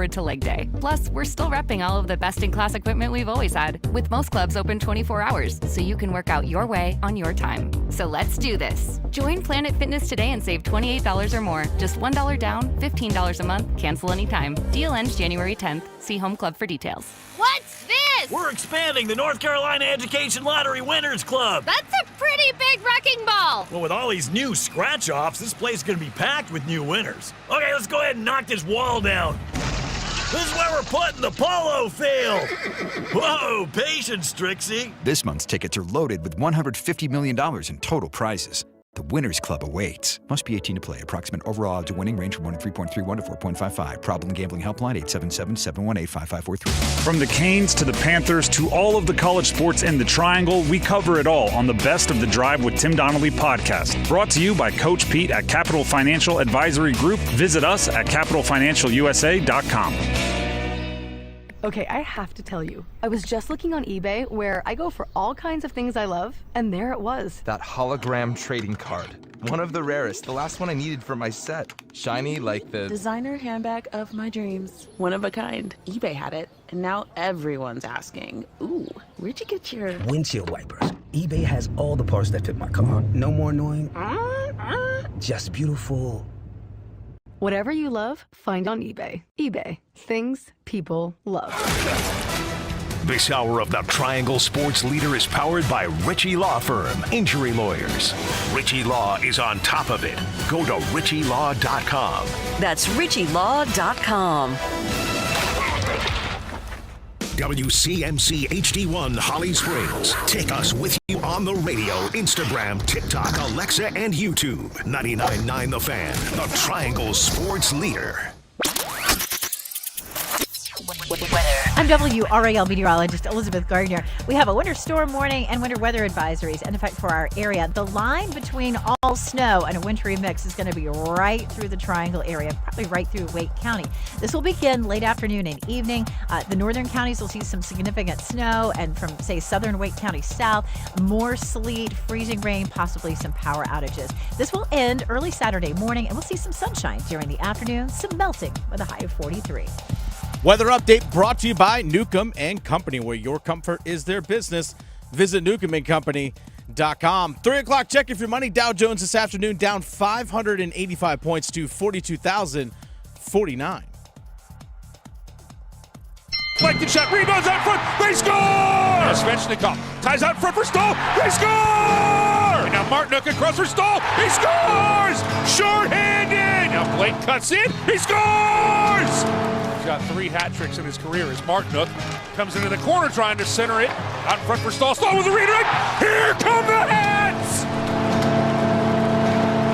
forward to leg day. Plus, we're still repping all of the best-in-class equipment we've always had, with most clubs open 24 hours, so you can work out your way on your time. So let's do this. Join Planet Fitness today and save $28 or more. Just $1 down, $15 a month, cancel anytime. Deal ends January 10th. See Home Club for details. What's this? We're expanding the North Carolina Education Lottery Winners Club. That's a pretty big wrecking ball. Well, with all these new scratch-offs, this place is going to be packed with new winners. Okay, let's go ahead and knock this wall down. This is where we're putting the polo field. Whoa, patience, Trixie. This month's tickets are loaded with $150 million in total prizes. The Winners Club awaits. Must be 18 to play. Approximate overall odds of winning range from 3.31 to 4.55. Problem gambling helpline 877-718-5543. From the Canes to the Panthers to all of the college sports in the Triangle, we cover it all on the Best of the Drive with Tim Donnelly podcast. Brought to you by Coach Pete at Capital Financial Advisory Group. Visit us at capitalfinancialusa.com. Okay, I have to tell you, I was just looking on eBay where I go for all kinds of things I love, and there it was. That hologram trading card. One of the rarest, the last one I needed for my set. Shiny like the designer handbag of my dreams. One of a kind. eBay had it, and now everyone's asking, ooh, where'd you get your windshield wipers? eBay has all the parts that fit my car. No more annoying, just beautiful. Whatever you love, find on eBay. eBay. Things people love. This hour of the Triangle Sports Leader is powered by Ritchie Law Firm, injury lawyers. Ritchie Law is on top of it. Go to ritchielaw.com. That's ritchielaw.com. WCMC HD1 Holly Springs. Take us with you on the radio, Instagram, TikTok, Alexa, and YouTube. 99.9 The Fan, the Triangle Sports Leader. I'm WRAL meteorologist Elizabeth Gardner. We have a winter storm warning and winter weather advisories in effect for our area. The line between all snow and a wintry mix is going to be right through the Triangle area, probably right through Wake County. This will begin late afternoon and evening. The northern counties will see some significant snow, and from, say, southern Wake County south, more sleet, freezing rain, possibly some power outages. This will end early Saturday morning, and we'll see some sunshine during the afternoon, some melting with a high of 43. Weather update brought to you by Newcomb & Company, where your comfort is their business. Visit newcombandcompany.com. 3 o'clock, check if your money. Dow Jones this afternoon down 585 points to 42,049. Deflected shot, rebounds out front, they score! Svechnikov ties out front for Staal, they score! And now Martinook across for Staal, he scores! Short-handed! Now Blake cuts in, he scores! He's got 3 hat tricks in his career as Martinook comes into the corner trying to center it. Out in front for Staal, Staal with the redirect, here come the hats!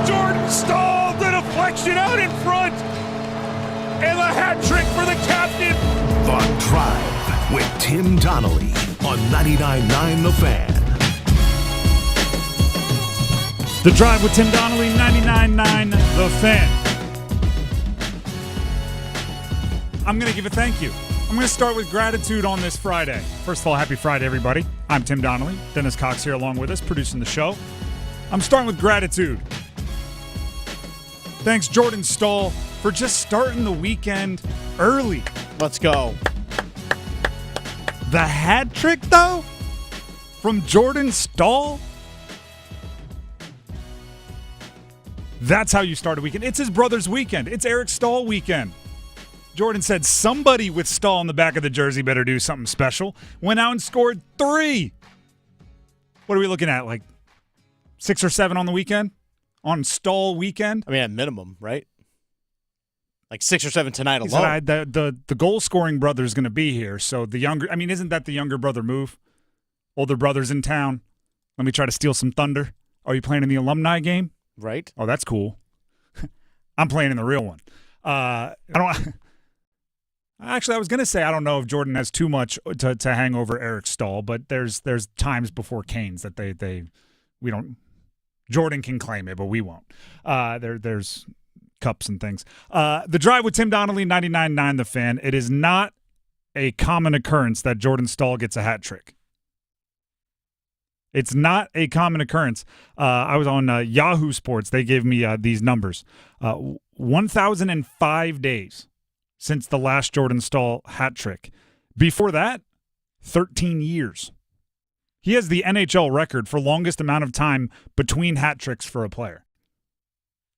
Jordan Staal, the deflection out in front, and the hat trick for the captain. The Drive with Tim Donnelly on 99.9 The Fan. The Drive with Tim Donnelly, 99.9 The Fan. I'm going to give a thank you. I'm going to start with gratitude on this Friday. First of all, happy Friday, everybody. I'm Tim Donnelly. Dennis Cox here along with us, producing the show. I'm starting with gratitude. Thanks, Jordan Staal, for just starting the weekend early. Let's go. The hat trick, though, from Jordan Staal. That's how you start a weekend. It's his brother's weekend. It's Eric Staal weekend. Jordan said somebody with Staal on the back of the jersey better do something special. Went out and scored 3. What are we looking at, like 6 or 7 on the weekend? On Staal weekend? I mean, at minimum, right? Like 6 or 7 tonight alone. Said, the goal-scoring brother is going to be here, so the younger – I mean, isn't that the younger brother move? Older brother's in town. Let me try to steal some thunder. Are you playing in the alumni game? Right. Oh, that's cool. I'm playing in the real one. I don't – actually, I was going to say I don't know if Jordan has too much to hang over Eric Staal, but there's times before Canes that we don't – Jordan can claim it, but we won't. There's cups and things. The Drive with Tim Donnelly, 99.9 The Fan. It is not a common occurrence that Jordan Staal gets a hat trick. It's not a common occurrence. I was on Yahoo Sports. They gave me these numbers. 1,005 days since the last Jordan Staal hat trick. Before that, 13 years. He has the NHL record for longest amount of time between hat tricks for a player.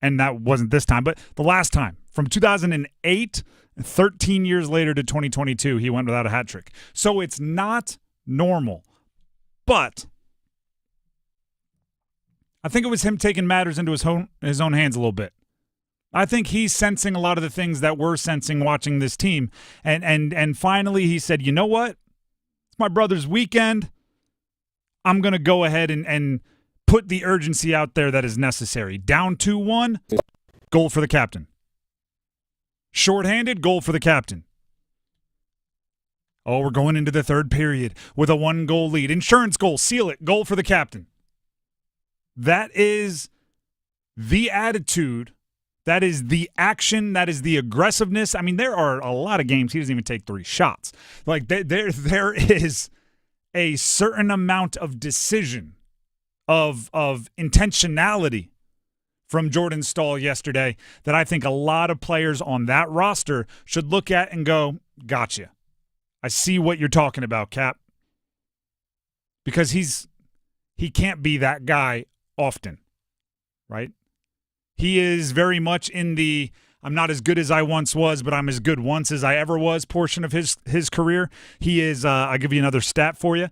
And that wasn't this time, but the last time. From 2008, 13 years later to 2022, he went without a hat trick. So it's not normal. But I think it was him taking matters into his own hands a little bit. I think he's sensing a lot of the things that we're sensing watching this team. And finally he said, you know what? It's my brother's weekend. I'm going to go ahead and put the urgency out there that is necessary. Down 2-1, goal for the captain. Shorthanded, goal for the captain. Oh, we're going into the third period with a 1-goal lead. Insurance goal, seal it, goal for the captain. That is the attitude. That is the action. That is the aggressiveness. I mean, there are a lot of games he doesn't even take 3 shots. Like, there is a certain amount of decision, of intentionality from Jordan Staal yesterday that I think a lot of players on that roster should look at and go, gotcha. I see what you're talking about, Cap. Because he can't be that guy often, right? He is very much in the I'm not as good as I once was, but I'm as good once as I ever was portion of his career. He is, I'll give you another stat for you.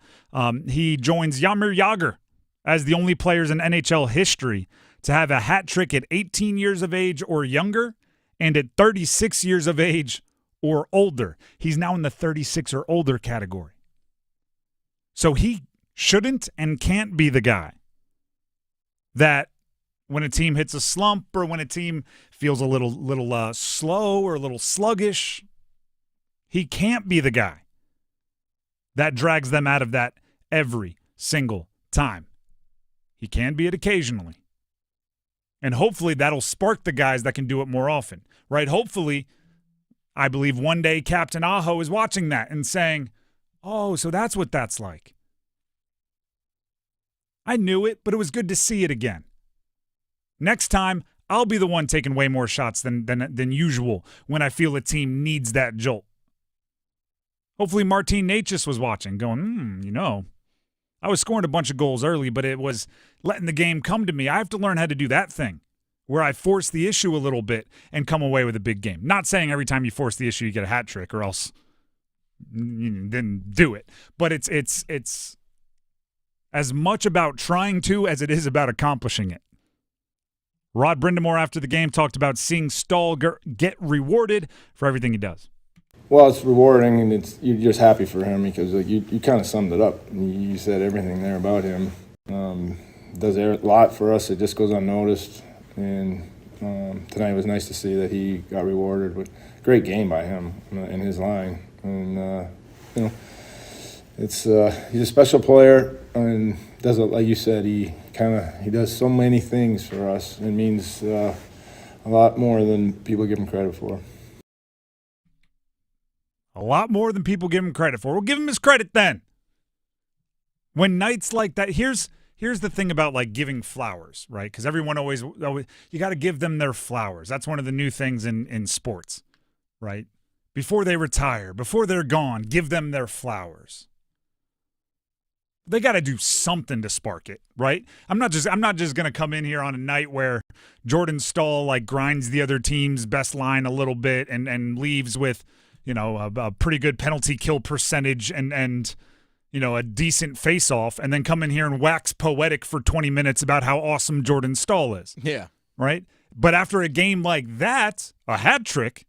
He joins Jaromir Jagr as the only players in NHL history to have a hat trick at 18 years of age or younger and at 36 years of age or older. He's now in the 36 or older category. So he shouldn't and can't be the guy that when a team hits a slump or when a team feels a little slow or a little sluggish, he can't be the guy that drags them out of that every single time. He can be it occasionally. And hopefully that'll spark the guys that can do it more often, right? Hopefully, I believe one day Captain Aho is watching that and saying, oh, so that's what that's like. I knew it, but it was good to see it again. Next time, I'll be the one taking way more shots than usual when I feel a team needs that jolt. Hopefully Martin Necas was watching, going, I was scoring a bunch of goals early, but it was letting the game come to me. I have to learn how to do that thing where I force the issue a little bit and come away with a big game. Not saying every time you force the issue you get a hat trick or else then do it. But it's as much about trying to as it is about accomplishing it. Rod Brindamore after the game talked about seeing Staal get rewarded for everything he does. Well, it's rewarding, and you're just happy for him because you kind of summed it up. You said everything there about him. Does a lot for us. It just goes unnoticed. And tonight it was nice to see that he got rewarded with great game by him in his line. And he's a special player and does it like you said. He does so many things for us. It means a lot more than people give him credit for. A lot more than people give him credit for. We'll give him his credit then. When nights like that, here's the thing about like giving flowers, right? Because everyone always you got to give them their flowers. That's one of the new things in sports, right? Before they retire, before they're gone, give them their flowers. They got to do something to spark it, right? I'm not just going to come in here on a night where Jordan Staal like grinds the other team's best line a little bit and leaves with a pretty good penalty kill percentage and a decent face-off, and then come in here and wax poetic for 20 minutes about how awesome Jordan Staal is. Yeah. Right? But after a game like that, a hat trick,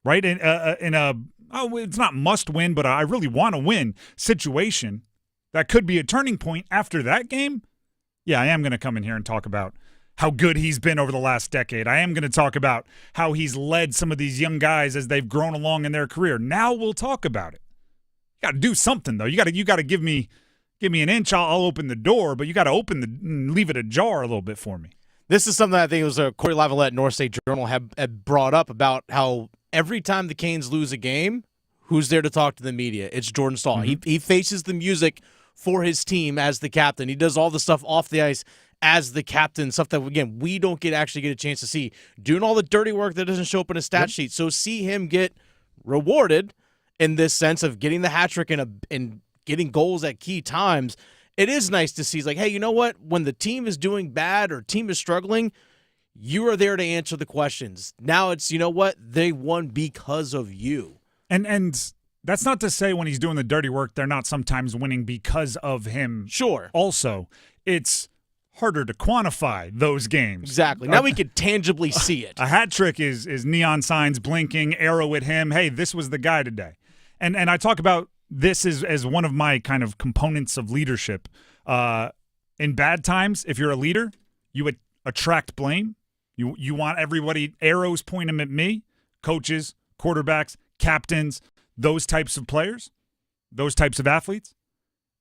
right, it's not must-win, but I really want to win situation that could be a turning point after that game, yeah, I am going to come in here and talk about how good he's been over the last decade. I am going to talk about how he's led some of these young guys as they've grown along in their career. Now we'll talk about it. You got to do something though. You got to give me an inch. I'll open the door, but you got to leave it ajar a little bit for me. This is something I think it was Corey Lavalette, North State Journal, had brought up about how every time the Canes lose a game, who's there to talk to the media? It's Jordan Staal. Mm-hmm. He faces the music for his team as the captain. He does all the stuff off the ice as the captain, stuff that, again, we don't actually get a chance to see. Doing all the dirty work that doesn't show up in a stat sheet. So see him get rewarded in this sense of getting the hat trick and getting goals at key times. It is nice to see. It's like, hey, you know what? When the team is doing bad or team is struggling, you are there to answer the questions. Now it's, you know what? They won because of you. And that's not to say when he's doing the dirty work, they're not sometimes winning because of him. Sure. Also, it's harder to quantify those games. Exactly. Now we can tangibly see it. A hat trick is neon signs blinking, arrow at him. Hey, this was the guy today. And I talk about this as one of my kind of components of leadership. In bad times, if you're a leader, you would attract blame. You want everybody, arrows point them at me, coaches, quarterbacks, captains, those types of players, those types of athletes.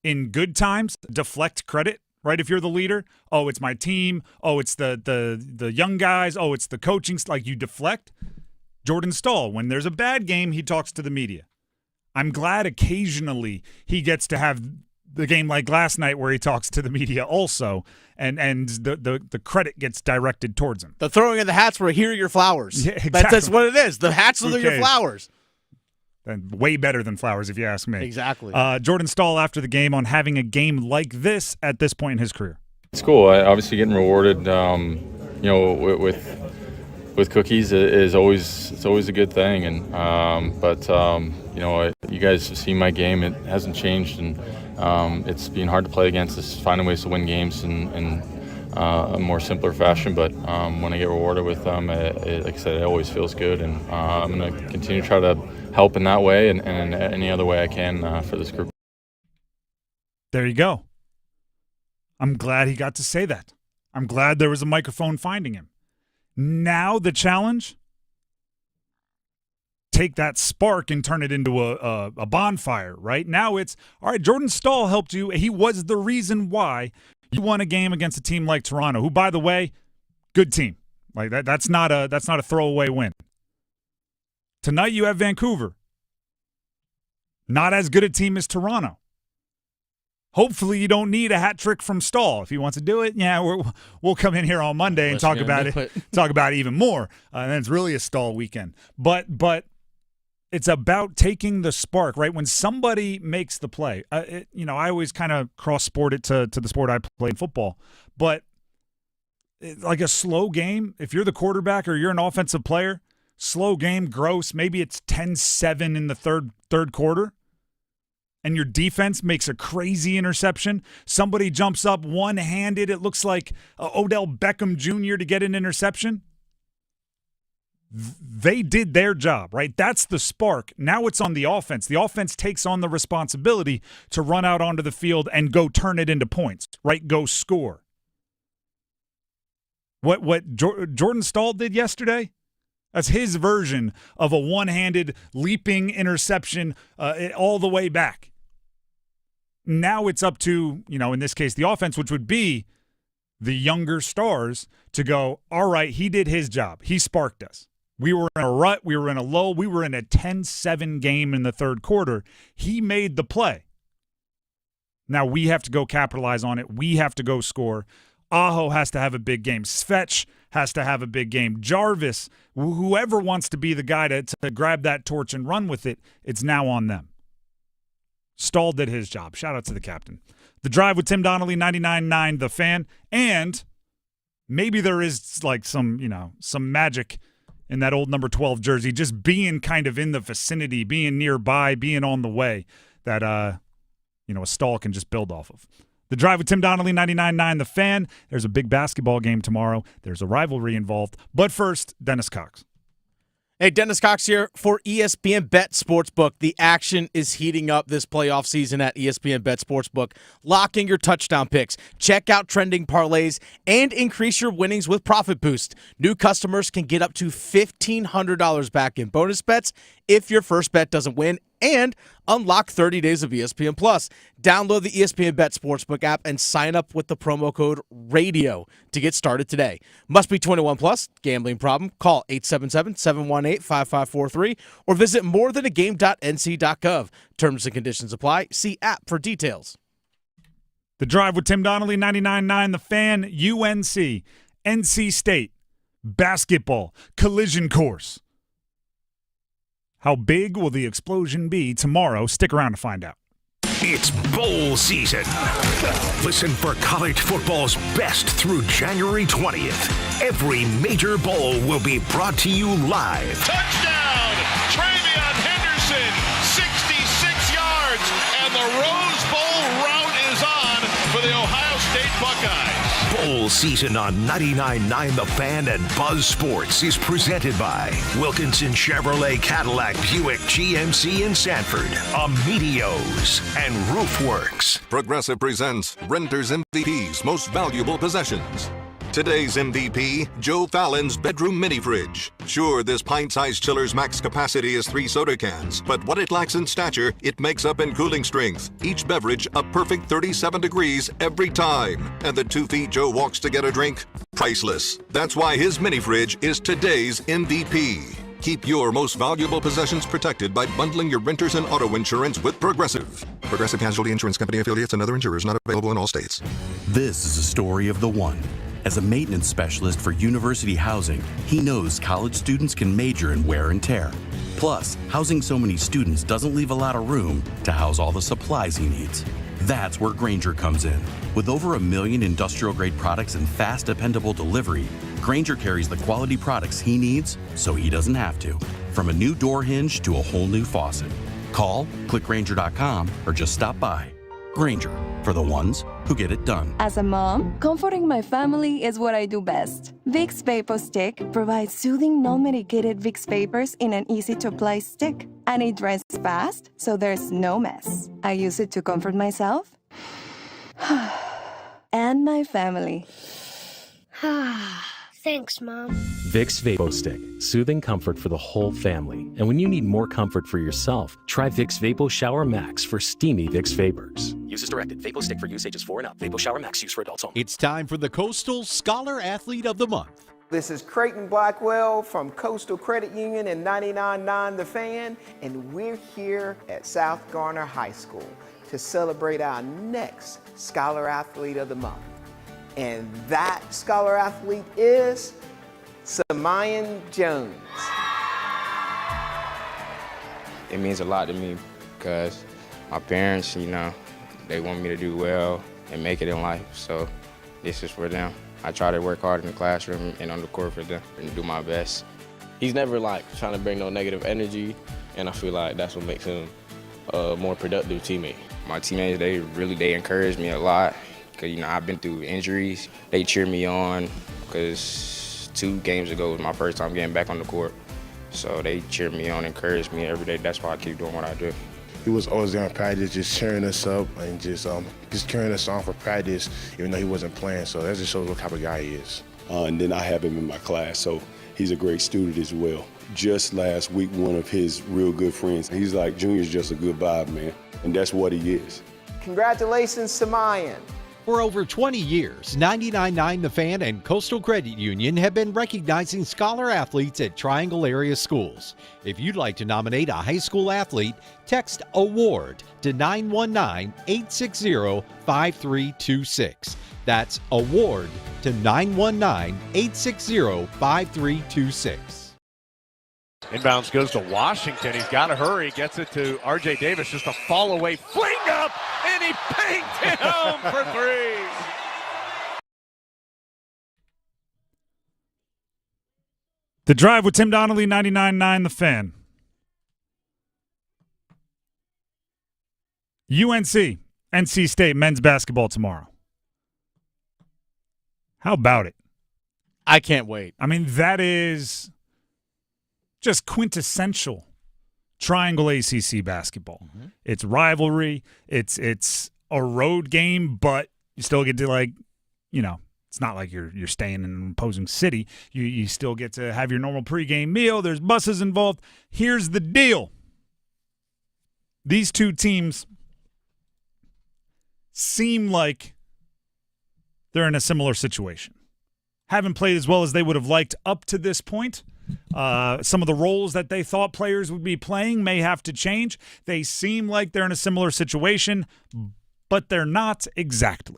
In good times, deflect credit. Right, if you're the leader, oh, it's my team. Oh, it's the young guys. Oh, it's the coaching. Like, you deflect. Jordan Staal, when there's a bad game, he talks to the media. I'm glad occasionally he gets to have the game like last night where he talks to the media also, and the credit gets directed towards him. The throwing of the hats were here are your flowers. Yeah, exactly. That's what it is. The hats are your flowers. And way better than flowers, if you ask me. Exactly. Jordan Staal after the game on having a game like this at this point in his career. It's cool. Obviously, getting rewarded, with cookies is always a good thing. And you guys have seen my game. It hasn't changed, and it's been hard to play against us, finding ways to win games in a more simpler fashion. But when I get rewarded with them, like I said, it always feels good, and I'm going to continue to try to help in that way and in any other way I can for this group. There you go. I'm glad he got to say that. I'm glad there was a microphone finding him. Now the challenge, take that spark and turn it into a bonfire, right? Now it's, all right, Jordan Staal helped you. He was the reason why you won a game against a team like Toronto, who, by the way, good team. Like that's not a throwaway win. Tonight you have Vancouver. Not as good a team as Toronto. Hopefully you don't need a hat trick from Staal. If he wants to do it, yeah, we'll come in here on Monday and talk about it. Talk about it even more. And then it's really a Staal weekend. But it's about taking the spark, right? When somebody makes the play, I always kind of cross-sport it to the sport I play in football. But like a slow game, if you're the quarterback or you're an offensive player, slow game, gross, maybe it's 10-7 in the third quarter, and your defense makes a crazy interception. Somebody jumps up one-handed. It looks like Odell Beckham Jr. to get an interception. They did their job, right? That's the spark. Now it's on the offense. The offense takes on the responsibility to run out onto the field and go turn it into points, right? Go score. What Jordan Staal did yesterday, that's his version of a one-handed leaping interception all the way back. Now it's up to, in this case, the offense, which would be the younger stars, to go, all right, he did his job. He sparked us. We were in a rut. We were in a lull. We were in a 10-7 game in the third quarter. He made the play. Now we have to go capitalize on it. We have to go score. Aho has to have a big game. Svetch has to have a big game. Jarvis, whoever wants to be the guy to grab that torch and run with it, it's now on them. Staal did his job. Shout out to the captain. The Drive with Tim Donnelly, 99.9 The Fan. And maybe there is like some magic in that old number 12 jersey, just being kind of in the vicinity, being nearby, being on the way, that a Staal can just build off of. The Drive with Tim Donnelly, 99.9 The Fan. There's a big basketball game tomorrow. There's a rivalry involved. But first, Dennis Cox. Hey, Dennis Cox here for ESPN Bet Sportsbook. The action is heating up this playoff season at ESPN Bet Sportsbook. Lock in your touchdown picks, check out trending parlays, and increase your winnings with Profit Boost. New customers can get up to $1,500 back in bonus bets if your first bet doesn't win, and unlock 30 days of ESPN Plus. Download the ESPN Bet Sportsbook app and sign up with the promo code RADIO to get started today. Must be 21 plus. Gambling problem? Call 877-718-5543 or visit morethanagame.nc.gov. Terms and conditions apply. See app for details. The Drive with Tim Donnelly, 99.9 The Fan, UNC, NC State, basketball, collision course. How big will the explosion be tomorrow? Stick around to find out. It's bowl season. Listen for college football's best through January 20th. Every major bowl will be brought to you live. Touchdown! Travion Henderson, 66 yards, and the Rose Bowl route is on for the Ohio State Buckeyes. Bowl season on 99.9 The Fan and Buzz Sports is presented by Wilkinson Chevrolet Cadillac Buick GMC in Sanford, Amedios, and Roofworks. Progressive presents Renter's MVP's Most Valuable Possessions. Today's MVP, Joe Fallon's bedroom mini fridge. Sure, this pint-sized chiller's max capacity is 3 soda cans, but what it lacks in stature, it makes up in cooling strength. Each beverage a perfect 37 degrees every time. And the 2 feet Joe walks to get a drink? Priceless. That's why his mini fridge is today's MVP. Keep your most valuable possessions protected by bundling your renters and auto insurance with Progressive. Progressive Casualty Insurance Company affiliates and other insurers not available in all states. This is a story of the one. As a maintenance specialist for university housing, he knows college students can major in wear and tear. Plus, housing so many students doesn't leave a lot of room to house all the supplies he needs. That's where Grainger comes in. With over 1 million industrial-grade products and fast, dependable delivery, Grainger carries the quality products he needs so he doesn't have to. From a new door hinge to a whole new faucet. Call, click Grainger.com, or just stop by. Grainger, for the ones who get it done. As a mom, comforting my family is what I do best. Vicks Vapor Stick provides soothing, non-medicated Vicks vapors in an easy-to-apply stick. And it dries fast, so there's no mess. I use it to comfort myself and my family. Thanks, Mom. Vicks VapoStick, soothing comfort for the whole family. And when you need more comfort for yourself, try Vicks Vapo Shower Max for steamy Vicks vapors. Use as directed. VapoStick for use ages 4 and up. Vapo Shower Max use for adults only. It's time for the Coastal Scholar Athlete of the Month. This is Creighton Blackwell from Coastal Credit Union and 99.9 The Fan, and we're here at South Garner High School to celebrate our next Scholar Athlete of the Month. And that Scholar Athlete is Samayan Jones. It means a lot to me because my parents, they want me to do well and make it in life, so this is for them. I try to work hard in the classroom and on the court for them and do my best. He's never trying to bring no negative energy, and I feel like that's what makes him a more productive teammate. My teammates, they encourage me a lot because, I've been through injuries. They cheer me on because 2 games ago was my first time getting back on the court. So they cheer me on, encourage me every day. That's why I keep doing what I do. He was always there in practice, just cheering us up and just carrying us on for practice, even though he wasn't playing. So that just shows what type of guy he is. And then I have him in my class, so he's a great student as well. Just last week, one of his real good friends, he's like, Junior's just a good vibe, man. And that's what he is. Congratulations, Samayan. For over 20 years, 99.9 The Fan and Coastal Credit Union have been recognizing scholar athletes at Triangle area schools. If you'd like to nominate a high school athlete, text AWARD to 919-860-5326. That's AWARD to 919-860-5326. Inbounds goes to Washington. He's got to hurry. Gets it to R.J. Davis. Just a fall away. Fling up, and he panked it home for 3. The Drive with Tim Donnelly, 99.9 The Fan. UNC, NC State men's basketball tomorrow. How about it? I can't wait. I mean, that is just quintessential Triangle ACC basketball. Mm-hmm. It's rivalry. It's a road game, but you still get to it's not like you're staying in an opposing city. You still get to have your normal pregame meal. There's buses involved. Here's the deal. These two teams seem like they're in a similar situation. Haven't played as well as they would have liked up to this point. Some of the roles that they thought players would be playing may have to change. They seem like they're in a similar situation, but they're not exactly.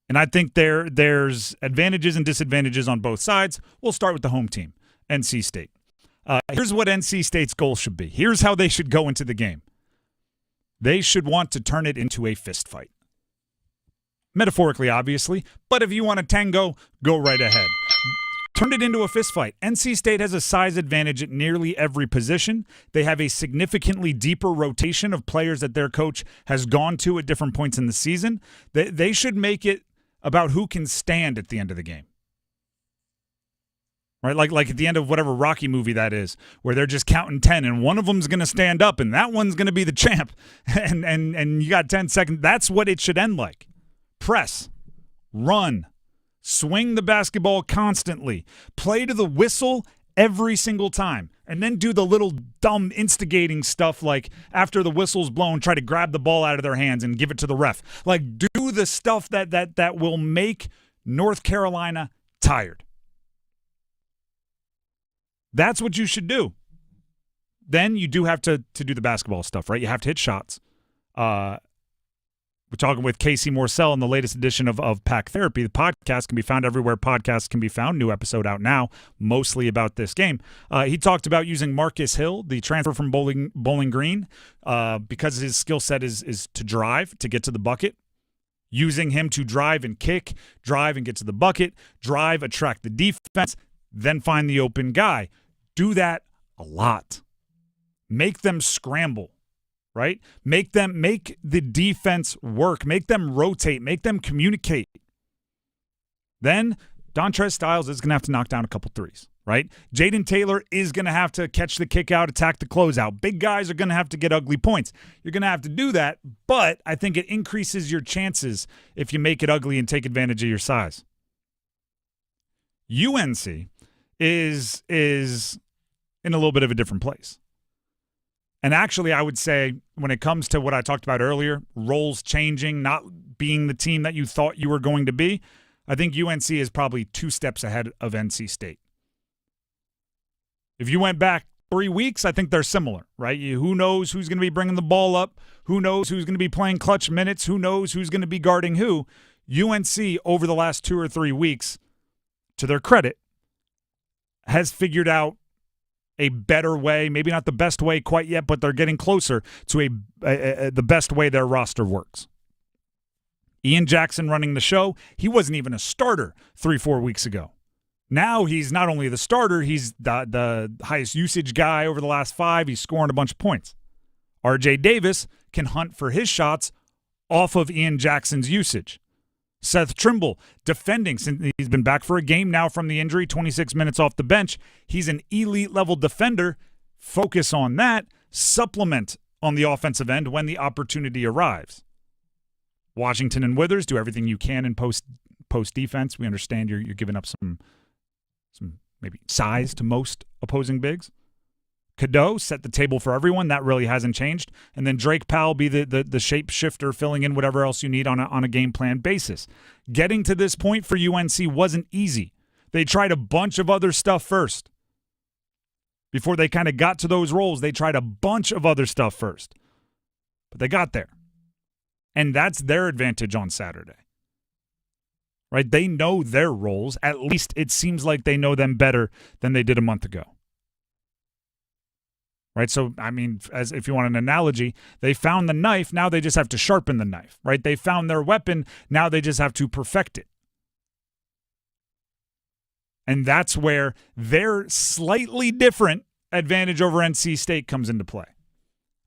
And I think there's advantages and disadvantages on both sides. We'll start with the home team, NC State. Here's what NC State's goal should be. Here's how they should go into the game. They should want to turn it into a fist fight. Metaphorically, obviously, but if you want a tango, go right ahead. Turn it into a fist fight. NC State has a size advantage at nearly every position. They have a significantly deeper rotation of players that their coach has gone to at different points in the season. They should make it about who can stand at the end of the game. Right? Like at the end of whatever Rocky movie that is, where they're just counting 10 and one of them's going to stand up and that one's going to be the champ. And you got 10 seconds. That's what it should end like. Press, run, swing the basketball constantly, play to the whistle every single time, and then do the little dumb instigating stuff like after the whistle's blown, try to grab the ball out of their hands and give it to the ref. Like do the stuff that will make North Carolina tired. That's what you should do. Then you do have to do the basketball stuff, right? You have to hit shots. We're talking with Casey Morsell in the latest edition of Pack Therapy. The podcast can be found everywhere podcasts can be found. New episode out now, mostly about this game. He talked about using Marcus Hill, the transfer from Bowling Green, because his skill set is to drive, to get to the bucket. Using him to drive and kick, drive and get to the bucket, drive, attract the defense, then find the open guy. Do that a lot. Make them scramble. Right? Make the defense work. Make them rotate. Make them communicate. Then Dontrez Styles is going to have to knock down a couple threes, right? Jaden Taylor is going to have to catch the kick out, attack the closeout. Big guys are going to have to get ugly points. You're going to have to do that, but I think it increases your chances if you make it ugly and take advantage of your size. UNC is in a little bit of a different place. And actually, I would say when it comes to what I talked about earlier, roles changing, not being the team that you thought you were going to be, I think UNC is probably 2 steps ahead of NC State. If you went back 3 weeks, I think they're similar, right? Who knows who's going to be bringing the ball up? Who knows who's going to be playing clutch minutes? Who knows who's going to be guarding who? UNC, over the last 2 or 3 weeks, to their credit, has figured out a better way, maybe not the best way quite yet, but they're getting closer to the best way their roster works. Ian Jackson running the show. He wasn't even a starter 3-4 weeks ago. Now he's not only the starter, he's the highest usage guy over the last 5. He's scoring a bunch of points. RJ Davis can hunt for his shots off of Ian Jackson's usage. Seth Trimble defending since he's been back for a game now from the injury, 26 minutes off the bench. He's an elite level defender. Focus on that. Supplement on the offensive end when the opportunity arrives. Washington and Withers, do everything you can in post defense. We understand you're giving up some maybe size to most opposing bigs. Cadeau set the table for everyone. That really hasn't changed. And then Drake Powell be the shape shifter, filling in whatever else you need on a game plan basis. Getting to this point for UNC wasn't easy. They tried a bunch of other stuff first. Before they kind of got to those roles, they tried a bunch of other stuff first. But they got there. And that's their advantage on Saturday. Right? They know their roles. At least it seems like they know them better than they did a month ago. Right? So, I mean, as if you want an analogy, they found the knife, now they just have to sharpen the knife, right? They found their weapon, now they just have to perfect it. And that's where their slightly different advantage over NC State comes into play.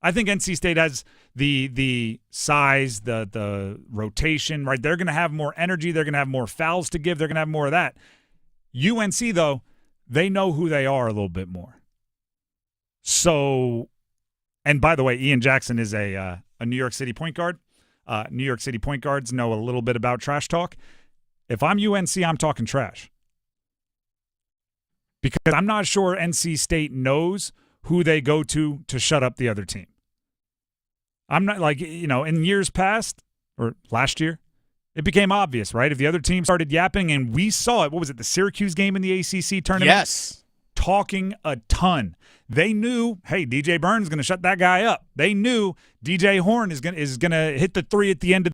I think NC State has the size, the rotation, right? They're going to have more energy, they're going to have more fouls to give, they're going to have more of that. UNC, though, they know who they are a little bit more. So, and by the way, Ian Jackson is a New York City point guard. New York City point guards know a little bit about trash talk. If I'm UNC, I'm talking trash. Because I'm not sure NC State knows who they go to shut up the other team. I'm not like, in years past, or last year, it became obvious, right? If the other team started yapping and we saw it, what was it, the Syracuse game in the ACC tournament? Yes. talking a ton. They knew, hey, DJ Burns is going to shut that guy up. They knew DJ Horn is going to hit the three at the end of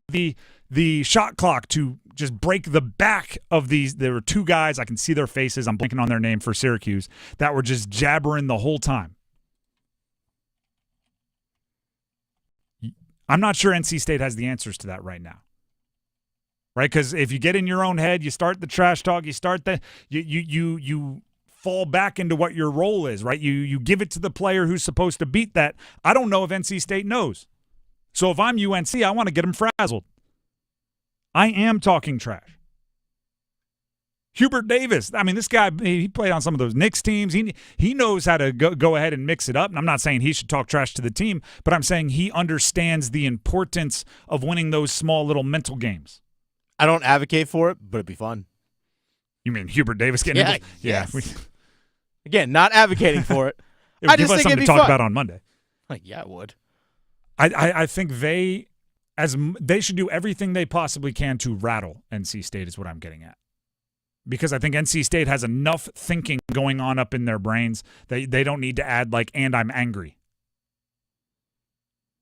the shot clock to just break the back of these. There were two guys, I can see their faces, I'm blanking on their name for Syracuse, that were just jabbering the whole time. I'm not sure NC State has the answers to that right now. Right? Because if you get in your own head, you start the trash talk, you start the you fall back into what your role is, right? You give it to the player who's supposed to beat that. I don't know if NC State knows. So if I'm UNC, I want to get them frazzled. I am talking trash. Hubert Davis, I mean, this guy, he played on some of those Knicks teams. He knows how to go ahead and mix it up. And I'm not saying he should talk trash to the team, but I'm saying he understands the importance of winning those small little mental games. I don't advocate for it, but it'd be fun. You mean Hubert Davis getting yeah, yes. Again, not advocating for it. I just think something to talk about on Monday. Yeah, it would. I think they should do everything they possibly can to rattle NC State is what I'm getting at. Because I think NC State has enough thinking going on up in their brains that they don't need to add and I'm angry.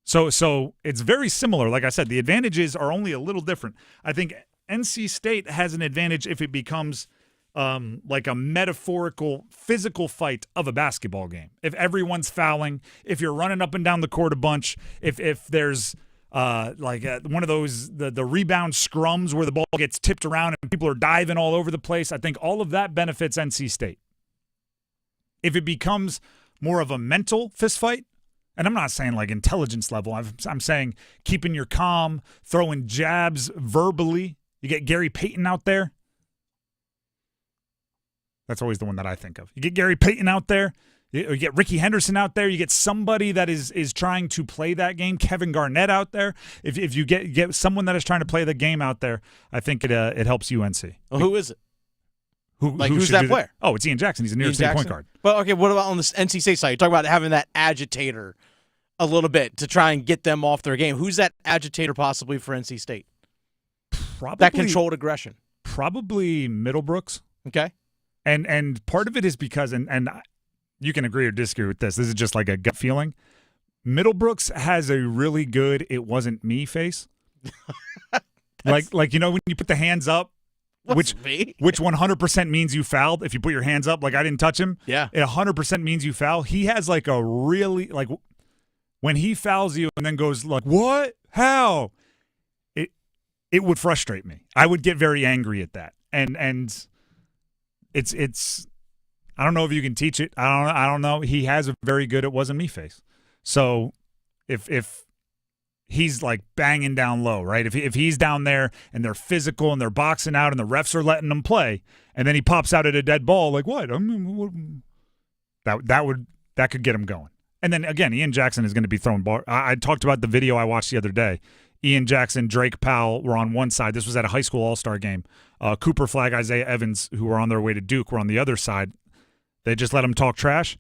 So it's very similar. Like I said, the advantages are only a little different. I think NC State has an advantage if it becomes like a metaphorical physical fight of a basketball game. If everyone's fouling, if you're running up and down the court a bunch, if there's one of those the rebound scrums where the ball gets tipped around and people are diving all over the place, I think all of that benefits NC State. If it becomes more of a mental fist fight, and I'm not saying intelligence level, I'm saying keeping your calm, throwing jabs verbally. You get Gary Payton out there. That's always the one that I think of. You get Gary Payton out there. You get Ricky Henderson out there. You get somebody that is trying to play that game. Kevin Garnett out there. If you get someone that is trying to play the game out there, I think it helps UNC. Well, who is it? Who's that player? Oh, it's Ian Jackson. He's a New York State point guard. Well, okay, what about on the NC State side? You talk about having that agitator a little bit to try and get them off their game. Who's that agitator possibly for NC State? Probably that controlled aggression. Probably Middlebrooks. Okay. And part of it is because, and you can agree or disagree with this. This is just like a gut feeling. Middlebrooks has a really good "it wasn't me" face. like when you put the hands up, which 100% means you fouled. If you put your hands up, I didn't touch him. Yeah, it 100% means you foul. He has a really when he fouls you and then goes what? How? It would frustrate me. I would get very angry at that. And it's I don't know if you can teach it. I don't know. He has a very good "it wasn't me" face. So if he's banging down low, right? If he's down there and they're physical and they're boxing out and the refs are letting them play, and then he pops out at a dead ball, what? That could get him going. And then again, Ian Jackson is going to be throwing ball. I talked about the video I watched the other day. Ian Jackson, Drake Powell were on one side. This was at a high school all-star game. Cooper Flagg, Isaiah Evans, who were on their way to Duke, were on the other side. They just let him talk trash.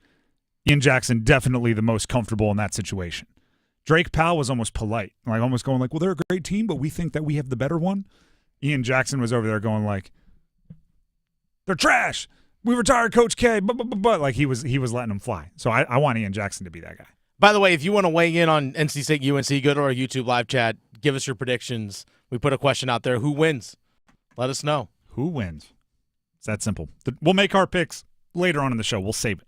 Ian Jackson definitely the most comfortable in that situation. Drake Powell was almost polite, almost going well, they're a great team, but we think that we have the better one. Ian Jackson was over there going they're trash. We retired Coach K, but he was letting them fly. So I want Ian Jackson to be that guy. By the way, if you want to weigh in on NC State UNC, go to our YouTube live chat. Give us your predictions. We put a question out there. Who wins? Let us know. Who wins? It's that simple. We'll make our picks later on in the show. We'll save it.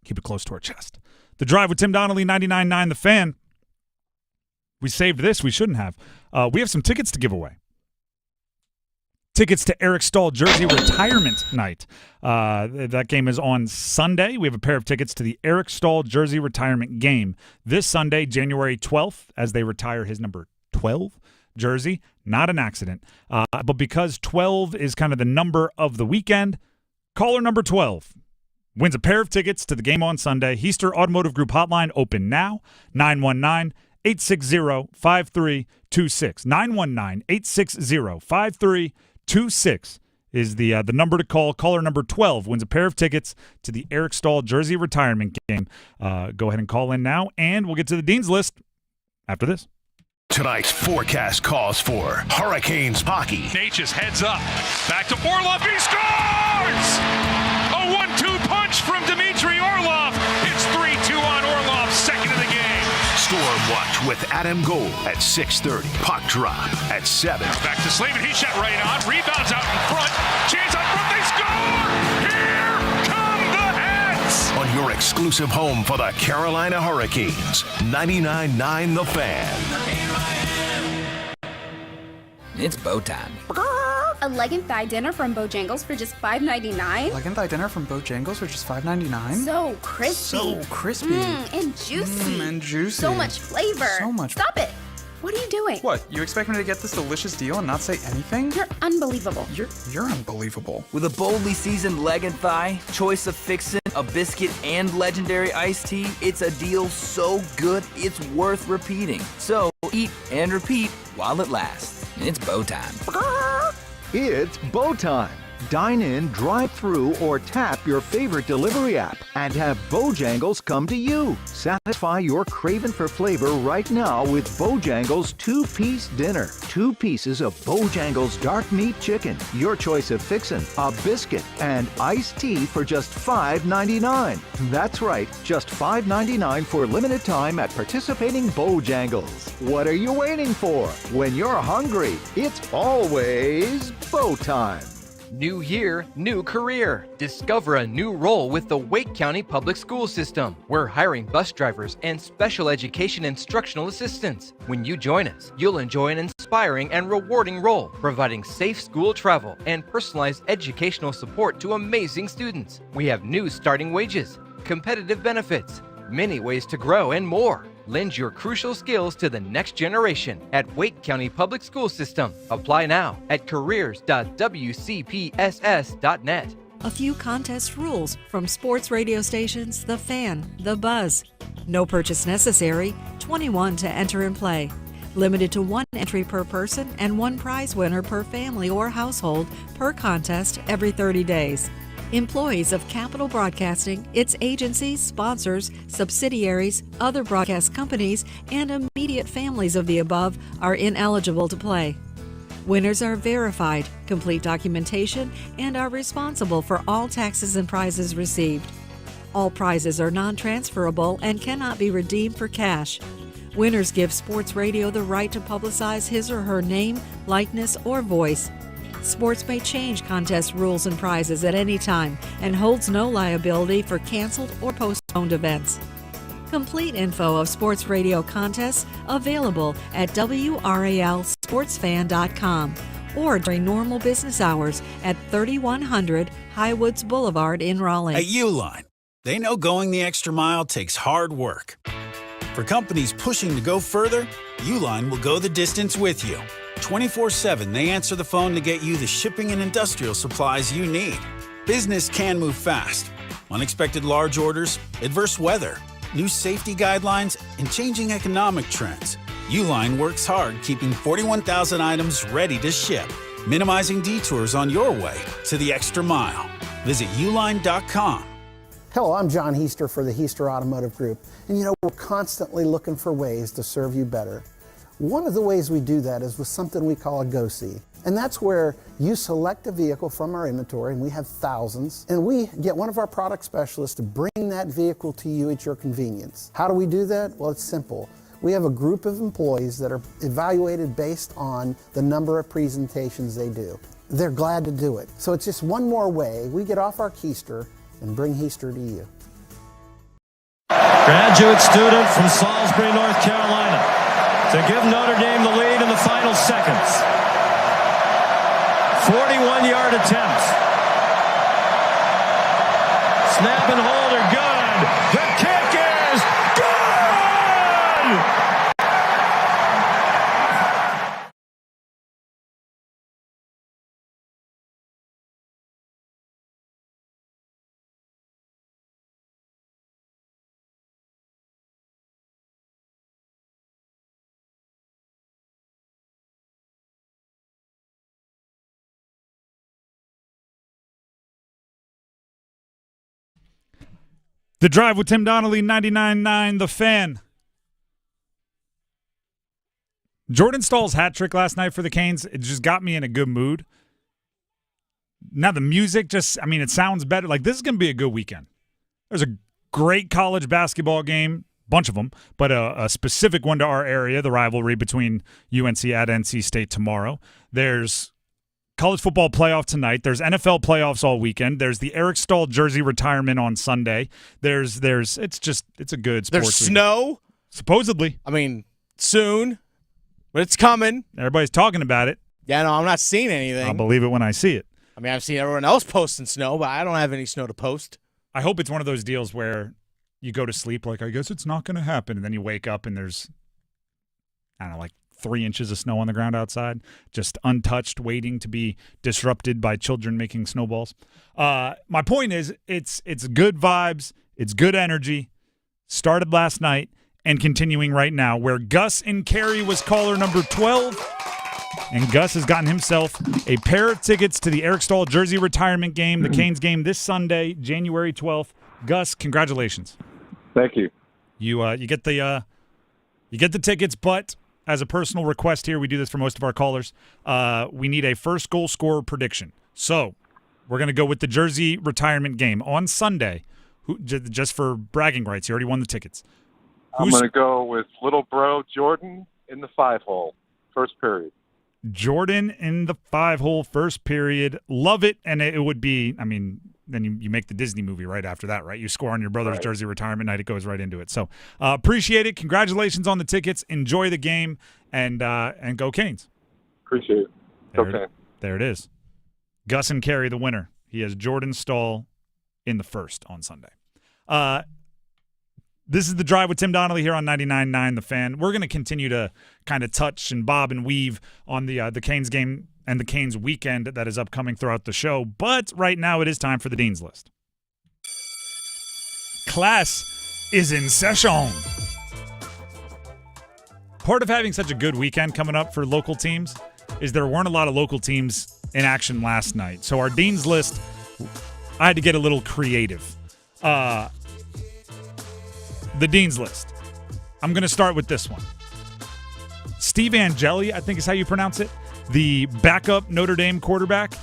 Keep it close to our chest. The Drive with Tim Donnelly, 99.9 The Fan. We saved this. We shouldn't have. We have some tickets to give away. Tickets to Eric Staal Jersey Retirement Night. That game is on Sunday. We have a pair of tickets to the Eric Staal Jersey Retirement game this Sunday, January 12th, as they retire his number 12 jersey. Not an accident. But because 12 is kind of the number of the weekend, caller number 12 wins a pair of tickets to the game on Sunday. Heister Automotive Group hotline open now, 919-860-5326. 919-860-5326 is the number to call. Caller number 12 wins a pair of tickets to the Eric Staal Jersey Retirement game. Go ahead and call in now, and we'll get to the Dean's List after this. Tonight's forecast calls for Hurricanes hockey. Natchez heads up. Back to Orlov. He scores! A 1-2 punch from Dmitry Orlov. It's 3-2 on Orlov, second of the game. Storm Watch with Adam Gold at 6:30. Puck drop at 7. Back to Slavin. He shot right on. Rebounds out in front. Chance out front. They score! Here come the Hats! On your exclusive home for the Carolina Hurricanes, 99.9 The Fan. It's bow time. A leg and thigh dinner from Bojangles for just $5.99? Leg and thigh dinner from Bojangles for just $5.99? So crispy. So crispy. And juicy. And juicy. So much flavor. So much. Stop it. What are you doing? What, you expect me to get this delicious deal and not say anything? You're unbelievable. You're unbelievable. With a boldly seasoned leg and thigh, choice of fixin', a biscuit, and legendary iced tea, it's a deal so good it's worth repeating. So eat and repeat while it lasts. It's bow time. It's bow time. Dine in, drive through, or tap your favorite delivery app and have Bojangles come to you. Satisfy your craving for flavor right now with Bojangles 2-piece dinner. 2 pieces of Bojangles dark meat chicken, your choice of fixin', a biscuit, and iced tea for just $5.99. That's right, just $5.99 for limited time at participating Bojangles. What are you waiting for? When you're hungry, it's always bow time. New year, new career. Discover a new role with the Wake County Public School System. We're hiring bus drivers and special education instructional assistants. When you join us, you'll enjoy an inspiring and rewarding role, providing safe school travel and personalized educational support to amazing students. We have new starting wages, competitive benefits, many ways to grow, and more. Lend your crucial skills to the next generation at Wake County Public School System. Apply now at careers.wcpss.net. A few contest rules from sports radio stations The Fan, The Buzz. No purchase necessary, 21 to enter and play. Limited to 1 entry per person and 1 prize winner per family or household per contest every 30 days. Employees of Capital Broadcasting, its agencies, sponsors, subsidiaries, other broadcast companies, and immediate families of the above are ineligible to play. Winners are verified, complete documentation, and are responsible for all taxes and prizes received. All prizes are non-transferable and cannot be redeemed for cash. Winners give sports radio the right to publicize his or her name, likeness, or voice. Sports may change contest rules and prizes at any time and holds no liability for canceled or postponed events. Complete info of sports radio contests available at WRALSportsFan.com or during normal business hours at 3100 Highwoods Boulevard in Raleigh. At Uline, they know going the extra mile takes hard work. For companies pushing to go further, Uline will go the distance with you. 24/7, they answer the phone to get you the shipping and industrial supplies you need. Business can move fast. Unexpected large orders, adverse weather, new safety guidelines, and changing economic trends. Uline works hard keeping 41,000 items ready to ship, minimizing detours on your way to the extra mile. Visit uline.com. Hello, I'm John Heister for the Heister Automotive Group. And you know, we're constantly looking for ways to serve you better. One of the ways we do that is with something we call a Go-See. And that's where you select a vehicle from our inventory, and we have thousands, and we get one of our product specialists to bring that vehicle to you at your convenience. How do we do that? Well, it's simple. We have a group of employees that are evaluated based on the number of presentations they do. They're glad to do it. So it's just one more way we get off our keister and bring Heister to you. Graduate student from Salisbury, North Carolina, to give Notre Dame the lead in the final seconds. 41-yard attempt. Snap and hold are good. The kick is good! The Drive with Tim Donnelly, 99.9 The Fan. Jordan Stahl's hat trick last night for the Canes, it just got me in a good mood. Now the music just, it sounds better. Like, this is going to be a good weekend. There's a great college basketball game, bunch of them, but a specific one to our area, the rivalry between UNC at NC State tomorrow. There's college football playoff tonight. There's NFL playoffs all weekend. There's the Eric Staal jersey retirement on Sunday. It's a good sports There's snow? Supposedly. I mean, soon, but it's coming. Everybody's talking about it. Yeah, no, I'm not seeing anything. I'll believe it when I see it. I mean, I've seen everyone else posting snow, but I don't have any snow to post. I hope it's one of those deals where you go to sleep like, I guess it's not going to happen, and then you wake up and there's, I don't know, like 3 inches of snow on the ground outside, just untouched, waiting to be disrupted by children making snowballs. My point is, it's good vibes, it's good energy, started last night and continuing right now, where Gus and Carey was caller number 12. And Gus has gotten himself a pair of tickets to the Eric Staal jersey retirement game, the Canes game this Sunday, January 12th. Gus, congratulations. Thank you. You get the tickets, but as a personal request here, we do this for most of our callers. We need a first goal scorer prediction. So we're going to go with the jersey retirement game on Sunday. Just for bragging rights, you already won the tickets. I'm going to go with little bro Jordan in the 5-hole, first period. Jordan in the 5-hole, first period. Love it. And it would be, I mean, then you make the Disney movie right after that, right? You score on your brother's jersey retirement night. It goes right into it. So appreciate it. Congratulations on the tickets. Enjoy the game and go Canes. Appreciate it. Okay. There it is. Gus and Carey, the winner. He has Jordan Staal in the first on Sunday. This is The Drive with Tim Donnelly here on 99.9 The Fan. We're going to continue to kind of touch and bob and weave on the Canes game and the Canes weekend that is upcoming throughout the show. But right now it is time for the Dean's List. Class is in session. Part of having such a good weekend coming up for local teams is there weren't a lot of local teams in action last night. So our Dean's List, I had to get a little creative. The Dean's List. I'm going to start with this one. Steve Angeli, I think is how you pronounce it, the backup Notre Dame quarterback.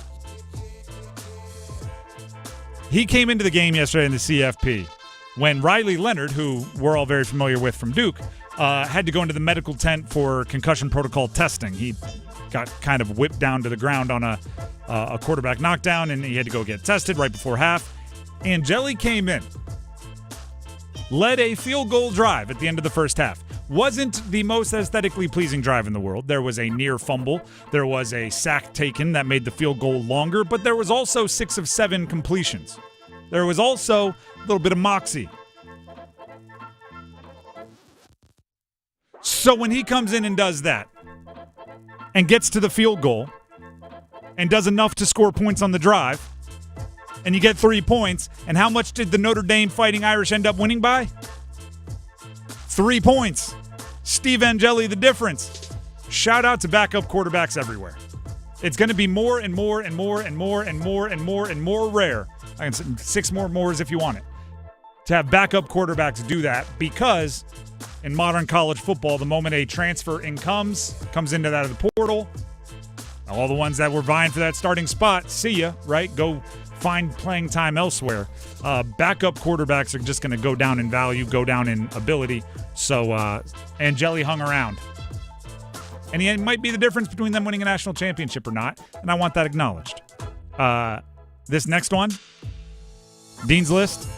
He came into the game yesterday in the CFP when Riley Leonard, who we're all very familiar with from Duke, had to go into the medical tent for concussion protocol testing. He got kind of whipped down to the ground on a quarterback knockdown, and he had to go get tested right before half. Angeli came in, led a field goal drive at the end of the first half. Wasn't the most aesthetically pleasing drive in the world. There was a near fumble. There was a sack taken that made the field goal longer, but there was also 6 of 7 completions. There was also a little bit of moxie. So when he comes in and does that and gets to the field goal and does enough to score points on the drive, and you get 3 points, and how much did the Notre Dame Fighting Irish end up winning by? 3 points. Steve Angeli, the difference. Shout out to backup quarterbacks everywhere. It's going to be more and more and more and more and more and more and more rare. I can say 6 more mores if you want it. To have backup quarterbacks do that, because in modern college football, the moment a transfer in comes into that of the portal, all the ones that were vying for that starting spot, see ya, right? Go find playing time elsewhere. Backup quarterbacks are just going to go down in value, go down in ability. So Angeli hung around. And he might be the difference between them winning a national championship or not, and I want that acknowledged. This next one, Dean's List.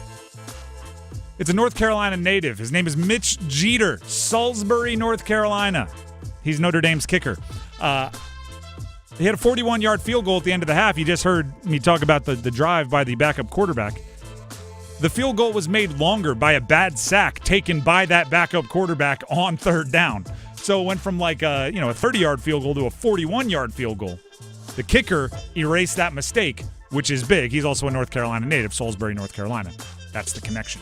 It's a North Carolina native. His name is Mitch Jeter, Salisbury, North Carolina. He's Notre Dame's kicker. He had a 41-yard field goal at the end of the half. You just heard me talk about the drive by the backup quarterback. The field goal was made longer by a bad sack taken by that backup quarterback on 3rd down. So it went from like a 30-yard field goal to a 41-yard field goal. The kicker erased that mistake, which is big. He's also a North Carolina native, Salisbury, North Carolina. That's the connection.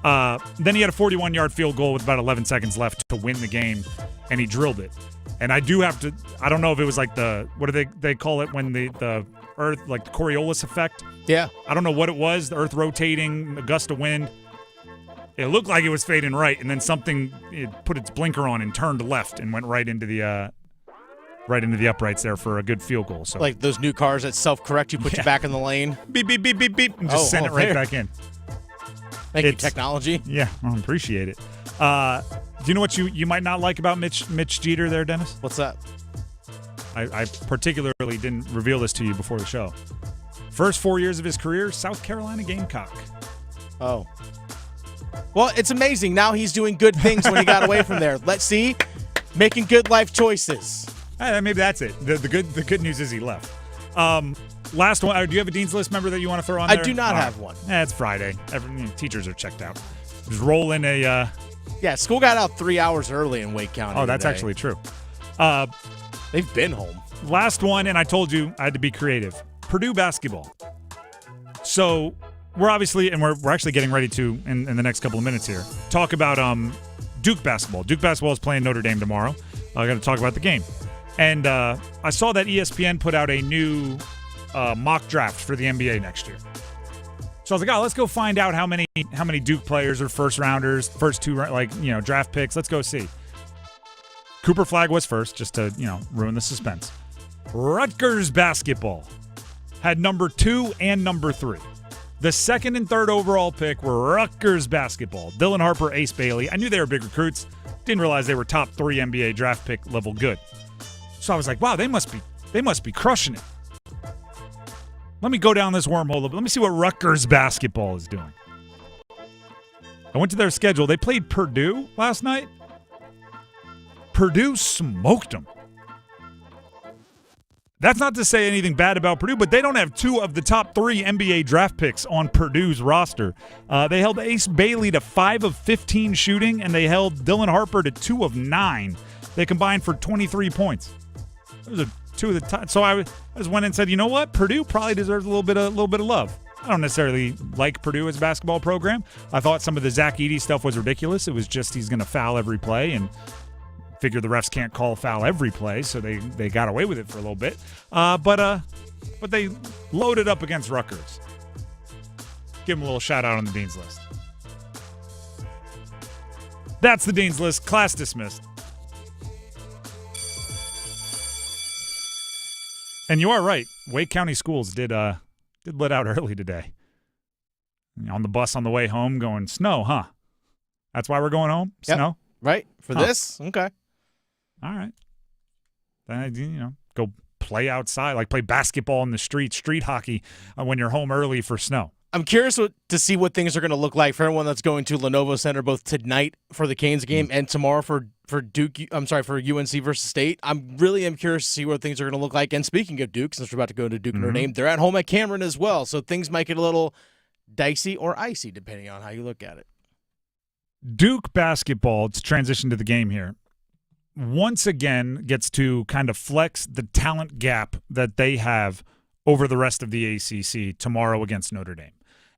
Then he had a 41-yard field goal with about 11 seconds left to win the game, and he drilled it. And I do have to, I don't know if it was like what do they call it when the Earth, like the Coriolis effect? Yeah. I don't know what it was, the Earth rotating, a gust of wind. It looked like it was fading right, and then it put its blinker on and turned left and went right into the uprights there for a good field goal. So like those new cars that self-correct you, put you back in the lane. Beep, beep, beep, beep, beep, and just send it right back in. Thank you, technology. Yeah, I appreciate it. Do you know what you might not like about Mitch Jeter there, Dennis? What's that? I particularly didn't reveal this to you before the show. First 4 years of his career, South Carolina Gamecock. Oh. Well, it's amazing. Now he's doing good things when he got away from there. Let's see. Making good life choices. Maybe that's it. The good news is he left. Last one. Do you have a Dean's List member that you want to throw on there? I do not have one. It's Friday. Teachers are checked out. Just roll in a... Yeah, school got out 3 hours early in Wake County. Oh, that's today. actually true. They've been home. Last one, and I told you I had to be creative. Purdue basketball. So we're obviously, and we're actually getting ready to, in the next couple of minutes here, talk about Duke basketball. Duke basketball is playing Notre Dame tomorrow. I got to talk about the game. And I saw that ESPN put out a new mock draft for the NBA next year. So I was like, let's go find out how many Duke players are first rounders, first two draft picks. Let's go see. Cooper Flagg was first, just to ruin the suspense. Rutgers basketball had number 2 and number 3. The second and third overall pick were Rutgers basketball. Dylan Harper, Ace Bailey. I knew they were big recruits. Didn't realize they were top 3 NBA draft pick level good. So I was like, wow, they must be crushing it. Let me go down this wormhole. Let me see what Rutgers basketball is doing. I went to their schedule. They played Purdue last night. Purdue smoked them. That's not to say anything bad about Purdue, but they don't have 2 of the top 3 NBA draft picks on Purdue's roster. They held Ace Bailey to 5 of 15 shooting, and they held Dylan Harper to 2 of 9. They combined for 23 points. Those are 2 of the top. So I just went and said, you know what? Purdue probably deserves a little bit of love. I don't necessarily like Purdue as a basketball program. I thought some of the Zach Edey stuff was ridiculous. It was just he's going to foul every play, and figure the refs can't call foul every play, so they got away with it for a little bit. But they loaded up against Rutgers. Give them a little shout out on the Dean's List. That's the Dean's List. Class dismissed. And you are right. Wake County schools did let out early today. On the bus on the way home going, snow, huh? That's why we're going home? Yep. Snow? Right? For this? Okay. All right. Then, go play outside, like play basketball in the street hockey when you're home early for snow. I'm curious to see what things are going to look like for everyone that's going to Lenovo Center both tonight for the Canes game and tomorrow for Duke. I'm sorry, for UNC versus State. I'm curious to see what things are going to look like. And speaking of Duke, since we're about to go to Duke Notre Dame, they're at home at Cameron as well. So things might get a little dicey or icy depending on how you look at it. Duke basketball, to transition to the game here, once again gets to kind of flex the talent gap that they have over the rest of the ACC tomorrow against Notre Dame.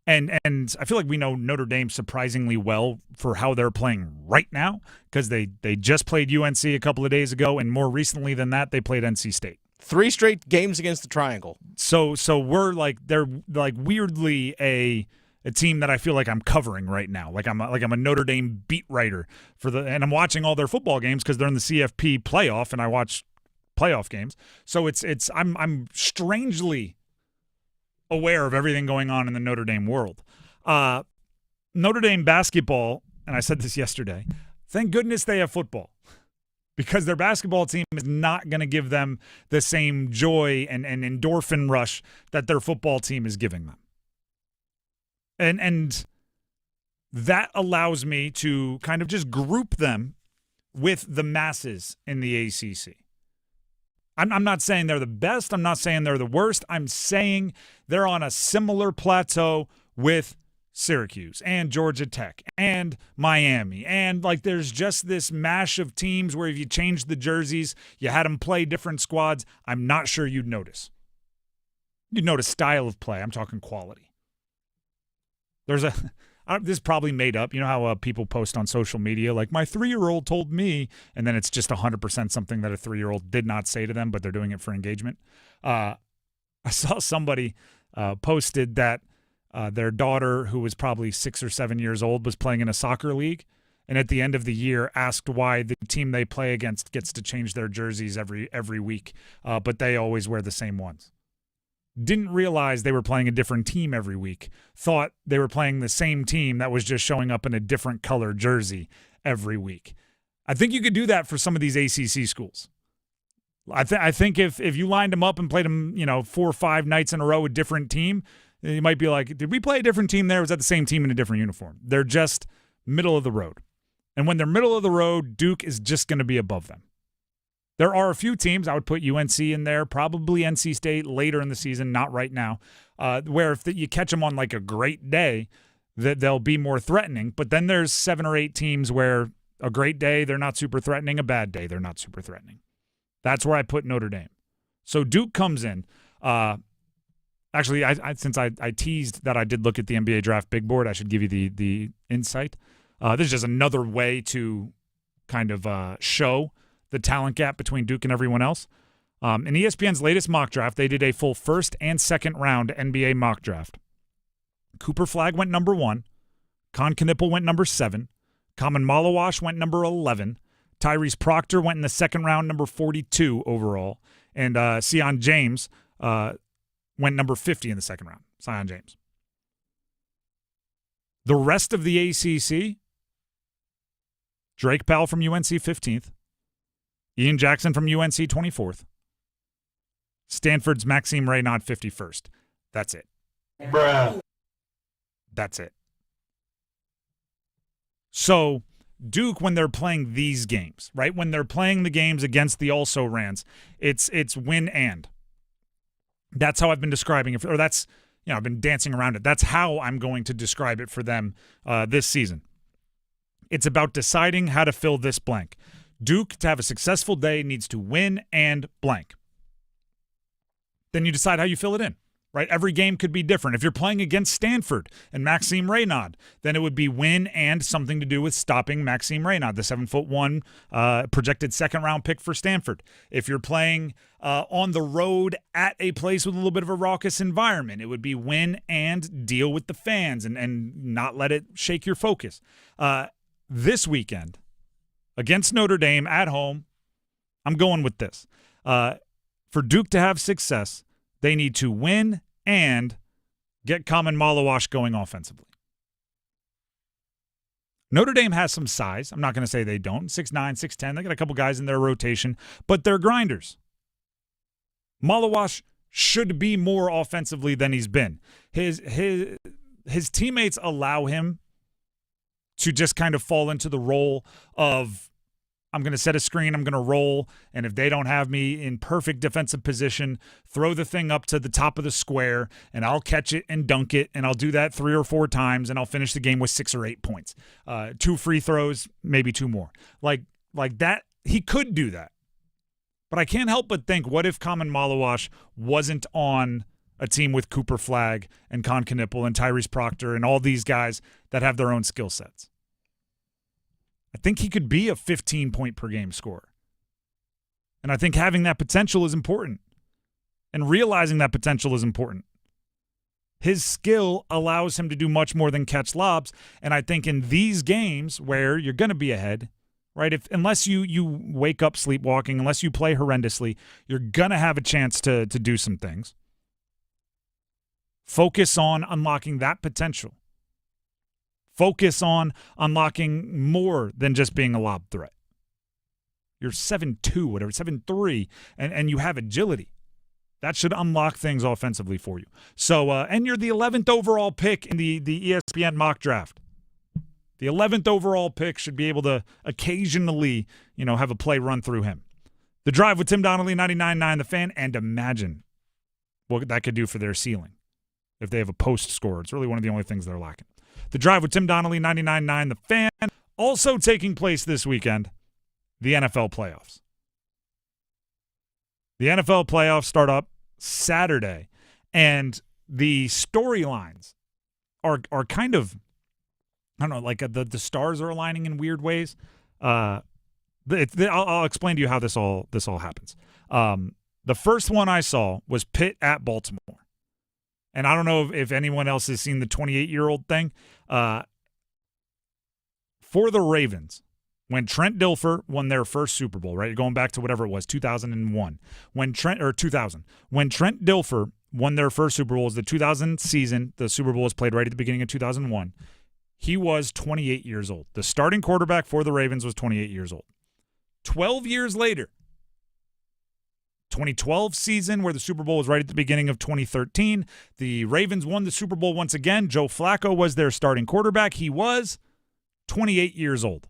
And I feel like we know Notre Dame surprisingly well for how they're playing right now because they just played UNC a couple of days ago, and more recently than that, they played NC State. 3 straight games against the Triangle. So we're they're weirdly a team that I feel like I'm covering right now. Like I'm a Notre Dame beat writer and I'm watching all their football games because they're in the CFP playoff, and I watch playoff games. So I'm strangely aware of everything going on in the Notre Dame world. Notre Dame basketball, and I said this yesterday, thank goodness they have football, because their basketball team is not going to give them the same joy and endorphin rush that their football team is giving them. And that allows me to kind of just group them with the masses in the ACC. I'm not saying they're the best. I'm not saying they're the worst. I'm saying they're on a similar plateau with Syracuse and Georgia Tech and Miami. And there's just this mash of teams where if you changed the jerseys, you had them play different squads, I'm not sure you'd notice. You'd notice style of play. I'm talking quality. This is probably made up. You know how people post on social media, like, my 3-year-old told me, and then it's just 100% something that a 3-year-old did not say to them, but they're doing it for engagement. I saw somebody posted that their daughter, who was probably 6 or 7 years old, was playing in a soccer league, and at the end of the year asked why the team they play against gets to change their jerseys every week, but they always wear the same ones. didn't realize they were playing a different team every week, thought they were playing the same team that was just showing up in a different color jersey every week. I think you could do that for some of these ACC schools. I think if you lined them up and played them, 4 or 5 nights in a row, a different team, you might be like, did we play a different team there? Or was that the same team in a different uniform? They're just middle of the road. And when they're middle of the road, Duke is just going to be above them. There are a few teams, I would put UNC in there, probably NC State later in the season, not right now, where if you catch them on like a great day, that they'll be more threatening. But then there's 7 or 8 teams where a great day, they're not super threatening. A bad day, they're not super threatening. That's where I put Notre Dame. So Duke comes in. Actually, since I teased that I did look at the NBA draft big board, I should give you the insight. This is just another way to kind of show the talent gap between Duke and everyone else. In ESPN's latest mock draft, they did a full first and second round NBA mock draft. Cooper Flagg went number 1. Con Knipple went number 7. Common Malawash went number 11. Tyrese Proctor went in the second round, number 42 overall. And Sion James went number 50 in the second round. Sion James. The rest of the ACC, Drake Powell from UNC 15th. Ian Jackson from UNC 24th. Stanford's Maxime Reynaud 51st. That's it. Bruh. That's it. So Duke, when they're playing these games, right? When they're playing the games against the also-rans, it's win and. That's how I've been describing it. Or that's, I've been dancing around it. That's how I'm going to describe it for them this season. It's about deciding how to fill this blank. Duke, to have a successful day, needs to win and blank. Then you decide how you fill it in, right? Every game could be different. If you're playing against Stanford and Maxime Reynaud, then it would be win and something to do with stopping Maxime Reynaud, the 7'1" projected second-round pick for Stanford. If you're playing on the road at a place with a little bit of a raucous environment, it would be win and deal with the fans and not let it shake your focus. This weekend, against Notre Dame at home, I'm going with this. For Duke to have success, they need to win and get Common Malawash going offensively. Notre Dame has some size. I'm not going to say they don't. 6'9", 6'10". They got a couple guys in their rotation, but they're grinders. Malawash should be more offensively than he's been. His teammates allow him to just kind of fall into the role of, I'm going to set a screen, I'm going to roll, and if they don't have me in perfect defensive position, throw the thing up to the top of the square, and I'll catch it and dunk it, and I'll do that 3 or 4 times, and I'll finish the game with 6 or 8 points. 2 free throws, maybe 2 more. Like that, he could do that. But I can't help but think, what if Common Malawash wasn't on a team with Cooper Flagg and Con Knipple and Tyrese Proctor and all these guys that have their own skill sets? I think he could be a 15-point-per-game scorer. And I think having that potential is important. And realizing that potential is important. His skill allows him to do much more than catch lobs. And I think in these games where you're going to be ahead, right, unless you wake up sleepwalking, unless you play horrendously, you're going to have a chance to do some things. Focus on unlocking that potential. Focus on unlocking more than just being a lob threat. You're 7'2", whatever, 7'3", and you have agility. That should unlock things offensively for you. So, and you're the 11th overall pick in the ESPN mock draft. The 11th overall pick should be able to occasionally, have a play run through him. The Drive with Tim Donnelly, 99.9 The Fan, and imagine what that could do for their ceiling if they have a post scorer. It's really one of the only things they're lacking. The Drive with Tim Donnelly, 99.9 The Fan. Also taking place this weekend, the NFL playoffs. The NFL playoffs start up Saturday, and the storylines are kind of, I don't know, like the stars are aligning in weird ways. I'll explain to you how this all happens. The first one I saw was Pitt at Baltimore. And I don't know if anyone else has seen the 28-year-old thing. For the Ravens, when Trent Dilfer won their first Super Bowl, right? Going back to whatever it was, 2001. When Trent Dilfer won their first Super Bowl was the 2000 season. The Super Bowl was played right at the beginning of 2001. He was 28 years old. The starting quarterback for the Ravens was 28 years old. 12 years later, 2012 season, where the Super Bowl was right at the beginning of 2013, the Ravens won the Super Bowl once again. Joe Flacco was their starting quarterback. He was 28 years old.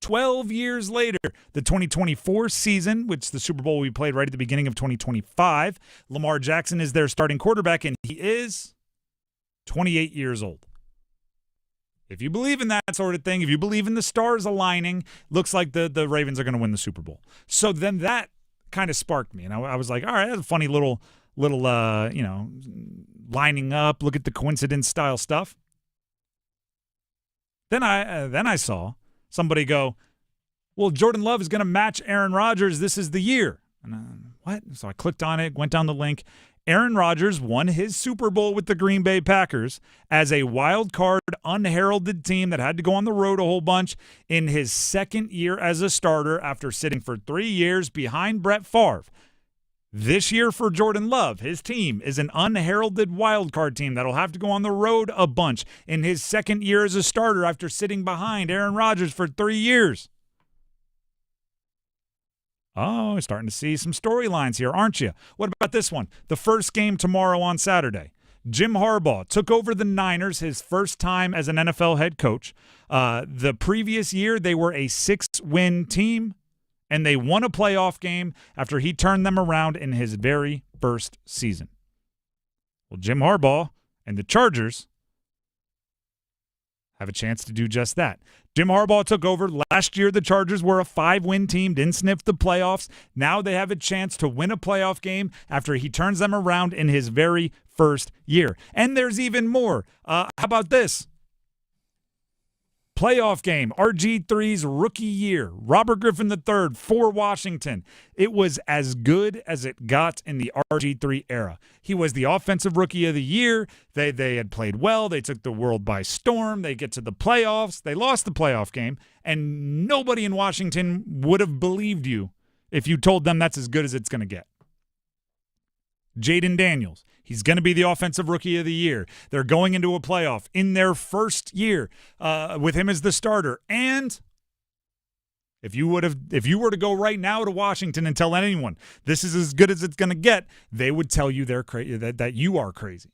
12 years later, the 2024 season, which the Super Bowl will be played right at the beginning of 2025, Lamar Jackson is their starting quarterback, and he is 28 years old. If you believe in that sort of thing, if you believe in the stars aligning, looks like the Ravens are going to win the Super Bowl. So then that kind of sparked me, and I was like, all right, that's a funny little lining up, look at the coincidence style stuff. Then I saw somebody go, well, Jordan Love is going to match Aaron Rodgers. This is the year. And what? So I clicked on it, went down the link. Aaron Rodgers won his Super Bowl with the Green Bay Packers as a wild card, unheralded team that had to go on the road a whole bunch in his second year as a starter after sitting for 3 years behind Brett Favre. This year for Jordan Love, his team is an unheralded wild card team that'll have to go on the road a bunch in his second year as a starter after sitting behind Aaron Rodgers for 3 years. Oh, starting to see some storylines here, aren't you? What about this one? The first game tomorrow on Saturday. Jim Harbaugh took over the Niners his first time as an NFL head coach. The previous year, they were a 6-win team, and they won a playoff game after he turned them around in his very first season. Well, Jim Harbaugh and the Chargers have a chance to do just that. Jim Harbaugh took over. Last year, the Chargers were a 5-win team, didn't sniff the playoffs. Now they have a chance to win a playoff game after he turns them around in his very first year. And there's even more. How about this? Playoff game, RG3's rookie year, Robert Griffin III for Washington. It was as good as it got in the RG3 era. He was the offensive rookie of the year. They had played well. They took the world by storm. They get to the playoffs. They lost the playoff game, and nobody in Washington would have believed you if you told them that's as good as it's going to get. Jaden Daniels. He's going to be the offensive rookie of the year. They're going into a playoff in their first year with him as the starter. And if you were to go right now to Washington and tell anyone this is as good as it's going to get, they would tell you they're crazy, that you are crazy.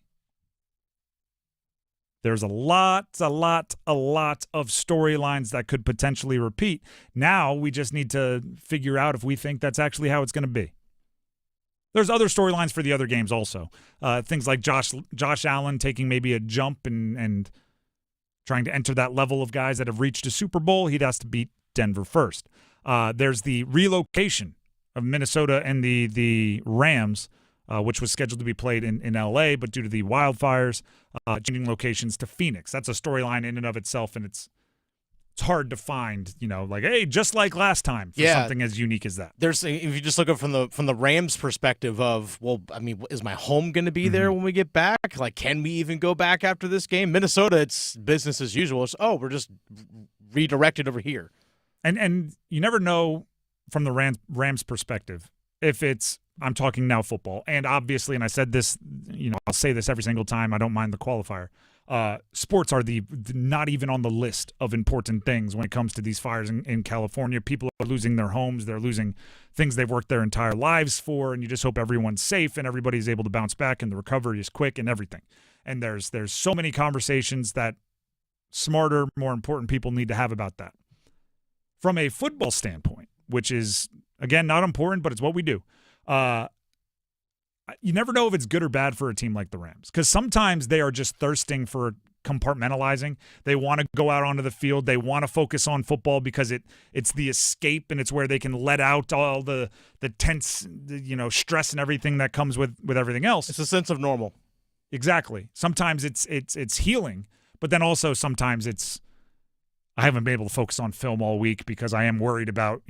There's a lot of storylines that could potentially repeat. Now we just need to figure out if we think that's actually how it's going to be. There's other storylines for the other games also. Things like Josh Allen taking maybe a jump and trying to enter that level of guys that have reached a Super Bowl. He'd has to beat Denver first. There's the relocation of Minnesota and the Rams, which was scheduled to be played in L.A., but due to the wildfires, changing locations to Phoenix. That's a storyline in and of itself, and it's hard to find, like, hey, just like last time for something as unique as that. If you just look at it from the Rams' perspective of, well, I mean, is my home going to be there when we get back? Like, can we even go back after this game? Minnesota, it's business as usual. It's, we're just redirected over here. And you never know from the Rams' perspective if it's, I'm talking now football, and obviously, and I said this, I'll say this every single time, I don't mind the qualifier. Sports are the not even on the list of important things when it comes to these fires in California. People are losing their homes. They're losing things they've worked their entire lives for, and you just hope everyone's safe and everybody's able to bounce back and the recovery is quick and everything. And there's so many conversations that smarter, more important people need to have about that. From a football standpoint, which is, again, not important, but it's what we do. You never know if it's good or bad for a team like the Rams, because sometimes they are just thirsting for compartmentalizing. They want to go out onto the field. They want to focus on football because it's the escape, and it's where they can let out all the tense, stress and everything that comes with everything else. It's a sense of normal. Exactly. Sometimes it's healing, but then also sometimes it's, I haven't been able to focus on film all week because I am worried about,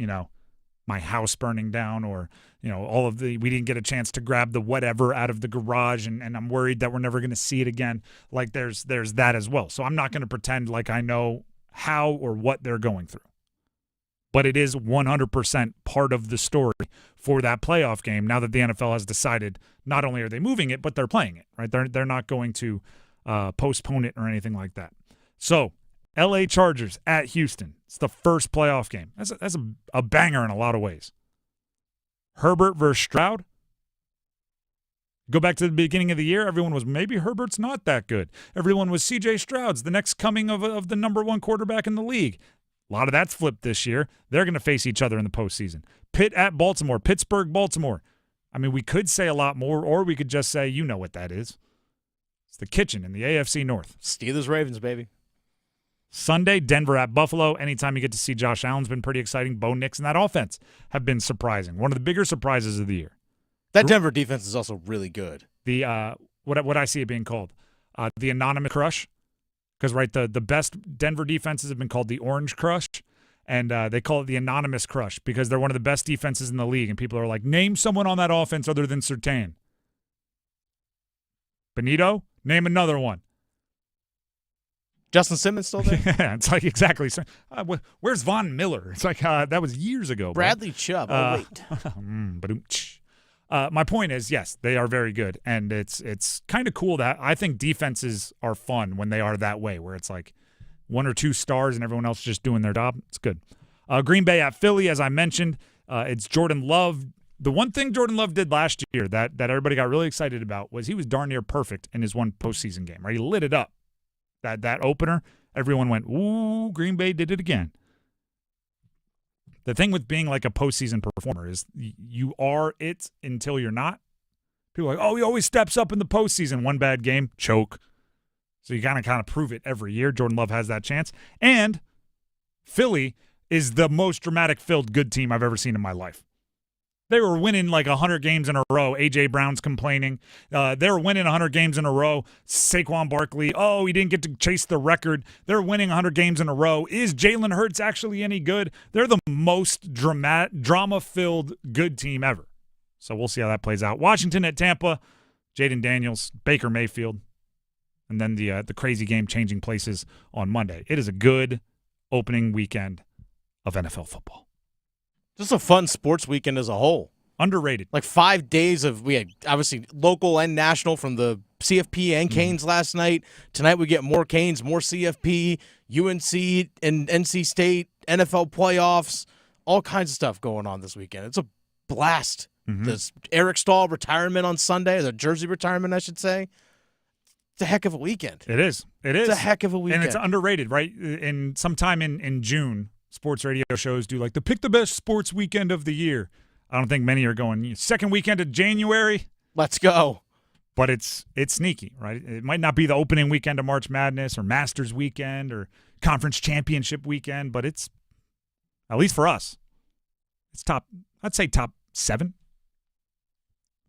my house burning down, or we didn't get a chance to grab the whatever out of the garage, and I'm worried that we're never going to see it again. Like there's that as well. So I'm not going to pretend like I know how or what they're going through. but it is 100% part of the story for that playoff game now that the NFL has decided not only are they moving it, but they're playing it, right? They're not going to postpone it or anything like that. So, LA Chargers at Houston. It's the first playoff game. That's a banger in a lot of ways. Herbert versus Stroud. Go back to the beginning of the year, everyone was, maybe Herbert's not that good. Everyone was C.J. Stroud's the next coming of the number one quarterback in the league. A lot of that's flipped this year. They're going to face each other in the postseason. Pitt at Baltimore. Pittsburgh, Baltimore. I mean, we could say a lot more, or we could just say, you know what that is. It's the kitchen in the AFC North. Steelers, Ravens, baby. Sunday, Denver at Buffalo. Anytime you get to see Josh Allen's been pretty exciting. Bo Nix and that offense have been surprising. One of the bigger surprises of the year. That Denver defense is also really good. The what I see it being called, the Anonymous Crush, because right the best Denver defenses have been called the Orange Crush, and they call it the Anonymous Crush because they're one of the best defenses in the league, and people are like, name someone on that offense other than Surtain. Benito, name another one. Justin Simmons still there? Yeah, it's like exactly. Where's Von Miller? It's like that was years ago. Bradley Chubb. Oh wait. My point is, yes, they are very good, and it's kind of cool that I think defenses are fun when they are that way, where it's like one or two stars and everyone else just doing their job. It's good. Green Bay at Philly, as I mentioned, it's Jordan Love. The one thing Jordan Love did last year that everybody got really excited about was he was darn near perfect in his one postseason game. Right, he lit it up. That opener, everyone went, ooh, Green Bay did it again. The thing with being like a postseason performer is you are it until you're not. People are like, oh, he always steps up in the postseason. One bad game, choke. So you kind of prove it every year. Jordan Love has that chance. And Philly is the most dramatic-filled good team I've ever seen in my life. They were winning like 100 games in a row. A.J. Brown's complaining. They were winning 100 games in a row. Saquon Barkley, he didn't get to chase the record. They're winning 100 games in a row. Is Jalen Hurts actually any good? They're the most drama-filled good team ever. So we'll see how that plays out. Washington at Tampa, Jaden Daniels, Baker Mayfield, and then the crazy game changing places on Monday. It is a good opening weekend of NFL football. Just a fun sports weekend as a whole. Underrated. Like 5 days we had obviously local and national from the CFP and Canes last night. Tonight we get more Canes, more CFP, UNC and NC State, NFL playoffs, all kinds of stuff going on this weekend. It's a blast. This Eric Staal retirement on Sunday, the jersey retirement, I should say. It's a heck of a weekend. It is. It's a heck of a weekend. And it's underrated, right? In sometime in June, sports radio shows do like the pick the best sports weekend of the year. I don't think many are going second weekend of January. Let's go. But it's sneaky, right? It might not be the opening weekend of March Madness or Masters weekend or Conference Championship weekend, but it's, at least for us, it's I'd say top 7.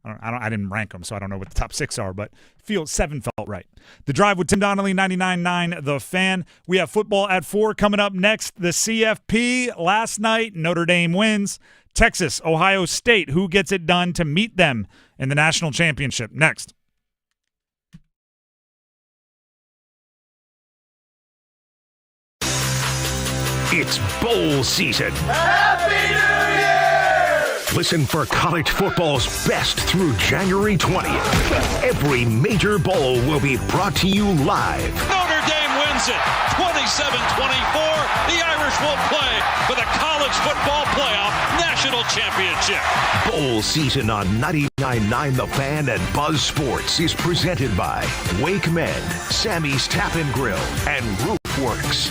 I didn't rank them, so I don't know what the top 6 are, but 7 felt right. The Drive with Tim Donnelly, 99.9 The Fan. We have football at 4 coming up next. The CFP last night, Notre Dame wins. Texas, Ohio State, who gets it done to meet them in the national championship? Next. It's bowl season. Happy New Year! Listen for college football's best through January 20th. Every major bowl will be brought to you live. Notre Dame wins it 27-24. The Irish will play for the College Football Playoff National Championship. Bowl season on 99.9 The Fan and Buzz Sports is presented by Wake Men, Sammy's Tap and Grill, and Roofworks.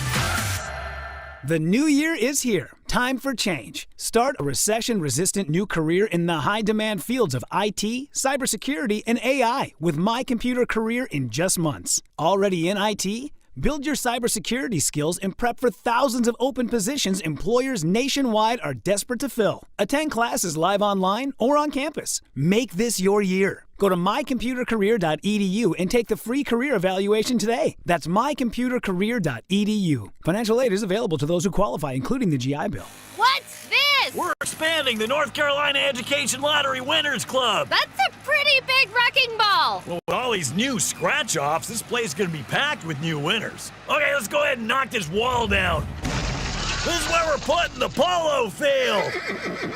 The new year is here. Time for change. Start a recession-resistant new career in the high-demand fields of IT, cybersecurity, and AI with My Computer Career in just months. Already in IT? Build your cybersecurity skills and prep for thousands of open positions employers nationwide are desperate to fill. Attend classes live online or on campus. Make this your year. Go to mycomputercareer.edu and take the free career evaluation today. That's mycomputercareer.edu. Financial aid is available to those who qualify, including the GI Bill. What's this? We're expanding the North Carolina Education Lottery Winners Club. That's a pretty big wrecking ball. Well, with all these new scratch-offs, this place is going to be packed with new winners. Okay, let's go ahead and knock this wall down. This is where we're putting the polo field.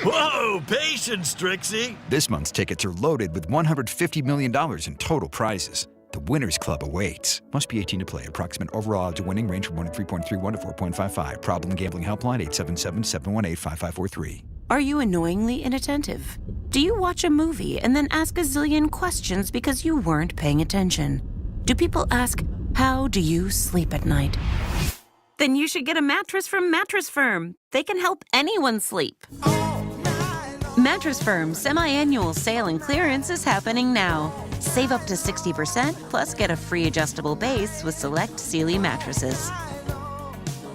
Whoa, patience, Trixie. This month's tickets are loaded with $150 million in total prizes. The Winners Club awaits. Must be 18 to play. Approximate overall odds of winning range from 3.31 to 4.55. Problem gambling helpline 877-718-5543. Are you annoyingly inattentive? Do you watch a movie and then ask a zillion questions because you weren't paying attention? Do people ask, how do you sleep at night? Then you should get a mattress from Mattress Firm. They can help anyone sleep. Mattress Firm's semi-annual sale and clearance is happening now. Save up to 60%, plus get a free adjustable base with select Sealy mattresses.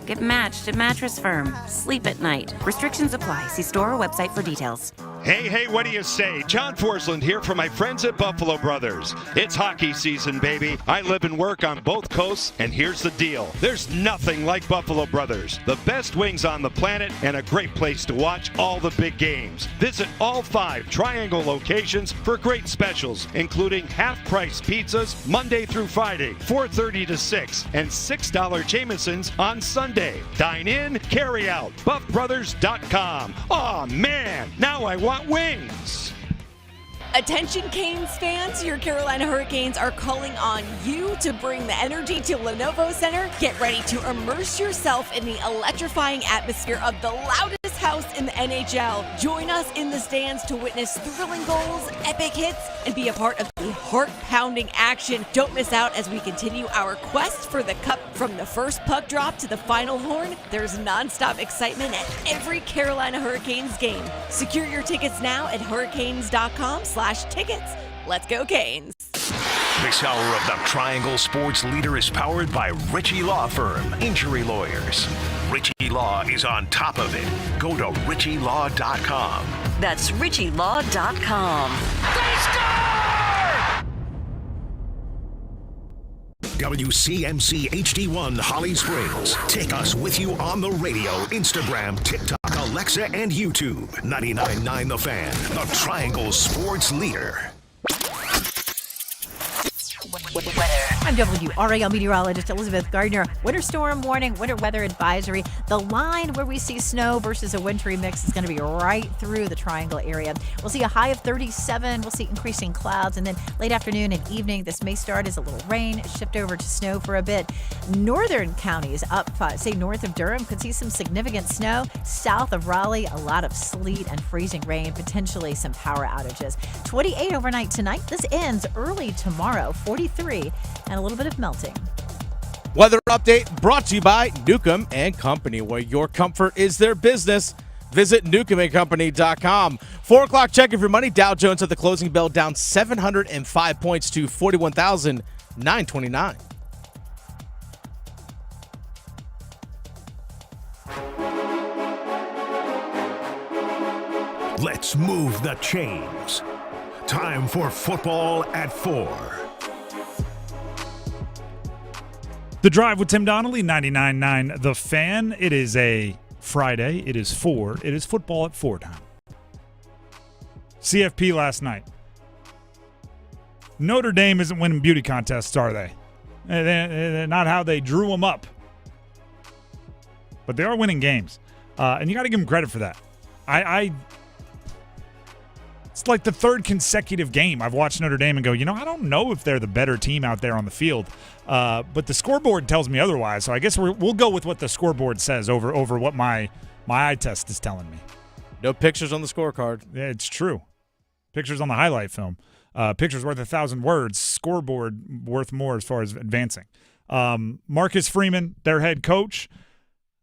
Get matched at Mattress Firm. Sleep at night. Restrictions apply. See store or website for details. Hey, what do you say? John Forsland here for my friends at Buffalo Brothers. It's hockey season, baby. I live and work on both coasts, and here's the deal. There's nothing like Buffalo Brothers. The best wings on the planet and a great place to watch all the big games. Visit all 5 Triangle locations for great specials, including half-price pizzas Monday through Friday, 4:30 to 6, and $6 Jamesons on Sunday. Dine in, carry out. BuffBrothers.com. Aw, man, now I want wings. Attention Canes fans, your Carolina Hurricanes are calling on you to bring the energy to Lenovo Center. Get ready to immerse yourself in the electrifying atmosphere of the loudest house in the NHL. Join us in the stands to witness thrilling goals, epic hits, and be a part of the heart-pounding action. Don't miss out as we continue our quest for the cup. From the first puck drop to the final horn, there's nonstop excitement at every Carolina Hurricanes game. Secure your tickets now at hurricanes.com/tickets. Let's go Canes. This hour of the Triangle Sports Leader is powered by Ritchie Law Firm, injury lawyers. Ritchie Law is on top of it. Go to ritchielaw.com. That's ritchielaw.com. They score! WCMC HD1 Holly Springs. Take us with you on the radio, Instagram, TikTok, Alexa, and YouTube. 99.9 The Fan, the Triangle Sports Leader. I'm WRAL meteorologist Elizabeth Gardner. Winter storm warning, winter weather advisory. The line where we see snow versus a wintry mix is going to be right through the Triangle area. We'll see a high of 37. We'll see increasing clouds. And then late afternoon and evening, this may start as a little rain, shift over to snow for a bit. Northern counties up, say north of Durham, could see some significant snow. South of Raleigh, a lot of sleet and freezing rain, potentially some power outages. 28 overnight tonight. This ends early tomorrow, 43, and a little bit of melting. Weather update brought to you by Newcomb and Company, where your comfort is their business. Visit newcombandcompany.com. 4 o'clock check of your money. Dow Jones at the closing bell down 705 points to 41,929. Let's move the chains. Time for football at 4. The Drive with Tim Donnelly, 99.9 The Fan. It is a Friday. It is 4. It is football at 4 time. CFP last night. Notre Dame isn't winning beauty contests, are they? They're not how they drew them up. But they are winning games. And you got to give them credit for that. It's like the 3rd consecutive game I've watched Notre Dame and go, I don't know if they're the better team out there on the field. But the scoreboard tells me otherwise. So I guess we'll go with what the scoreboard says over what my eye test is telling me. No pictures on the scorecard. Yeah, it's true. Pictures on the highlight film. Pictures worth 1,000 words. Scoreboard worth more as far as advancing. Marcus Freeman, their head coach.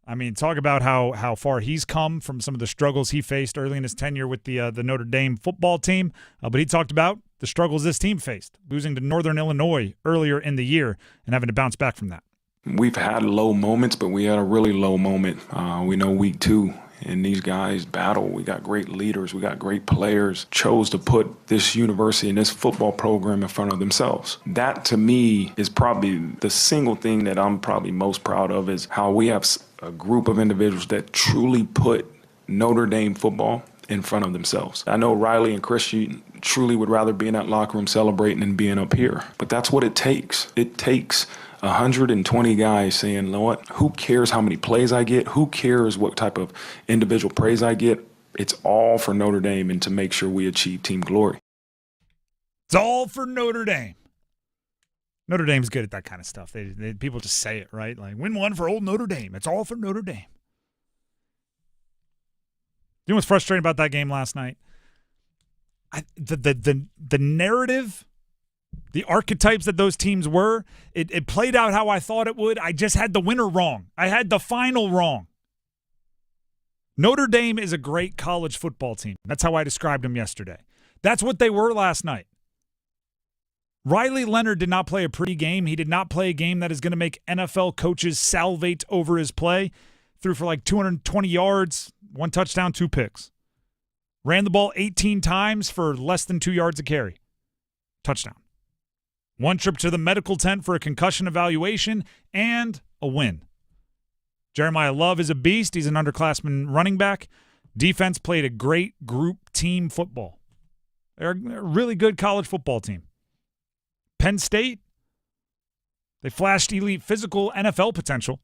I mean, talk about how far he's come from some of the struggles he faced early in his tenure with the Notre Dame football team. But he talked about the struggles this team faced, losing to Northern Illinois earlier in the year and having to bounce back from that. We've had low moments, but we had a really low moment. We know week 2, and these guys battle. We got great leaders. We got great players. Chose to put this university and this football program in front of themselves. That, to me, is probably the single thing that I'm probably most proud of, is how we have a group of individuals that truly put Notre Dame football in front of themselves. I know Riley and Christian truly would rather be in that locker room celebrating than being up here, but that's what it takes. It takes 120 guys saying, you know what, who cares how many plays I get? Who cares what type of individual praise I get? It's all for Notre Dame and to make sure we achieve team glory. It's all for Notre Dame. Notre Dame's good at that kind of stuff. People just say it, right? Like, win one for old Notre Dame. It's all for Notre Dame. You know what's frustrating about that game last night? The narrative, the archetypes that those teams were, it played out how I thought it would. I just had the winner wrong. I had the final wrong. Notre Dame is a great college football team. That's how I described them yesterday. That's what they were last night. Riley Leonard did not play a pretty game. He did not play a game that is going to make NFL coaches salivate over his play. Threw for like 220 yards, 1 touchdown, 2 picks. Ran the ball 18 times for less than 2 yards a carry. Touchdown. 1 trip to the medical tent for a concussion evaluation and a win. Jeremiah Love is a beast. He's an underclassman running back. Defense played a great group team football. They're a really good college football team. Penn State, they flashed elite physical NFL potential.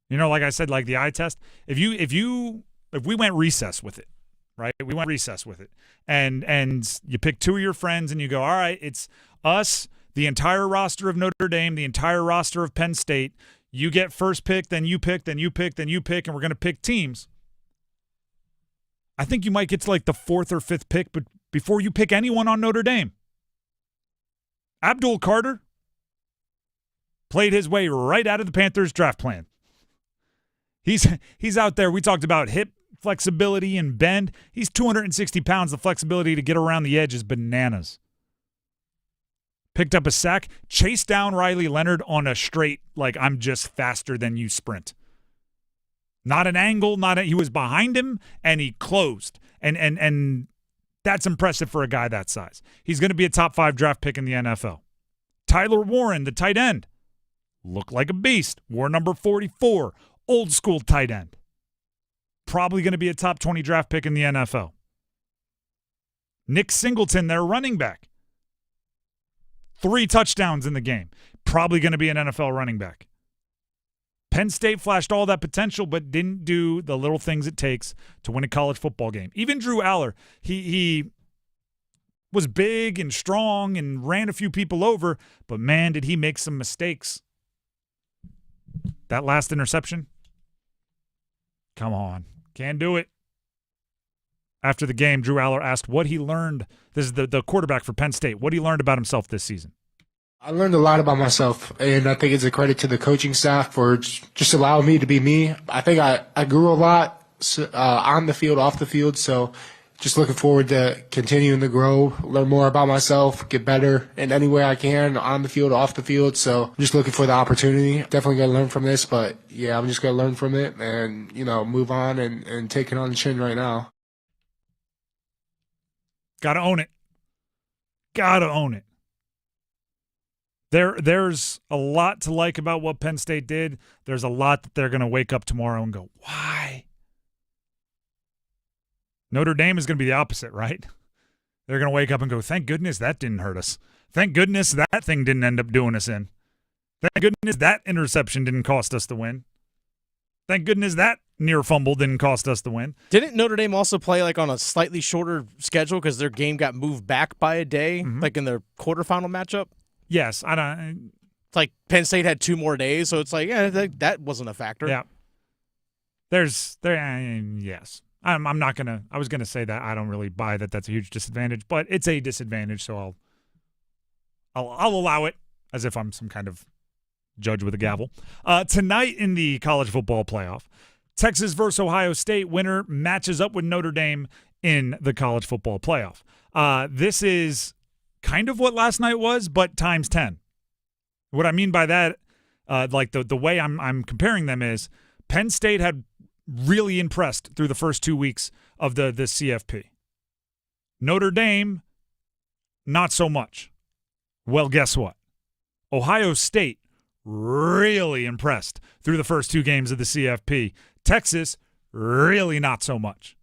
You know, like I said, like the eye test. If we went recess with it, right? We went recess with it. And you pick 2 of your friends and you go, all right, it's us, the entire roster of Notre Dame, the entire roster of Penn State. You get first pick, then you pick, then you pick, then you pick, and we're going to pick teams. I think you might get to like the 4th or 5th pick, but before you pick anyone on Notre Dame. Abdul Carter played his way right out of the Panthers draft plan. He's out there. We talked about hip flexibility and bend. He's 260 pounds. The flexibility to get around the edge is bananas. Picked up a sack, chased down Riley Leonard on a straight, like I'm just faster than you sprint. Not an angle, he was behind him and he closed. And that's impressive for a guy that size. He's going to be a top 5 draft pick in the NFL. Tyler Warren, the tight end, looked like a beast. Wore number 44, old school tight end. Probably going to be a top 20 draft pick in the NFL. Nick Singleton, their running back. 3 touchdowns in the game. Probably going to be an NFL running back. Penn State flashed all that potential, but didn't do the little things it takes to win a college football game. Even Drew Aller, he was big and strong and ran a few people over, but man, did he make some mistakes. That last interception, come on, can't do it. After the game, Drew Aller asked what he learned. This is the quarterback for Penn State. What he learned about himself this season. I learned a lot about myself, and I think it's a credit to the coaching staff for just allowing me to be me. I think I grew a lot on the field, off the field, so just looking forward to continuing to grow, learn more about myself, get better in any way I can, on the field, off the field. So I'm just looking for the opportunity. Definitely going to learn from this, but yeah, I'm just going to learn from it and, move on and take it on the chin right now. Got to own it. Got to own it. There's a lot to like about what Penn State did. There's a lot that they're going to wake up tomorrow and go, why? Notre Dame is going to be the opposite, right? They're going to wake up and go, thank goodness that didn't hurt us. Thank goodness that thing didn't end up doing us in. Thank goodness that interception didn't cost us the win. Thank goodness that near fumble didn't cost us the win. Didn't Notre Dame also play like on a slightly shorter schedule because their game got moved back by a day, like in their quarterfinal matchup? Yes, it's like Penn State had 2 more days, so it's like, yeah, that wasn't a factor. Yeah. Yes. I'm not gonna. I was gonna say that I don't really buy that. That's a huge disadvantage, but it's a disadvantage, so I'll allow it as if I'm some kind of judge with a gavel. Tonight in the college football playoff, Texas versus Ohio State winner matches up with Notre Dame in the college football playoff. This is kind of what last night was, but times 10. What I mean by that, like the way I'm comparing them is Penn State had really impressed through the first 2 weeks of the CFP. Notre Dame, not so much. Well, guess what? Ohio State really impressed through the first 2 games of the CFP. Texas, really not so much.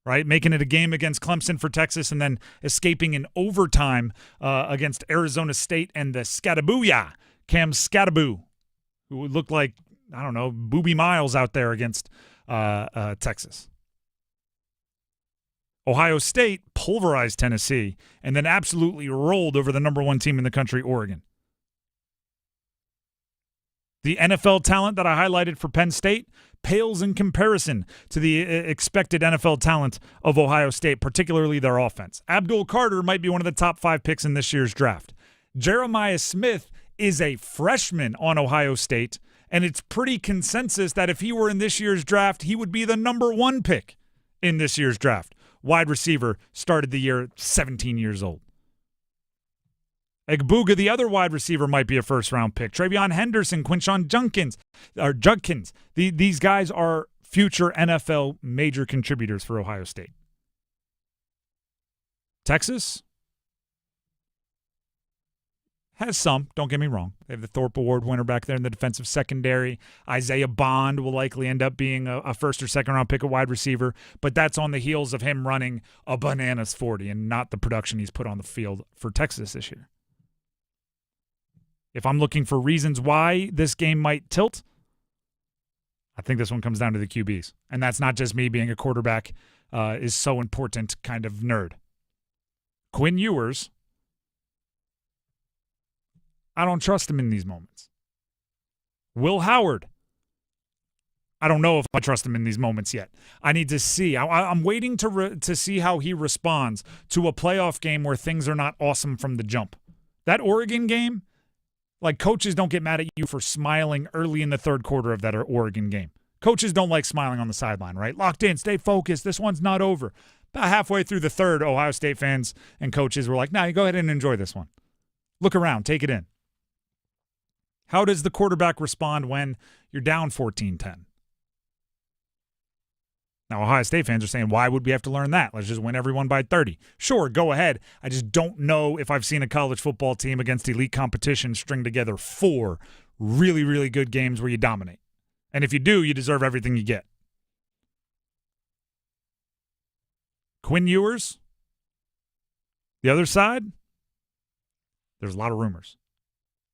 right? Making it a game against Clemson for Texas and then escaping in overtime against Arizona State and the Scatabooyah, Cam Scataboo, who looked like, I don't know, Booby Miles out there against Texas. Ohio State pulverized Tennessee and then absolutely rolled over the number 1 team in the country, Oregon. The NFL talent that I highlighted for Penn State pales in comparison to the expected NFL talent of Ohio State, particularly their offense. Abdul Carter might be one of the top 5 picks in this year's draft. Jeremiah Smith is a freshman on Ohio State, and it's pretty consensus that if he were in this year's draft, he would be the number 1 pick in this year's draft. Wide receiver, started the year 17 years old. Egbuka, the other wide receiver, might be a first-round pick. Travion Henderson, Quinshon Judkins. These guys are future NFL major contributors for Ohio State. Texas has some, don't get me wrong. They have the Thorpe Award winner back there in the defensive secondary. Isaiah Bond will likely end up being a first or second round pick at wide receiver, but that's on the heels of him running a bananas 40 and not the production he's put on the field for Texas this year. If I'm looking for reasons why this game might tilt, I think this one comes down to the QBs. And that's not just me being a quarterback is so important kind of nerd. Quinn Ewers, I don't trust him in these moments. Will Howard, I don't know if I trust him in these moments yet. I need to see. I'm waiting to see how he responds to a playoff game where things are not awesome from the jump. That Oregon game, like, coaches don't get mad at you for smiling early in the third quarter of that Oregon game. Coaches don't like smiling on the sideline, right? Locked in, stay focused. This one's not over. About halfway through the third, Ohio State fans and coaches were like, nah, you go ahead and enjoy this one. Look around, take it in. How does the quarterback respond when you're down 14-10? Now, Ohio State fans are saying, why would we have to learn that? Let's just win everyone by 30. Sure, go ahead. I just don't know if I've seen a college football team against elite competition string together 4 really, really good games where you dominate. And if you do, you deserve everything you get. Quinn Ewers, the other side, there's a lot of rumors.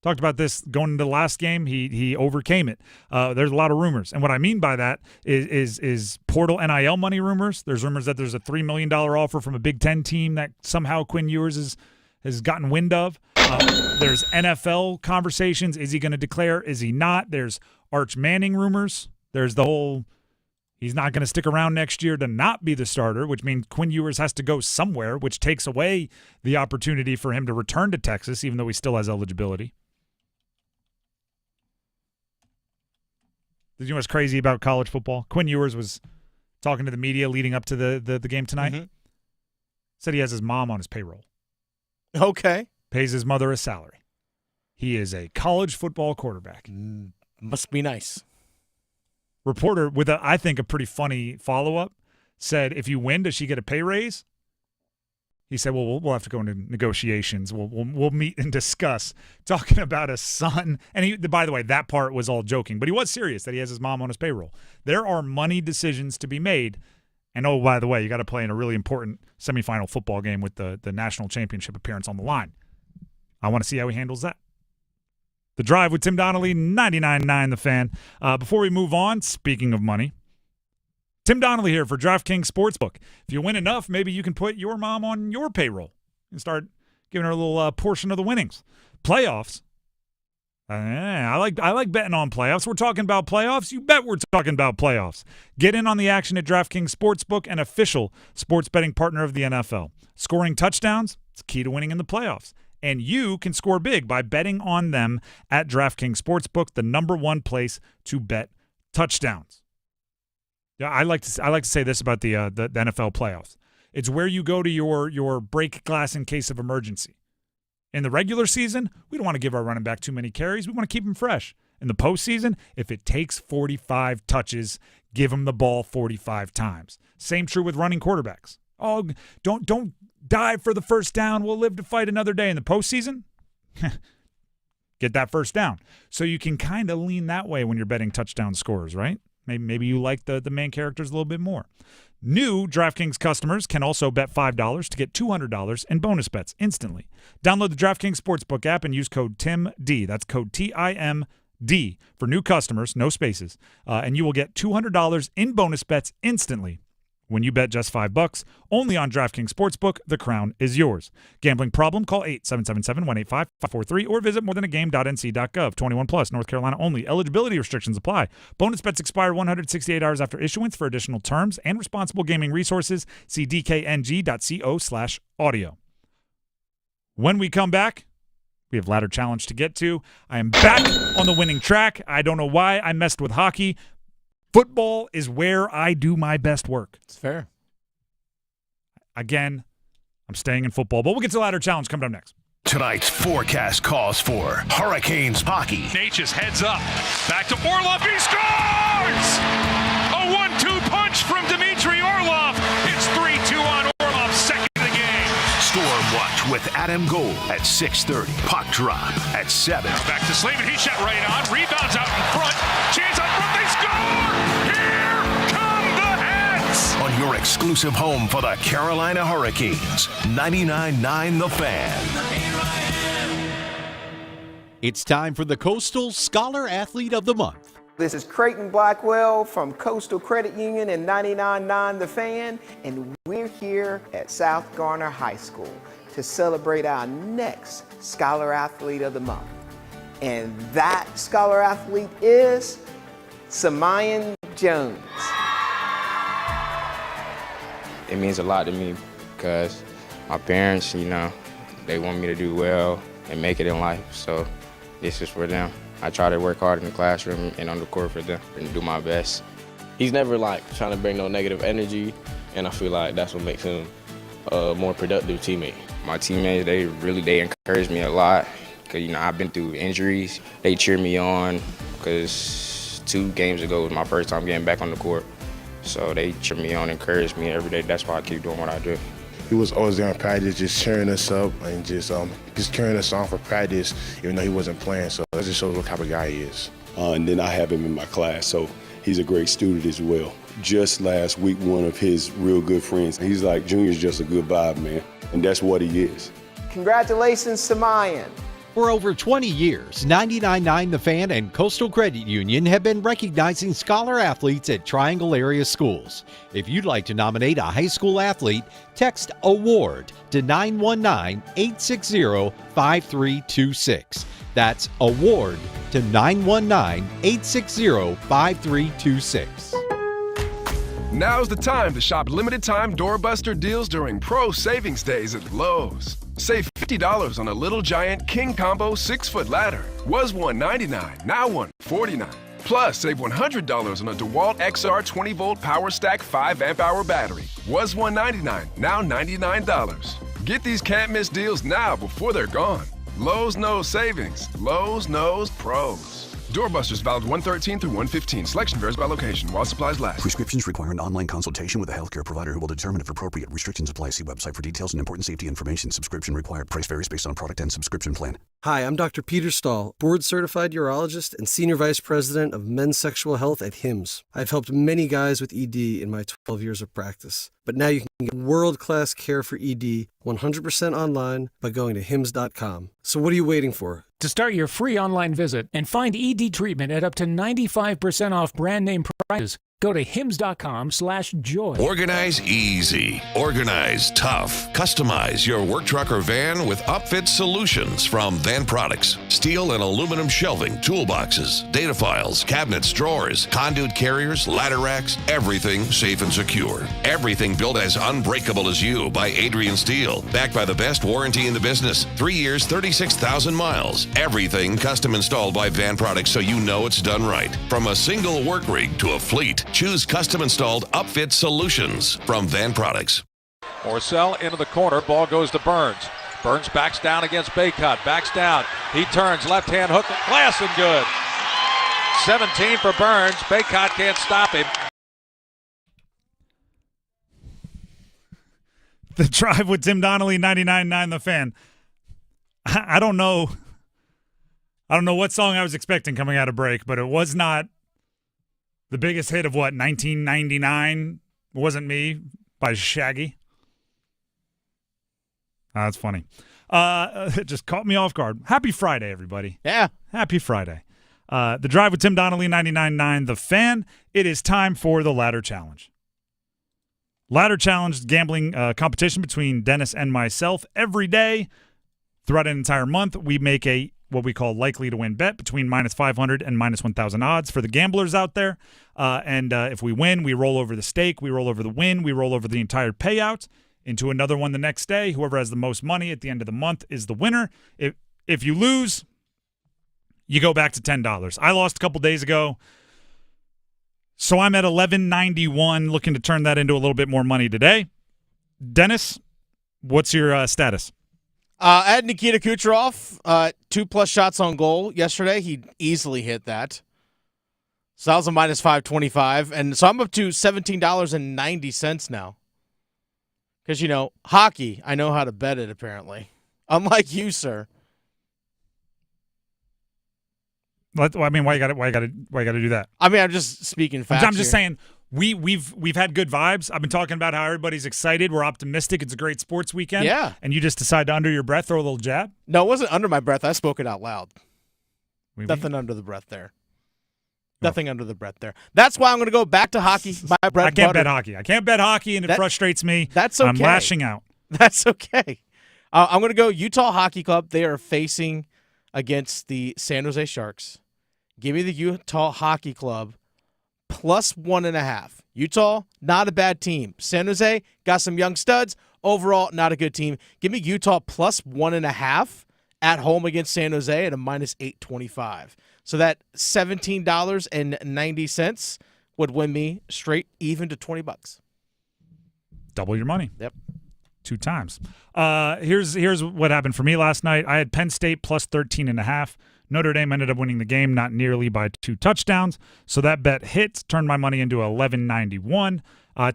Talked about this going into the last game. He overcame it. There's a lot of rumors. And what I mean by that is portal NIL money rumors. There's rumors that there's a $3 million offer from a Big Ten team that somehow Quinn Ewers has gotten wind of. There's NFL conversations. Is he going to declare? Is he not? There's Arch Manning rumors. There's the whole he's not going to stick around next year to not be the starter, which means Quinn Ewers has to go somewhere, which takes away the opportunity for him to return to Texas, even though he still has eligibility. Did you know what's crazy about college football? Quinn Ewers was talking to the media leading up to the game tonight. Mm-hmm. Said he has his mom on his payroll. Okay. Pays his mother a salary. He is a college football quarterback. Must be nice. Reporter with I think a pretty funny follow-up said, if you win, does she get a pay raise? He said, well, we'll have to go into negotiations. We'll meet and discuss. Talking about a son. And by the way, that part was all joking. But he was serious that he has his mom on his payroll. There are money decisions to be made. And, oh, by the way, you got to play in a really important semifinal football game with the national championship appearance on the line. I want to see how he handles that. The Drive with Tim Donnelly, 99.9 The Fan. Before we move on, speaking of money, Tim Donnelly here for DraftKings Sportsbook. If you win enough, maybe you can put your mom on your payroll and start giving her a little portion of the winnings. Playoffs. I like betting on playoffs. We're talking about playoffs. You bet we're talking about playoffs. Get in on the action at DraftKings Sportsbook, an official sports betting partner of the NFL. Scoring touchdowns, it's key to winning in the playoffs. And you can score big by betting on them at DraftKings Sportsbook, the number one place to bet touchdowns. Yeah, I like to say this about the NFL playoffs. It's where you go to your break glass in case of emergency. In the regular season, we don't want to give our running back too many carries. We want to keep him fresh. In the postseason, if it takes 45 touches, give him the ball 45 times. Same true with running quarterbacks. Oh, don't dive for the first down. We'll live to fight another day. In the postseason, get that first down. So you can kind of lean that way when you're betting touchdown scores, right? Maybe you like the main characters a little bit more. New DraftKings customers can also bet $5 to get $200 in bonus bets instantly. Download the DraftKings Sportsbook app and use code TIMD. That's code TIMD for new customers, no spaces, and you will get $200 in bonus bets instantly when you bet just $5. Only on DraftKings Sportsbook. The crown is yours. Gambling problem? Call 877-185-543 or visit morethanagame.nc.gov. 21 plus, North Carolina only. Eligibility restrictions apply. Bonus bets expire 168 hours after issuance. For additional terms and responsible gaming resources, see dkng.co/audio. When we come back, we have ladder challenge to get to. I am back on the winning track. I don't know why I messed with hockey. Football is where I do my best work. It's fair. Again, I'm staying in football, but we'll get to the ladder challenge coming up next. Tonight's forecast calls for Hurricanes hockey. Natchez heads up. Back to Orlov. He scores! A 1-2 punch from Dmitry Orlov. It's 3-2 on Orlov, second of the game. Storm Watch with Adam Gold at 6:30. Puck drop at 7. Now back to Slavin. He shot right on. Rebounds out in front. Chance on front. They score! Here come the Hats! On your exclusive home for the Carolina Hurricanes, 99.9 The Fan. It's time for the Coastal Scholar Athlete of the Month. This is Creighton Blackwell from Coastal Credit Union and 99.9 The Fan, and we're here at South Garner High School to celebrate our next Scholar Athlete of the Month. And that Scholar Athlete is Samayan Jones. It means a lot to me because my parents, they want me to do well and make it in life, so this is for them. I try to work hard in the classroom and on the court for them and do my best. He's never trying to bring no negative energy, and I feel like that's what makes him a more productive teammate. My teammates, they encourage me a lot because, I've been through injuries. They cheer me on because 2 games ago was my first time getting back on the court. So they cheer me on, encourage me every day. That's why I keep doing what I do. He was always there in practice, just cheering us up and just carrying us on for practice, even though he wasn't playing. So that just shows what type of guy he is. And then I have him in my class, so he's a great student as well. Just last week, one of his real good friends, he's like, Junior's just a good vibe, man. And that's what he is. Congratulations, Samayan. For over 20 years, 99.9 The Fan and Coastal Credit Union have been recognizing scholar athletes at Triangle area schools. If you'd like to nominate a high school athlete, text AWARD to 919-860-5326. That's AWARD to 919-860-5326. Now's the time to shop limited time doorbuster deals during Pro Savings Days at Lowe's. Save $50 on a Little Giant King Combo 6-foot ladder. Was $199, now $149. Plus, save $100 on a DeWalt XR 20-volt Power Stack 5 amp-hour battery. Was $199, now $99. Get these can't-miss deals now before they're gone. Lowe's knows savings. Lowe's knows pros. Doorbusters valid 113 through 115. Selection varies by location while supplies last. Prescriptions require an online consultation with a healthcare provider who will determine if appropriate. Restrictions apply. See website for details and important safety information. Subscription required. Price varies based on product and subscription plan. Hi, I'm Dr. Peter Staal, board-certified urologist and senior vice president of men's sexual health at HIMSS. I've helped many guys with ED in my 12 years of practice. But now you can get world-class care for ED 100% online by going to HIMSS.com. So what are you waiting for? To start your free online visit and find ED treatment at up to 95% off brand name prices, go to hims.com/joy. Organize easy. Organize tough. Customize your work truck or van with upfit solutions from Van Products. Steel and aluminum shelving, toolboxes, data files, cabinets, drawers, conduit carriers, ladder racks, everything safe and secure. Everything built as unbreakable as you by Adrian Steel. Backed by the best warranty in the business. 3 years, 36,000 miles. Everything custom installed by Van Products so you know it's done right. From a single work rig to a fleet. Choose custom installed upfit solutions from Van Products. Morsell into the corner. Ball goes to Burns. Burns backs down against Baycott. Backs down. He turns. Left hand hook. Glass and good. 17 for Burns. Baycott can't stop him. The Drive with Tim Donnelly, 99.9 The Fan. I don't know what song I was expecting coming out of break, but it was not the biggest hit of 1999, Wasn't Me by Shaggy. That's funny. It just caught me off guard. Happy Friday, everybody. Yeah. Happy Friday. The Drive with Tim Donnelly, 99.9 The Fan. It is time for the Ladder Challenge. Ladder Challenge gambling competition between Dennis and myself. Every day throughout an entire month, we make a what we call likely to win bet between minus 500 and minus 1,000 odds for the gamblers out there. And if we win, we roll over the stake, we roll over the win, we roll over the entire payout into another one the next day. Whoever has the most money at the end of the month is the winner. If you lose, you go back to $10. I lost a couple days ago, so I'm at $11.91, looking to turn that into a little bit more money today. Dennis, what's your status? I had Nikita Kucherov, 2+ shots on goal yesterday. He easily hit that. So that was a minus 525. And so I'm up to $17.90 now. Because, hockey, I know how to bet it, apparently. Unlike you, sir. Why you got to do that? I mean, I'm just speaking facts. I'm just saying we've had good vibes. I've been talking about how everybody's excited. We're optimistic. It's a great sports weekend. Yeah. And you just decide to under your breath throw a little jab? No, it wasn't under my breath. I spoke it out loud. Nothing under the breath there. Nothing under the breath there. That's why I'm going to go back to hockey. I can't bet hockey. I can't bet hockey, and it frustrates me. That's okay. I'm lashing out. That's okay. I'm going to go Utah Hockey Club. They are facing against the San Jose Sharks. Give me the Utah Hockey Club plus 1.5. Utah, not a bad team. San Jose, got some young studs. Overall, not a good team. Give me Utah plus 1.5 at home against San Jose at a minus 825. So that $17.90 would win me straight even to $20. Double your money. Yep. 2 times. Here's what happened for me last night. I had Penn State plus 13.5. Notre Dame ended up winning the game, not nearly by 2 touchdowns. So that bet hit, turned my money into $11.91.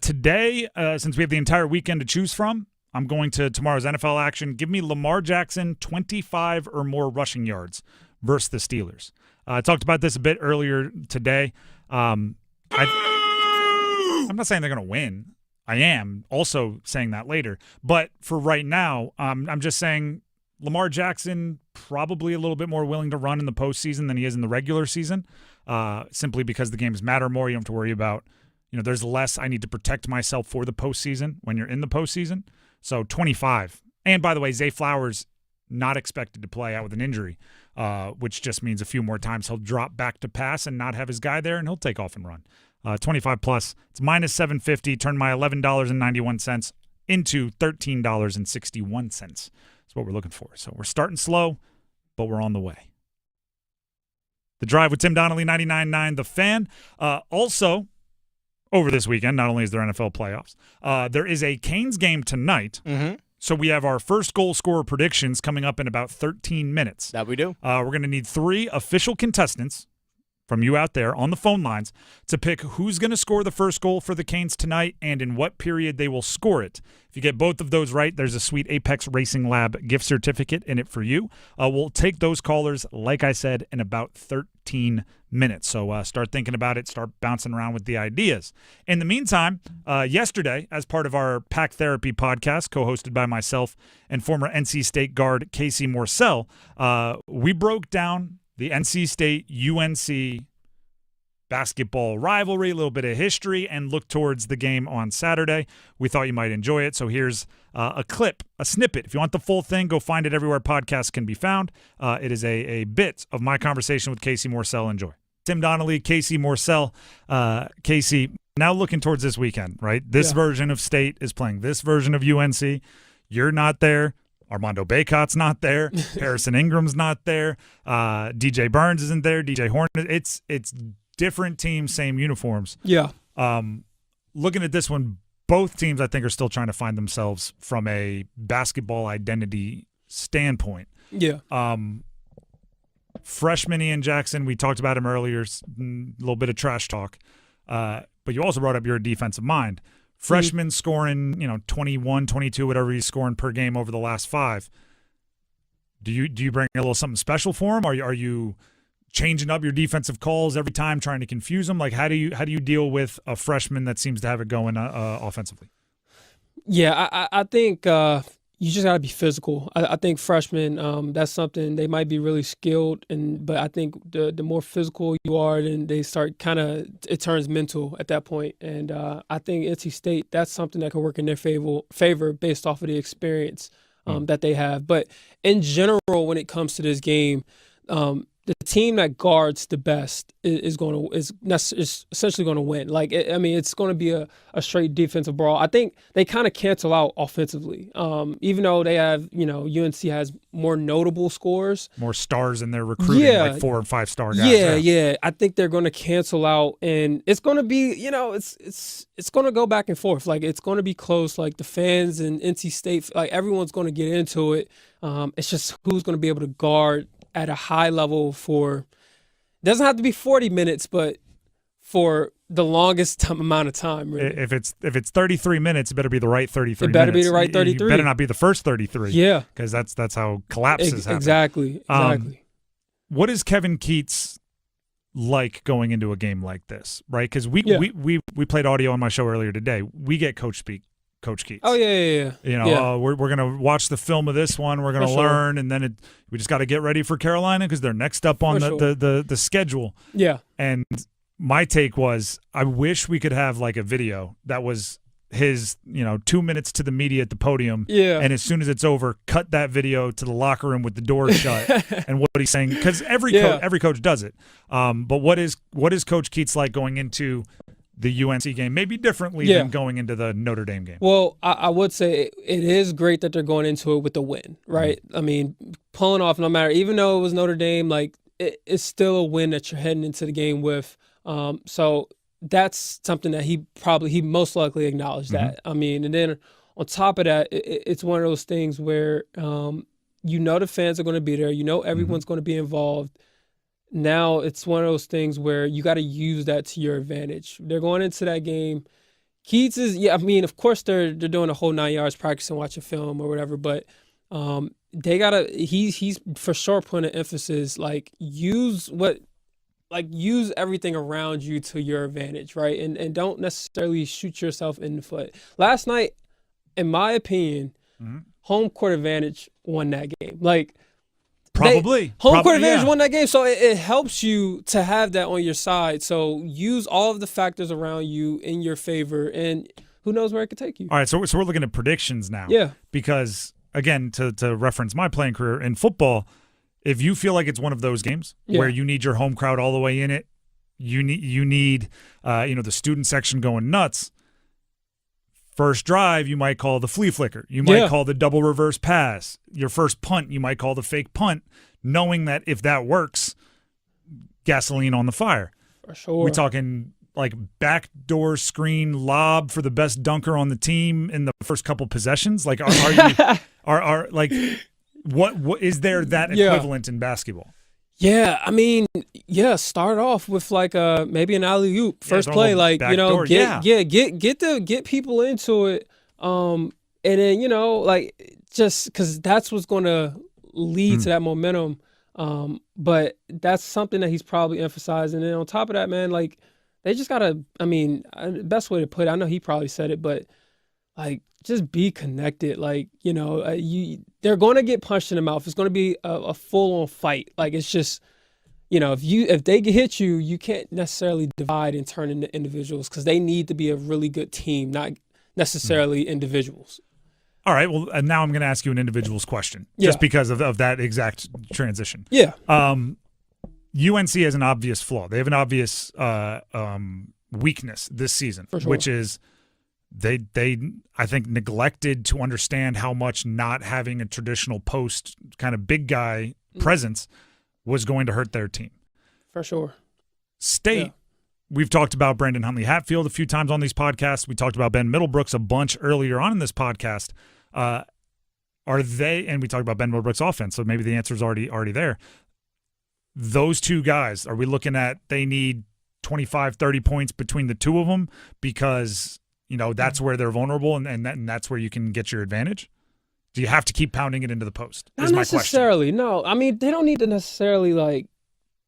Today, since we have the entire weekend to choose from, I'm going to tomorrow's NFL action. Give me Lamar Jackson 25 or more rushing yards versus the Steelers. I talked about this a bit earlier today. I'm not saying they're going to win. I am also saying that later. But for right now, I'm just saying Lamar Jackson probably a little bit more willing to run in the postseason than he is in the regular season, simply because the games matter more. You don't have to worry about, there's less I need to protect myself for the postseason when you're in the postseason. So 25. And by the way, Zay Flowers not expected to play out with an injury, which just means a few more times he'll drop back to pass and not have his guy there, and he'll take off and run. 25 plus. It's minus 750. Turn my $11.91 into $13.61. That's what we're looking for. So we're starting slow, but we're on the way. The Drive with Tim Donnelly, 99.9 The Fan. Also, over this weekend, not only is there NFL playoffs, there is a Canes game tonight. Mm-hmm. So we have our first goal scorer predictions coming up in about 13 minutes. That we do. We're going to need 3 official contestants from you out there on the phone lines to pick who's going to score the first goal for the Canes tonight and in what period they will score it. If you get both of those right, there's a sweet Apex Racing Lab gift certificate in it for you. We'll take those callers, like I said, in about 13 minutes. So start thinking about it, start bouncing around with the ideas. In the meantime, yesterday, as part of our Pack Therapy podcast, co-hosted by myself and former NC State guard Casey Morsell, we broke down the NC State UNC basketball rivalry, a little bit of history, and look towards the game on Saturday. We thought you might enjoy it, so here's a clip, a snippet. If you want the full thing, go find it everywhere podcasts can be found. It is a bit of my conversation with Casey Morsell. Enjoy. Tim Donnelly, Casey Morsell. Casey, now looking towards this weekend, right? This version of State is playing this version of UNC. You're not there. Armando Baycott's not there. Harrison Ingram's not there. DJ Burns isn't there. DJ Horn. It's different teams, same uniforms. Yeah. Looking at this one, both teams I think are still trying to find themselves from a basketball identity standpoint. Yeah. Freshman Ian Jackson, we talked about him earlier, a little bit of trash talk. But you also brought up your defensive mind. Freshman scoring, 21, 22, whatever he's scoring per game over the last 5. Do you bring a little something special for him? Are you changing up your defensive calls every time, trying to confuse them? Like, how do you deal with a freshman that seems to have it going offensively? Yeah, I think you just got to be physical. I think freshmen, that's something they might be really skilled, but I think the more physical you are, then they start it turns mental at that point. And I think NC State, that's something that can work in their favor based off of the experience that they have. But in general, when it comes to this game, the team that guards the best is essentially going to win. Like, it's going to be a straight defensive brawl. I think they kind of cancel out offensively, even though they have, UNC has more notable scores, more stars in their recruiting, like 4 and 5 star guys. Yeah. I think they're going to cancel out, and it's going to be, it's going to go back and forth. Like, it's going to be close. Like, the fans in NC State, like, everyone's going to get into it. It's just who's going to be able to guard at a high level doesn't have to be 40 minutes, but for the longest amount of time. Really. If it's 33 minutes, it better be the right 33 minutes. It better be the right 33. It better not be the first 33. Yeah. Because that's how collapses happen. Exactly. What is Kevin Keats like going into a game like this, right? Because we played audio on my show earlier today. We get Coach Keats. Oh, yeah. We're going to watch the film of this one. We're going to learn, and then we just got to get ready for Carolina because they're next up on the schedule. Yeah. And my take was, I wish we could have like a video that was his, 2 minutes to the media at the podium. Yeah. And as soon as it's over, cut that video to the locker room with the doors shut and what he's saying. Because every coach does it. But what is Coach Keats like going into the UNC game, maybe differently than going into the Notre Dame game? Well, I would say it is great that they're going into it with a win, right? Mm-hmm. I mean, pulling off, no matter, even though it was Notre Dame, like, it's still a win that you're heading into the game with. So that's something that he most likely acknowledged that. I mean, and then on top of that, it's one of those things where the fans are going to be there. Everyone's going to be involved. Now it's one of those things where you got to use that to your advantage. They're going into that game. Keats is, of course they're doing a whole 9 yards practicing, watching film or whatever, but they gotta. He's for sure putting an emphasis, use everything around you to your advantage, right? And don't necessarily shoot yourself in the foot. Last night, in my opinion, home court advantage won that game. Home court advantage won that game, so it helps you to have that on your side. So use all of the factors around you in your favor, and who knows where it could take you. All right, so we're looking at predictions now. Yeah. Because, again, to reference my playing career in football, if you feel like it's one of those games where you need your home crowd all the way in it, you need the student section going nuts. First drive, you might call the flea flicker. You might call the double reverse pass. Your first punt, you might call the fake punt, knowing that if that works, gasoline on the fire. For sure. We're talking like backdoor screen lob for the best dunker on the team in the first couple possessions. Like, what is there that equivalent in basketball? Yeah, start off with maybe an alley-oop first play, get people into it, and then just because that's what's going to lead to that momentum. But that's something that he's probably emphasizing. And then on top of that, man, they just gotta. Best way to put it, I know he probably said it, but just be connected. They're going to get punched in the mouth. It's going to be a full-on fight. It's just, if they hit you, you can't necessarily divide and turn into individuals because they need to be a really good team, not necessarily individuals. All right. Well, and now I'm going to ask you an individual's question just because of that exact transition. Yeah. UNC has an obvious flaw. They have an obvious weakness this season, which is they I think neglected to understand how much not having a traditional post kind of big guy presence was going to hurt their team. For sure. State, we've talked about Brandon Huntley-Hatfield a few times on these podcasts. We talked about Ben Middlebrooks a bunch earlier on in this podcast. And we talked about Ben Middlebrooks' offense, so maybe the answer is already there. Those two guys, are we looking at they need 25, 30 points between the two of them because that's where they're vulnerable and that's where you can get your advantage? Do you have to keep pounding it into the post? Not necessarily, no. They don't need to necessarily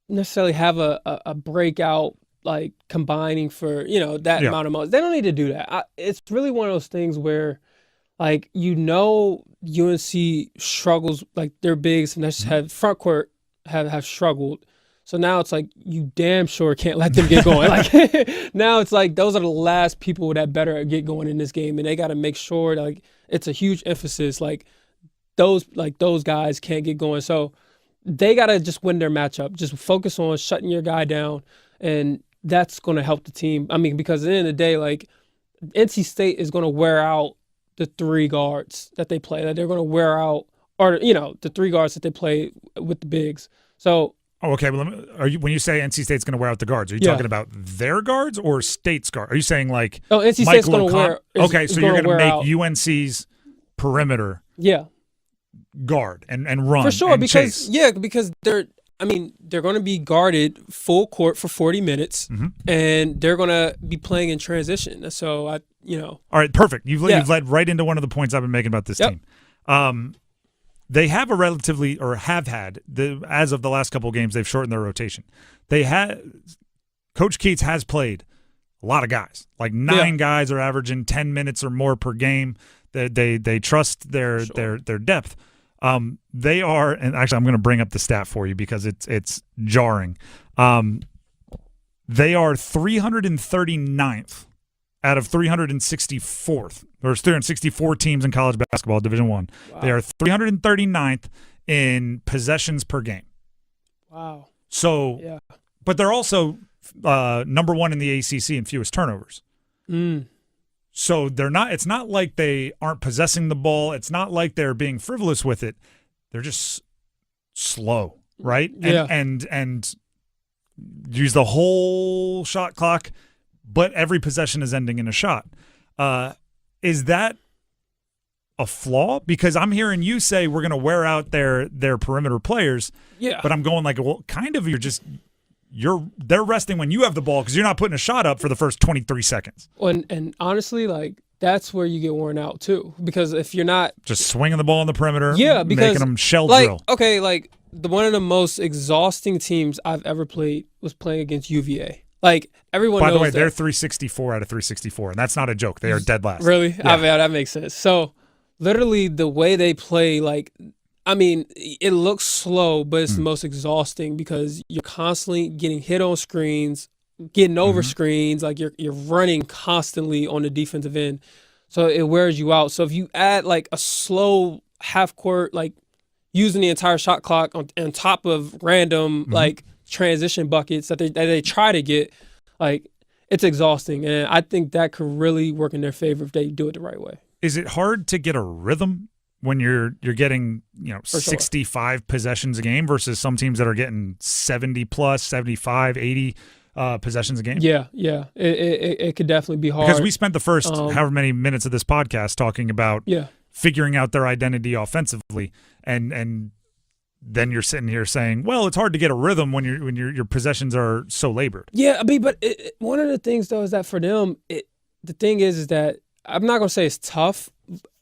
necessarily have a breakout like combining for that amount of months. They don't need to do that. It's really one of those things where like UNC struggles, like their bigs and just have front court have struggled. So now it's like you damn sure can't let them get going. Like now it's like those are the last people that better get going in this game, and they got to make sure that, like it's a huge emphasis. Like those guys can't get going. So they got to just win their matchup. Just focus on shutting your guy down, and that's going to help the team. I mean, because at the end of the day, like NC State is going to wear out the three guards that they play. Like they're going to wear out, or the three guards that they play with the bigs. So. Oh, okay. Well, when you say NC State's going to wear out the guards, are you talking about their guards or State's guards? Are you saying like NC State's going to wear? Okay, so you're going to make UNC's perimeter guard and run for sure and because chase. because they're going to be guarded full court for 40 minutes, and they're going to be playing in transition. So All right, perfect. You've led right into one of the points I've been making about this team. They have have had as of the last couple of games, they've shortened their rotation. Coach Keats has played a lot of guys. Like 9 guys are averaging 10 minutes or more per game. They trust their depth. They are, and actually I'm going to bring up the stat for you because it's jarring. They are 339th out of 364th. There's 364 teams in college basketball, Division I. Wow. They are 339th in possessions per game. Wow. So, but they're also number 1 in the ACC in fewest turnovers. So they're not. It's not like they aren't possessing the ball. It's not like they're being frivolous with it. They're just slow, right? And use the whole shot clock, but every possession is ending in a shot. Is that a flaw? Because I'm hearing you say we're going to wear out their perimeter players. Yeah. But I'm going like, well, kind of. They're resting when you have the ball because you're not putting a shot up for the first 23 seconds. And honestly, like that's where you get worn out too, because if you're not just swinging the ball on the perimeter, because making them shell like, drill. Okay, like one of the most exhausting teams I've ever played was playing against UVA. Like everyone knows. By the way, that. they're 364 out of 364, and that's not a joke. They are dead last. Really? Yeah. That makes sense. So literally the way they play, like, I mean, it looks slow, but it's the most exhausting because you're constantly getting hit on screens, getting over screens, like you're running constantly on the defensive end. So it wears you out. So if you add like a slow half court, like using the entire shot clock on top of random like transition buckets that they try to get, like it's exhausting. And I think that could really work in their favor if they do it the right way. Is it hard to get a rhythm when you're getting 65 possessions a game versus some teams that are getting 70 plus, 75, 80 possessions a game? Yeah. It could definitely be hard. Because we spent the first however many minutes of this podcast talking about figuring out their identity offensively, and then you're sitting here saying, well, it's hard to get a rhythm when your possessions are so labored. Yeah, I mean, but one of the things though is that for them, the thing is that I'm not gonna say it's tough.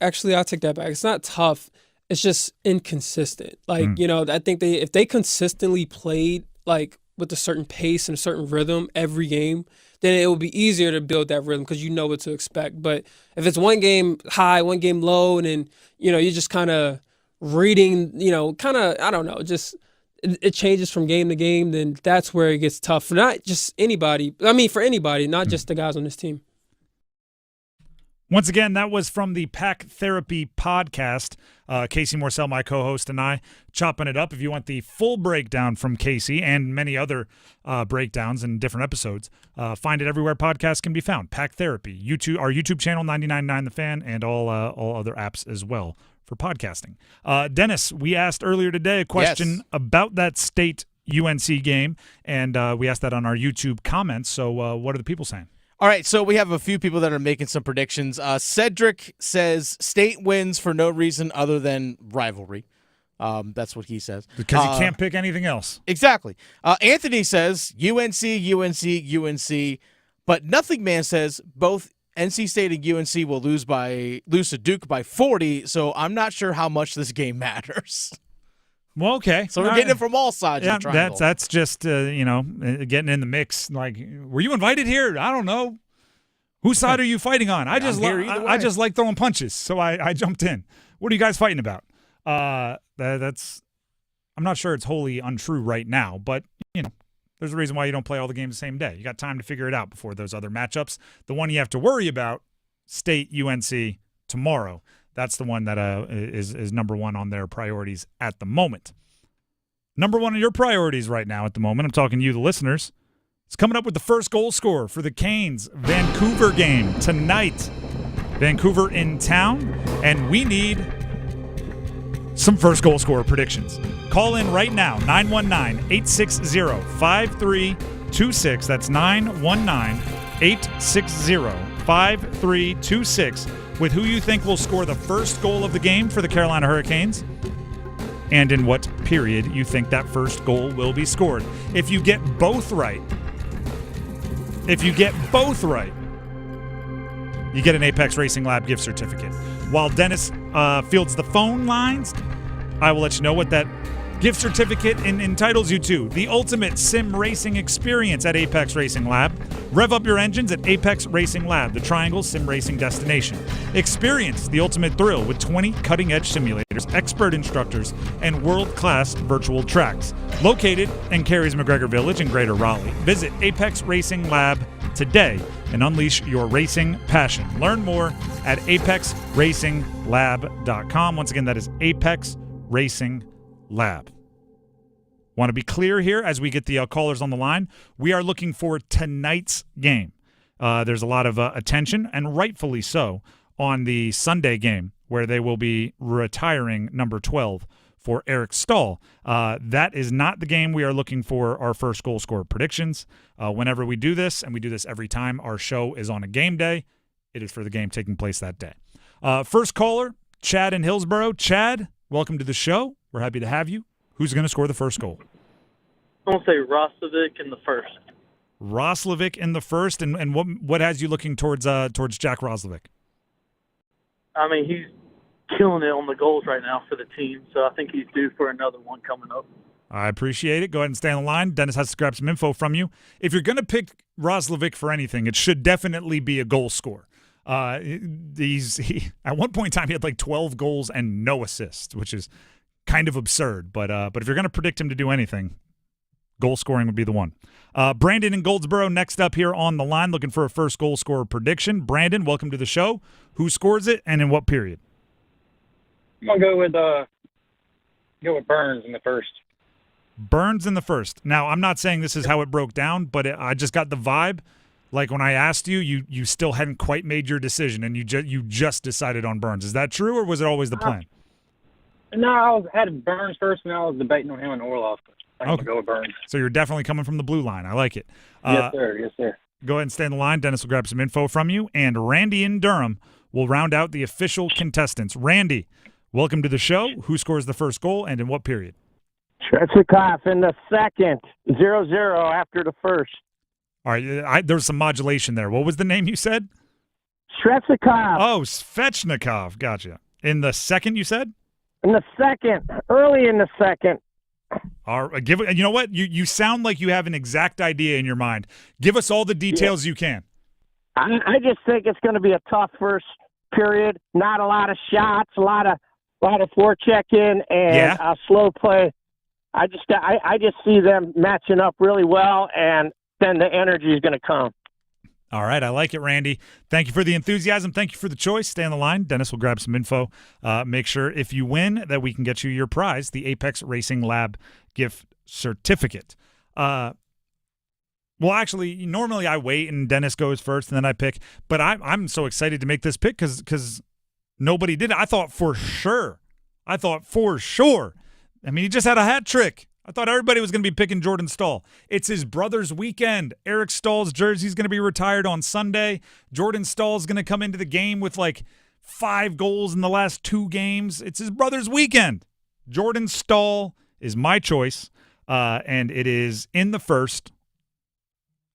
Actually, I'll take that back. It's not tough. It's just inconsistent. Like, I think if they consistently played like with a certain pace and a certain rhythm every game, then it will be easier to build that rhythm because you know what to expect. But if it's one game high, one game low, and then, you're just kind of reading, I don't know, just it changes from game to game, then that's where it gets tough for not just anybody. I mean, for anybody, not just the guys on this team. Once again, that was from the Pack Therapy podcast. Casey Morsell, my co-host, and I chopping it up. If you want the full breakdown from Casey and many other breakdowns in different episodes, find it everywhere podcasts can be found. Pack Therapy, our YouTube channel, 99.9 The Fan, and all other apps as well for podcasting. Dennis, we asked earlier today a question about that State UNC game, and we asked that on our YouTube comments. So what are the people saying? All right, so we have a few people that are making some predictions. Cedric says State wins for no reason other than rivalry. That's what he says. Because you can't pick anything else. Exactly. Anthony says UNC, but Nothing Man says both NC State and UNC will lose to Duke by 40, so I'm not sure how much this game matters. Well, okay. So we're getting it from all sides of the triangle. That's just, getting in the mix. Like, were you invited here? I don't know. Whose side are you fighting on? I just like throwing punches, so I jumped in. What are you guys fighting about? That's I'm not sure it's wholly untrue right now, but, there's a reason why you don't play all the games the same day. You got time to figure it out before those other matchups. The one you have to worry about, State UNC tomorrow. That's the one that is number one on their priorities at the moment. Number one on your priorities right now at the moment, I'm talking to you, the listeners, it's coming up with the first goal scorer for the Canes Vancouver game tonight. Vancouver in town, and we need some first goal scorer predictions. Call in right now, 919-860-5326. That's 919-860-5326 with who you think will score the first goal of the game for the Carolina Hurricanes and in what period you think that first goal will be scored. If you get both right, you get an Apex Racing Lab gift certificate. While Dennis fields the phone lines, I will let you know what that gift certificate entitles you to. The ultimate sim racing experience at Apex Racing Lab. Rev up your engines at Apex Racing Lab, the Triangle sim racing destination. Experience the ultimate thrill with 20 cutting-edge simulators, expert instructors, and world-class virtual tracks. Located in Carey's McGregor Village in Greater Raleigh. Visit Apex Racing Lab today and unleash your racing passion. Learn more at apexracinglab.com. Once again, that is Apex Racing Lab. Want to be clear here as we get the callers on the line. We are looking for tonight's game. There's a lot of attention, and rightfully so, on the Sunday game where they will be retiring number 12 for Eric Staal. That is not the game we are looking for our first goal scorer predictions. Whenever we do this, and we do this every time our show is on a game day, it is for the game taking place that day. First caller, Chad in Hillsborough. Chad, welcome to the show. We're happy to have you. Who's going to score the first goal? I'm going to say Roslovic in the first. Roslovic in the first, and what has you looking towards Jack Roslovic? I mean, he's killing it on the goals right now for the team, so I think he's due for another one coming up. I appreciate it. Go ahead and stay on the line. Dennis has to grab some info from you. If you're going to pick Roslovic for anything, it should definitely be a goal scorer. At one point in time, he had like 12 goals and no assists, which is kind of absurd. But if you're going to predict him to do anything, goal scoring would be the one. Brandon in Goldsboro next up here on the line, looking for a first goal scorer prediction. Brandon, welcome to the show. Who scores it and in what period? I'm going to go with Burns in the first. Burns in the first. Now, I'm not saying this is how it broke down, but I just got the vibe. Like when I asked you still hadn't quite made your decision, and you just decided on Burns. Is that true, or was it always the plan? No, I had Burns first, and I was debating on him and Orlov. I'm going to go with Burns. So you're definitely coming from the blue line. I like it. Yes, sir. Yes, sir. Go ahead and stay on the line. Dennis will grab some info from you, and Randy in Durham will round out the official contestants. Randy, welcome to the show. Who scores the first goal, and in what period? Shretsikov in the second, 0-0 after the first. All right, there was some modulation there. What was the name you said? Shretsikov. Oh, Svechnikov. Gotcha. In the second, you said? In the second, early in the second. All right, you know what? You sound like you have an exact idea in your mind. Give us all the details you can. I just think it's going to be a tough first period. Not a lot of shots, a lot of forechecking and slow play. I just see them matching up really well, and then the energy is going to come. All right, I like it, Randy. Thank you for the enthusiasm. Thank you for the choice. Stay on the line. Dennis will grab some info. Make sure if you win that we can get you your prize, the Apex Racing Lab gift certificate. Well, actually, normally I wait and Dennis goes first and then I pick. But I'm so excited to make this pick because nobody did it. I thought for sure. I mean, he just had a hat trick. I thought everybody was going to be picking Jordan Staal. It's his brother's weekend. Eric Stahl's jersey is going to be retired on Sunday. Jordan Staal is going to come into the game with like 5 goals in the last 2 games. It's his brother's weekend. Jordan Staal is my choice, and it is in the first.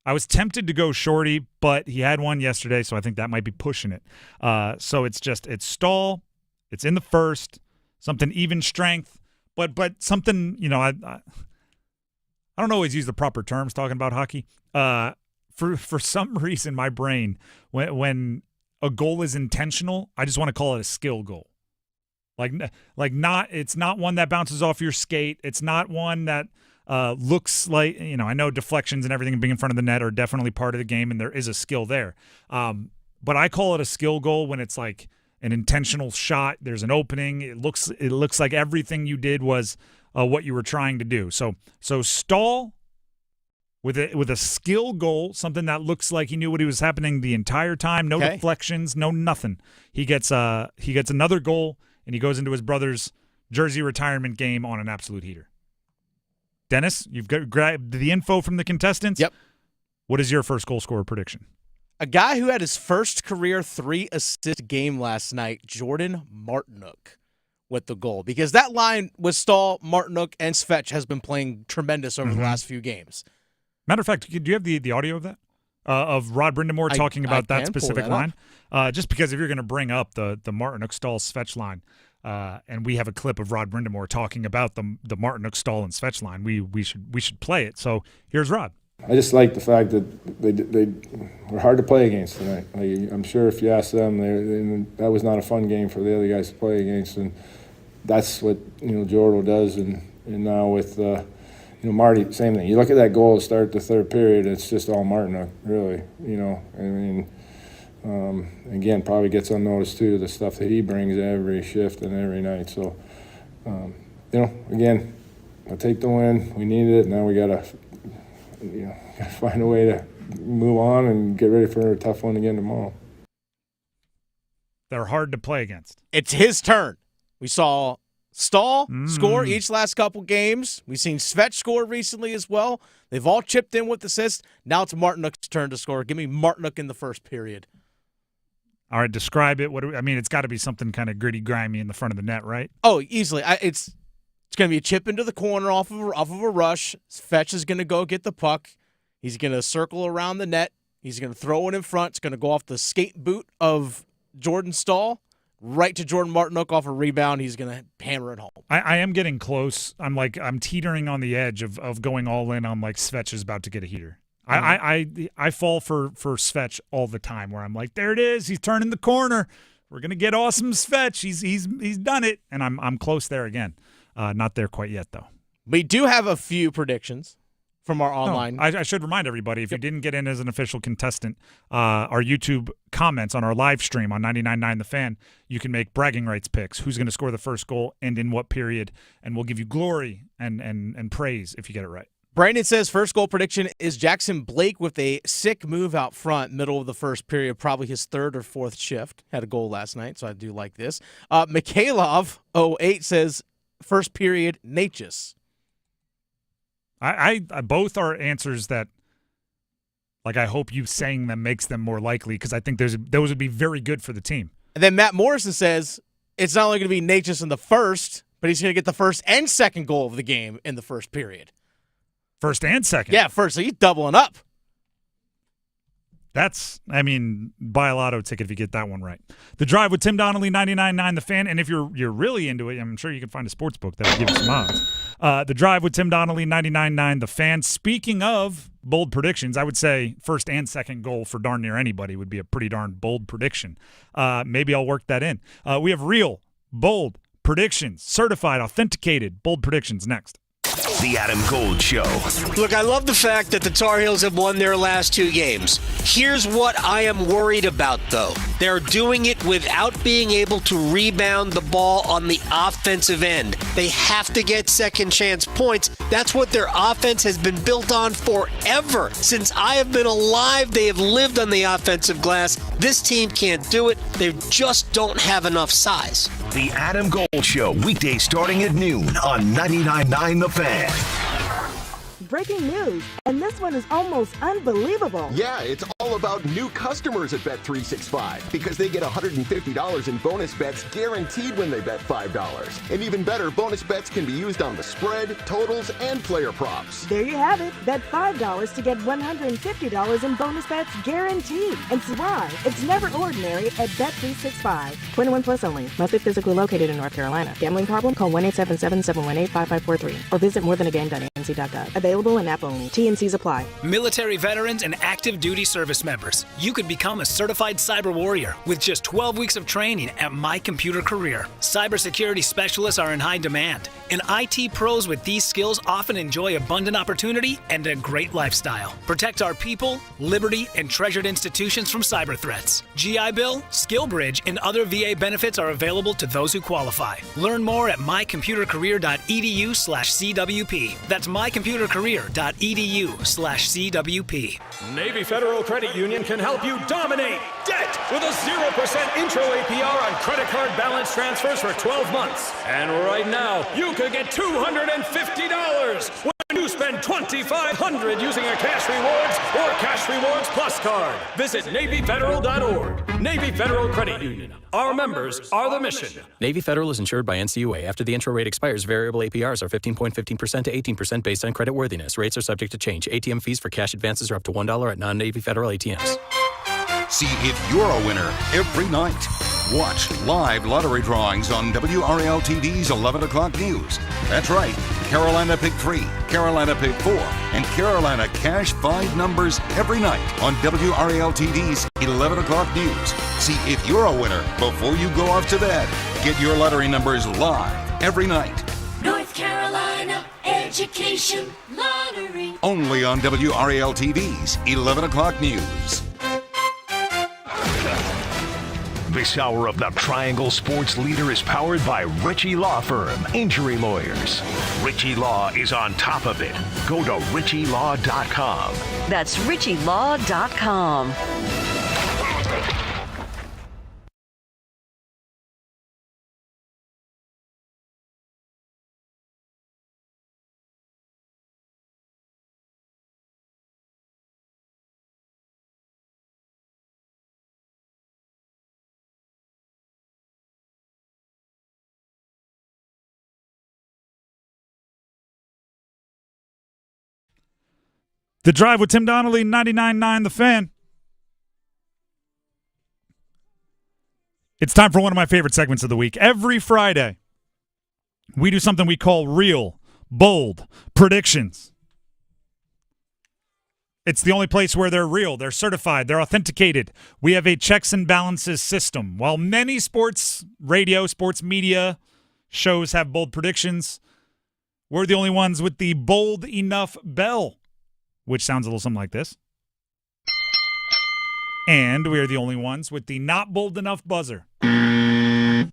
I was tempted to go Shorty, but he had one yesterday, so I think that might be pushing it. So it's Staal. It's in the first. Something even strength. But something, I don't always use the proper terms talking about hockey. For some reason, my brain, when a goal is intentional, I just want to call it a skill goal. It's not one that bounces off your skate. It's not one that looks like, I know deflections and everything being in front of the net are definitely part of the game, and there is a skill there. But I call it a skill goal when it's like an intentional shot. There's an opening. It looks like everything you did was what you were trying to do. So Staal with a skill goal, something that looks like he knew what was happening the entire time. No deflections, no nothing. He gets another goal, and he goes into his brother's jersey retirement game on an absolute heater. Dennis, you've grabbed the info from the contestants. Yep. What is your first goal scorer prediction? A guy who had his first career 3-assist game last night, Jordan Martinook, with the goal. Because that line with Staal, Martinook, and Svetch has been playing tremendous over the last few games. Matter of fact, do you have the audio of that? Of Rod Brindamore talking about that specific line? Just because if you're going to bring up the Martinook, Staal, Svetch line, and we have a clip of Rod Brindamore talking about the Martinook, Staal, and Svetch line, we should play it. So here's Rod. I just like the fact that they were hard to play against tonight. I'm sure if you ask them, that was not a fun game for the other guys to play against, and that's what Jordo does. And now with Marty, same thing. You look at that goal to start the third period, it's just all Martinook, really. Again, probably gets unnoticed too, the stuff that he brings every shift and every night. So, again, I'll take the win. We needed it. Now we gotta find a way to move on and get ready for a tough one again tomorrow. They're hard to play against. It's his turn. We saw Staal score each last couple games. We've seen Svetch score recently as well. They've all chipped in with assists. Now it's Martinook's turn to score. Give me Martinook in the first period. All right, describe it. It's got to be something kind of gritty, grimy in the front of the net, right? Oh, easily. It's going to be a chip into the corner off of a rush. Svetch is going to go get the puck. He's going to circle around the net. He's going to throw it in front. It's going to go off the skate boot of Jordan Staal right to Jordan Martinook off a rebound. He's going to hammer it home. I am getting close. I'm teetering on the edge of going all in on Svetch is about to get a heater. I fall for Svetch all the time where I'm like, there it is. He's turning the corner. We're going to get awesome Svetch. He's done it. And I'm close there again. Not there quite yet, though. We do have a few predictions from our online. I should remind everybody, if you didn't get in as an official contestant, our YouTube comments on our live stream on 99.9 The Fan, you can make bragging rights picks. Who's going to score the first goal and in what period, and we'll give you glory and praise if you get it right. Brandon says first goal prediction is Jackson Blake with a sick move out front, middle of the first period, probably his third or fourth shift. Had a goal last night, so I do like this. Mikhailov 08 says first period Natchez. I both are answers that, I hope you saying them makes them more likely, because I think those would be very good for the team. And then Matt Morrison says it's not only going to be Natchez in the first, but he's going to get the first and second goal of the game in the first period. First and second? Yeah, first. So he's doubling up. Buy a lotto ticket if you get that one right. The Drive with Tim Donnelly, 99.9 The Fan. And if you're really into it, I'm sure you can find a sports book that will give you some odds. The Drive with Tim Donnelly, 99.9 The Fan. Speaking of bold predictions, I would say first and second goal for darn near anybody would be a pretty darn bold prediction. Maybe I'll work that in. We have real, bold predictions, certified, authenticated, bold predictions next. The Adam Gold Show. Look, I love the fact that the Tar Heels have won their last two games. Here's what I am worried about, though. They're doing it without being able to rebound the ball on the offensive end. They have to get second chance points. That's what their offense has been built on forever. Since I have been alive, they have lived on the offensive glass. This team can't do it. They just don't have enough size. The Adam Gold Show, weekdays starting at noon on 99.9 The Fan. breaking news, and this one is almost unbelievable. Yeah, it's all about new customers at Bet365 because they get $150 in bonus bets guaranteed when they bet $5. And even better, bonus bets can be used on the spread, totals, and player props. There you have it. Bet $5 to get $150 in bonus bets guaranteed. And see why? It's never ordinary at Bet365. 21 plus only. Must be physically located in North Carolina. Gambling problem? Call 1-877-718-5543 or visit morethanagame.nc.gov. Available in app only. T&Cs apply. Military veterans and active duty service members, you could become a certified cyber warrior with just 12 weeks of training at My Computer Career. Cybersecurity specialists are in high demand, and IT pros with these skills often enjoy abundant opportunity and a great lifestyle. Protect our people, liberty, and treasured institutions from cyber threats. GI Bill, SkillBridge, and other VA benefits are available to those who qualify. Learn more at mycomputercareer.edu/CWP. That's mycomputercareer.edu/CWP. Navy Federal Credit Union can help you dominate debt with a 0% intro APR on credit card balance transfers for 12 months. And right now, you could get $250 when you spend $2,500 using a Cash Rewards or Cash Rewards Plus card. Visit NavyFederal.org. Navy Federal Credit Union. Our members are the mission. Navy Federal is insured by NCUA. After the intro rate expires, variable APRs are 15.15% to 18% based on credit worthiness. Rates are subject to change. ATM fees for cash advances are up to $1 at non-Navy Federal ATMs. See if you're a winner every night. Watch live lottery drawings on WRAL TV's 11 o'clock news. That's right. Carolina Pick 3, Carolina Pick 4, and Carolina Cash 5 numbers every night on WRAL TV's 11 o'clock news. See if you're a winner before you go off to bed. Get your lottery numbers live every night. North Carolina Education Lottery. Only on WRAL TV's 11 o'clock news. This hour of the Triangle Sports Leader is powered by Ritchie Law Firm, Injury Lawyers. Ritchie Law is on top of it. Go to RitchieLaw.com. That's RitchieLaw.com. The Drive with Tim Donnelly, 99.9 The Fan. It's time for one of my favorite segments of the week. Every Friday, we do something we call Real, Bold Predictions. It's the only place where they're real, they're certified, they're authenticated. We have a checks and balances system. While many sports radio, sports media shows have bold predictions, we're the only ones with the bold enough bell, which sounds a little something like this. And we are the only ones with the not bold enough buzzer. The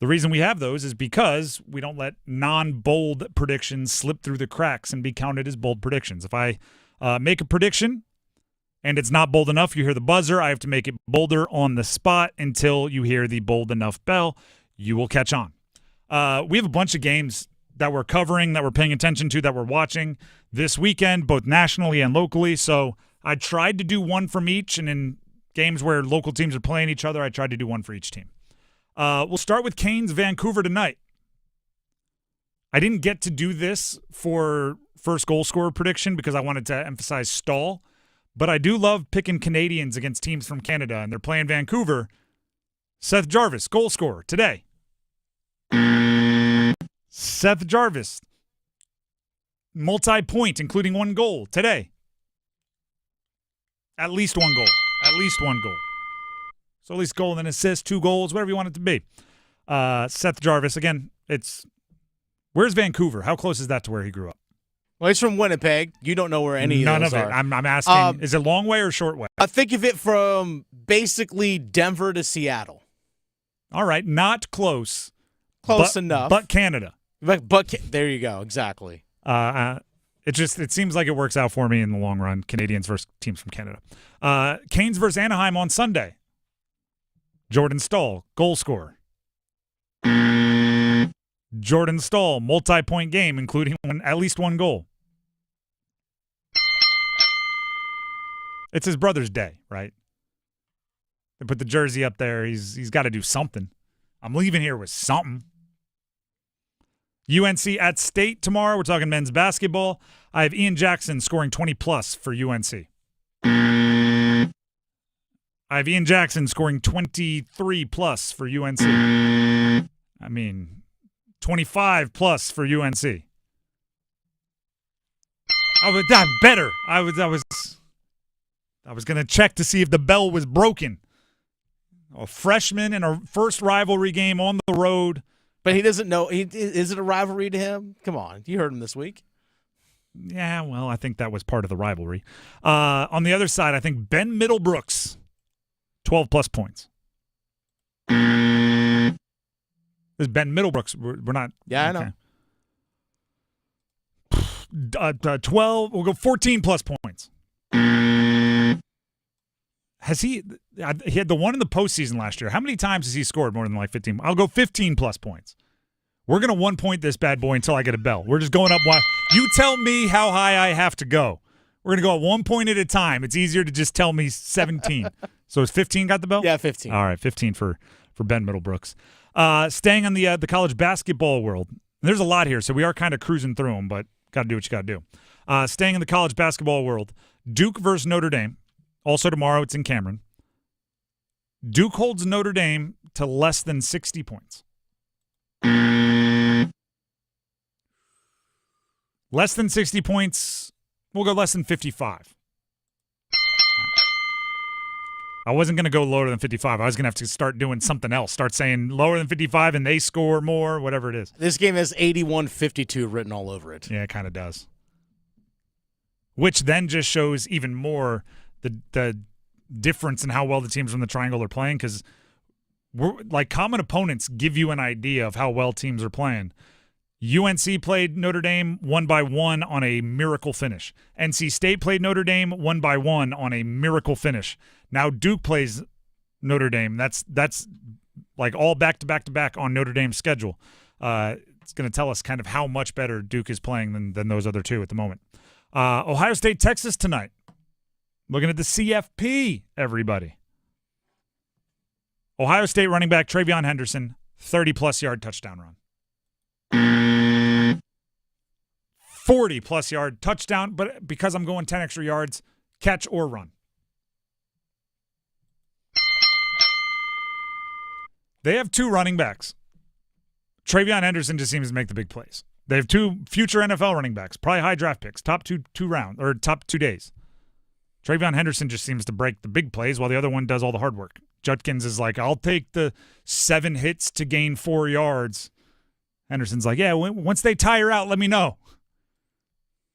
reason we have those is because we don't let non-bold predictions slip through the cracks and be counted as bold predictions. If I make a prediction and it's not bold enough, you hear the buzzer. I have to make it bolder on the spot until you hear the bold enough bell. You will catch on. We have a bunch of games that we're covering, that we're paying attention to, that we're watching this weekend, both nationally and locally. So I tried to do one from each, and in games where local teams are playing each other, I tried to do one for each team. We'll start with Canes Vancouver tonight. I didn't get to do this for first goal scorer prediction because I wanted to emphasize Staal, but I do love picking Canadians against teams from Canada, and they're playing Vancouver. Seth Jarvis, goal scorer today. Seth Jarvis, multi-point, including one goal today. At least one goal. At least one goal. So at least goal and an assist, 2 goals, whatever you want it to be. Seth Jarvis, again, where's Vancouver? How close is that to where he grew up? Well, he's from Winnipeg. You don't know where any None of those of it. are. I'm asking, is it long way or short way? Think of it from basically Denver to Seattle. All right, not close. Close enough. But Canada. But there you go, exactly. It seems like it works out for me in the long run. Canadians versus teams from Canada. Canes versus Anaheim on Sunday. Jordan Staal, goal scorer. Jordan Staal, multi-point game, including at least one goal. It's his brother's day, right? They put the jersey up there. He's got to do something. I'm leaving here with something. UNC at State tomorrow. We're talking men's basketball. I have Ian Jackson scoring 20-plus for UNC. I have Ian Jackson scoring 23-plus for UNC. I mean, 25-plus for UNC. I'm better. I was going to check to see if the bell was broken. A freshman in a first rivalry game on the road. But he doesn't know. Is it a rivalry to him? Come on. You heard him this week. Yeah, well, I think that was part of the rivalry. On the other side, I think Ben Middlebrooks, 12-plus points. This is Ben Middlebrooks. We're not. Yeah, okay. I know. 12. We'll go 14-plus points. Has he had the one in the postseason last year. How many times has he scored more than like 15? I'll go 15-plus points. We're going to 1 point this bad boy until I get a bell. We're just going up one. You tell me how high I have to go. We're going to go at 1 point at a time. It's easier to just tell me 17. So is 15 got the bell? Yeah, 15. All right, 15 for Ben Middlebrooks. Staying on the college basketball world. There's a lot here, so we are kind of cruising through them, but got to do what you got to do. Staying in the college basketball world, Duke versus Notre Dame. Also tomorrow, it's in Cameron. Duke holds Notre Dame to less than 60 points. Less than 60 points. We'll go less than 55. I wasn't going to go lower than 55. I was going to have to start doing something else. Start saying lower than 55 and they score more, whatever it is. This game has 81-52 written all over it. Yeah, it kind of does. Which then just shows even more the difference in how well the teams from the Triangle are playing, because like common opponents give you an idea of how well teams are playing. UNC played Notre Dame 1-1 on a miracle finish. NC State played Notre Dame 1-1 on a miracle finish. Now Duke plays Notre Dame. That's like all back-to-back-to-back on Notre Dame's schedule. It's going to tell us kind of how much better Duke is playing than those other two at the moment. Ohio State, Texas tonight. Looking at the CFP, everybody. Ohio State running back Travion Henderson, 30-plus yard touchdown run. 40-plus yard touchdown, but because I'm going 10 extra yards, catch or run. They have two running backs. Travion Henderson just seems to make the big plays. They have two future NFL running backs, probably high draft picks, top two rounds or top 2 days. Travion Henderson just seems to break the big plays while the other one does all the hard work. Judkins is like, I'll take the 7 hits to gain 4 yards. Henderson's like, yeah, once they tire out, let me know.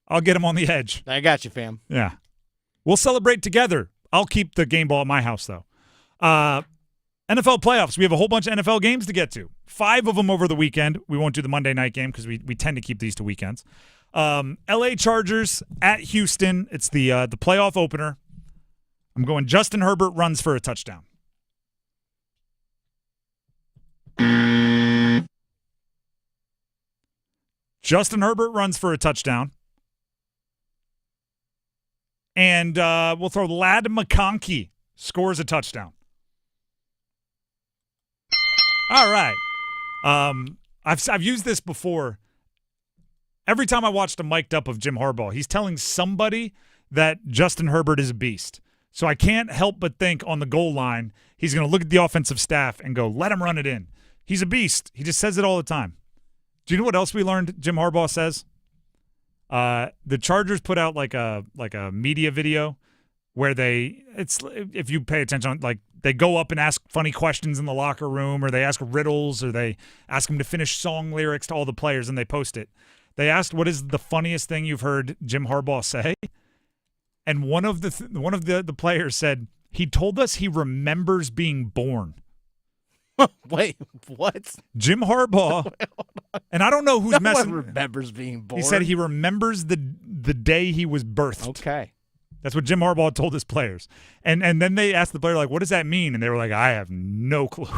I'll get him on the edge. I got you, fam. Yeah. We'll celebrate together. I'll keep the game ball at my house, though. NFL playoffs. We have a whole bunch of NFL games to get to. 5 of them over the weekend. We won't do the Monday night game because we tend to keep these to weekends. LA Chargers at Houston. It's the playoff opener. I'm going Justin Herbert runs for a touchdown. Justin Herbert runs for a touchdown. And we'll throw Ladd McConkey scores a touchdown. All right. I've used this before. Every time I watched a mic'd up of Jim Harbaugh, he's telling somebody that Justin Herbert is a beast. So I can't help but think on the goal line, he's going to look at the offensive staff and go, let him run it in. He's a beast. He just says it all the time. Do you know what else we learned Jim Harbaugh says? The Chargers put out like a media video where if you pay attention, like they go up and ask funny questions in the locker room, or they ask riddles, or they ask them to finish song lyrics to all the players and they post it. They asked, what is the funniest thing you've heard Jim Harbaugh say? And one of the players said, he told us he remembers being born. Wait, what? Jim Harbaugh, and I don't know who's messing. No one remembers being born. He said he remembers the day he was birthed. Okay. That's what Jim Harbaugh told his players. And then they asked the player, like, what does that mean? And they were like, I have no clue.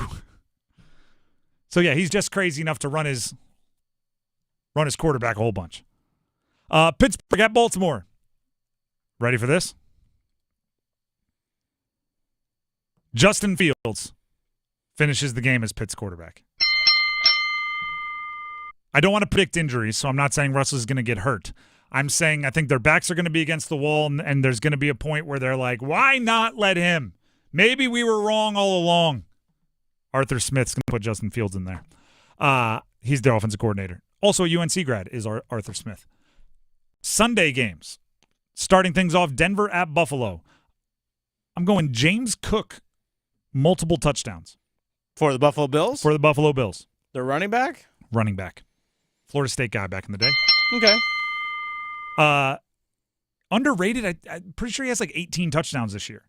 So, yeah, he's just crazy enough to run his quarterback a whole bunch. Pittsburgh at Baltimore. Ready for this? Justin Fields finishes the game as Pitt's quarterback. I don't want to predict injuries, so I'm not saying Russell's going to get hurt. I'm saying I think their backs are going to be against the wall, and there's going to be a point where they're like, why not let him? Maybe we were wrong all along. Arthur Smith's going to put Justin Fields in there. He's their offensive coordinator. Also a UNC grad is Arthur Smith. Sunday games. Starting things off, Denver at Buffalo. I'm going James Cook, multiple touchdowns. For the Buffalo Bills? For the Buffalo Bills. Their running back? Running back. Florida State guy back in the day. Okay. Underrated. I'm pretty sure he has like 18 touchdowns this year.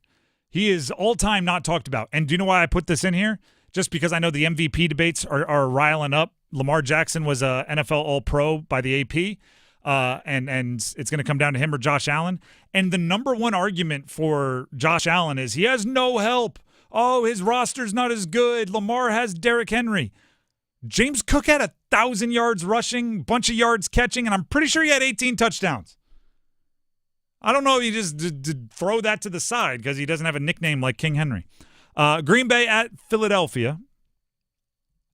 He is all-time not talked about. And do you know why I put this in here? Just because I know the MVP debates are riling up. Lamar Jackson was a NFL All-Pro by the AP, and it's going to come down to him or Josh Allen. And the number one argument for Josh Allen is he has no help. Oh, his roster's not as good. Lamar has Derrick Henry. James Cook had 1,000 yards rushing, bunch of yards catching, and I'm pretty sure he had 18 touchdowns. I don't know if you just throw that to the side because he doesn't have a nickname like King Henry. Green Bay at Philadelphia.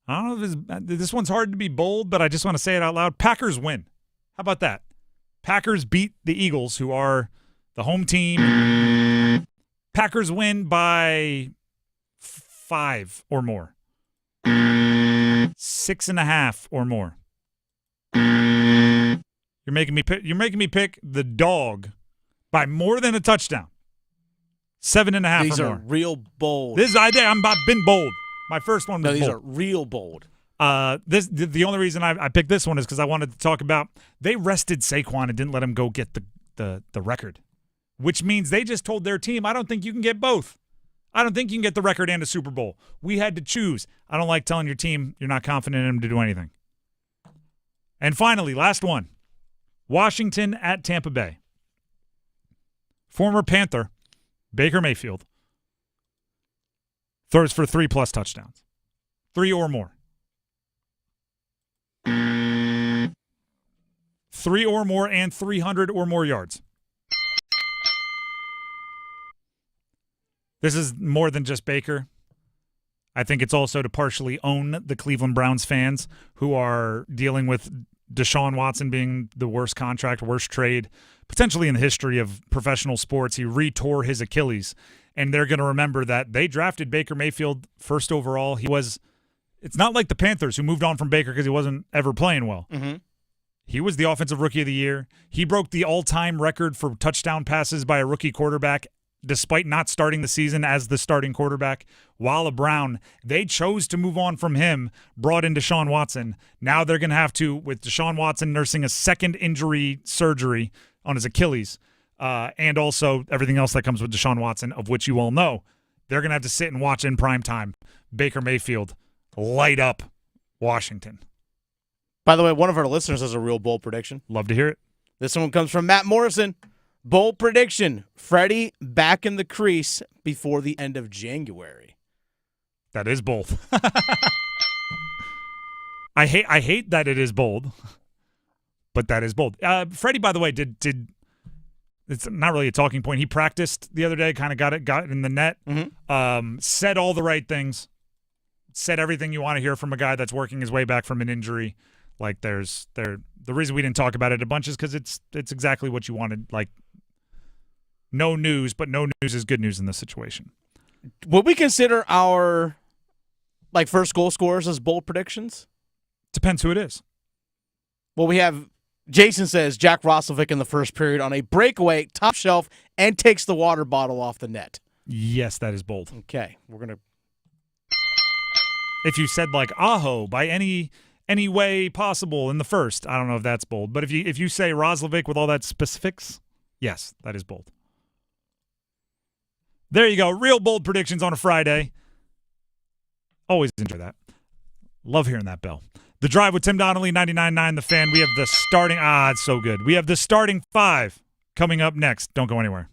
I don't know if this one's hard to be bold, but I just want to say it out loud. Packers win. How about that? Packers beat the Eagles, who are the home team. Packers win by 5 or more. 6.5 or more. You're making me pick the dog by more than a touchdown. 7.5 These or are more. real bold. I've been bold. My first one was No, these bold. are real bold. The only reason I picked this one is because I wanted to talk about they rested Saquon and didn't let him go get the record, which means they just told their team, I don't think you can get both. I don't think you can get the record and a Super Bowl. We had to choose. I don't like telling your team you're not confident in him to do anything. And finally, last one. Washington at Tampa Bay. Former Panther, Baker Mayfield, throws for 3+ touchdowns. 3 or more. 3 or more and 300 or more yards. This is more than just Baker. I think it's also to partially own the Cleveland Browns fans who are dealing with Deshaun Watson being the worst contract, worst trade, potentially in the history of professional sports. He retore his Achilles, and they're going to remember that they drafted Baker Mayfield first overall. It's not like the Panthers who moved on from Baker because he wasn't ever playing well. Mm-hmm. He was the Offensive Rookie of the Year. He broke the all-time record for touchdown passes by a rookie quarterback despite not starting the season as the starting quarterback. While Brown, they chose to move on from him, brought in Deshaun Watson. Now they're going to have to, with Deshaun Watson nursing a second injury surgery on his Achilles, and also everything else that comes with Deshaun Watson, of which you all know, they're going to have to sit and watch in primetime Baker Mayfield light up Washington. By the way, one of our listeners has a real bold prediction. Love to hear it. This one comes from Matt Morrison. Bold prediction, Freddie back in the crease before the end of January. That is bold. I hate that it is bold, but that is bold. Freddie, by the way, did it's not really a talking point. He practiced the other day, kind of got it in the net, said all the right things, said everything you want to hear from a guy that's working his way back from an injury. Like the reason we didn't talk about it a bunch is because it's exactly what you wanted. Like no news, but no news is good news in this situation. Would we consider our first goal scorers as bold predictions? Depends who it is. Well, we have Jason says Jack Roslovic in the first period on a breakaway, top shelf, and takes the water bottle off the net. Yes, that is bold. Okay, we're gonna. If you said Aho by any way possible in the first, I don't know if that's bold. But if you say Roslovic with all that specifics, yes, that is bold. There you go. Real bold predictions on a Friday. Always enjoy that. Love hearing that bell. The Drive with Tim Donnelly, 99.9 The Fan. We have the starting, it's so good. We have the starting 5 coming up next. Don't go anywhere.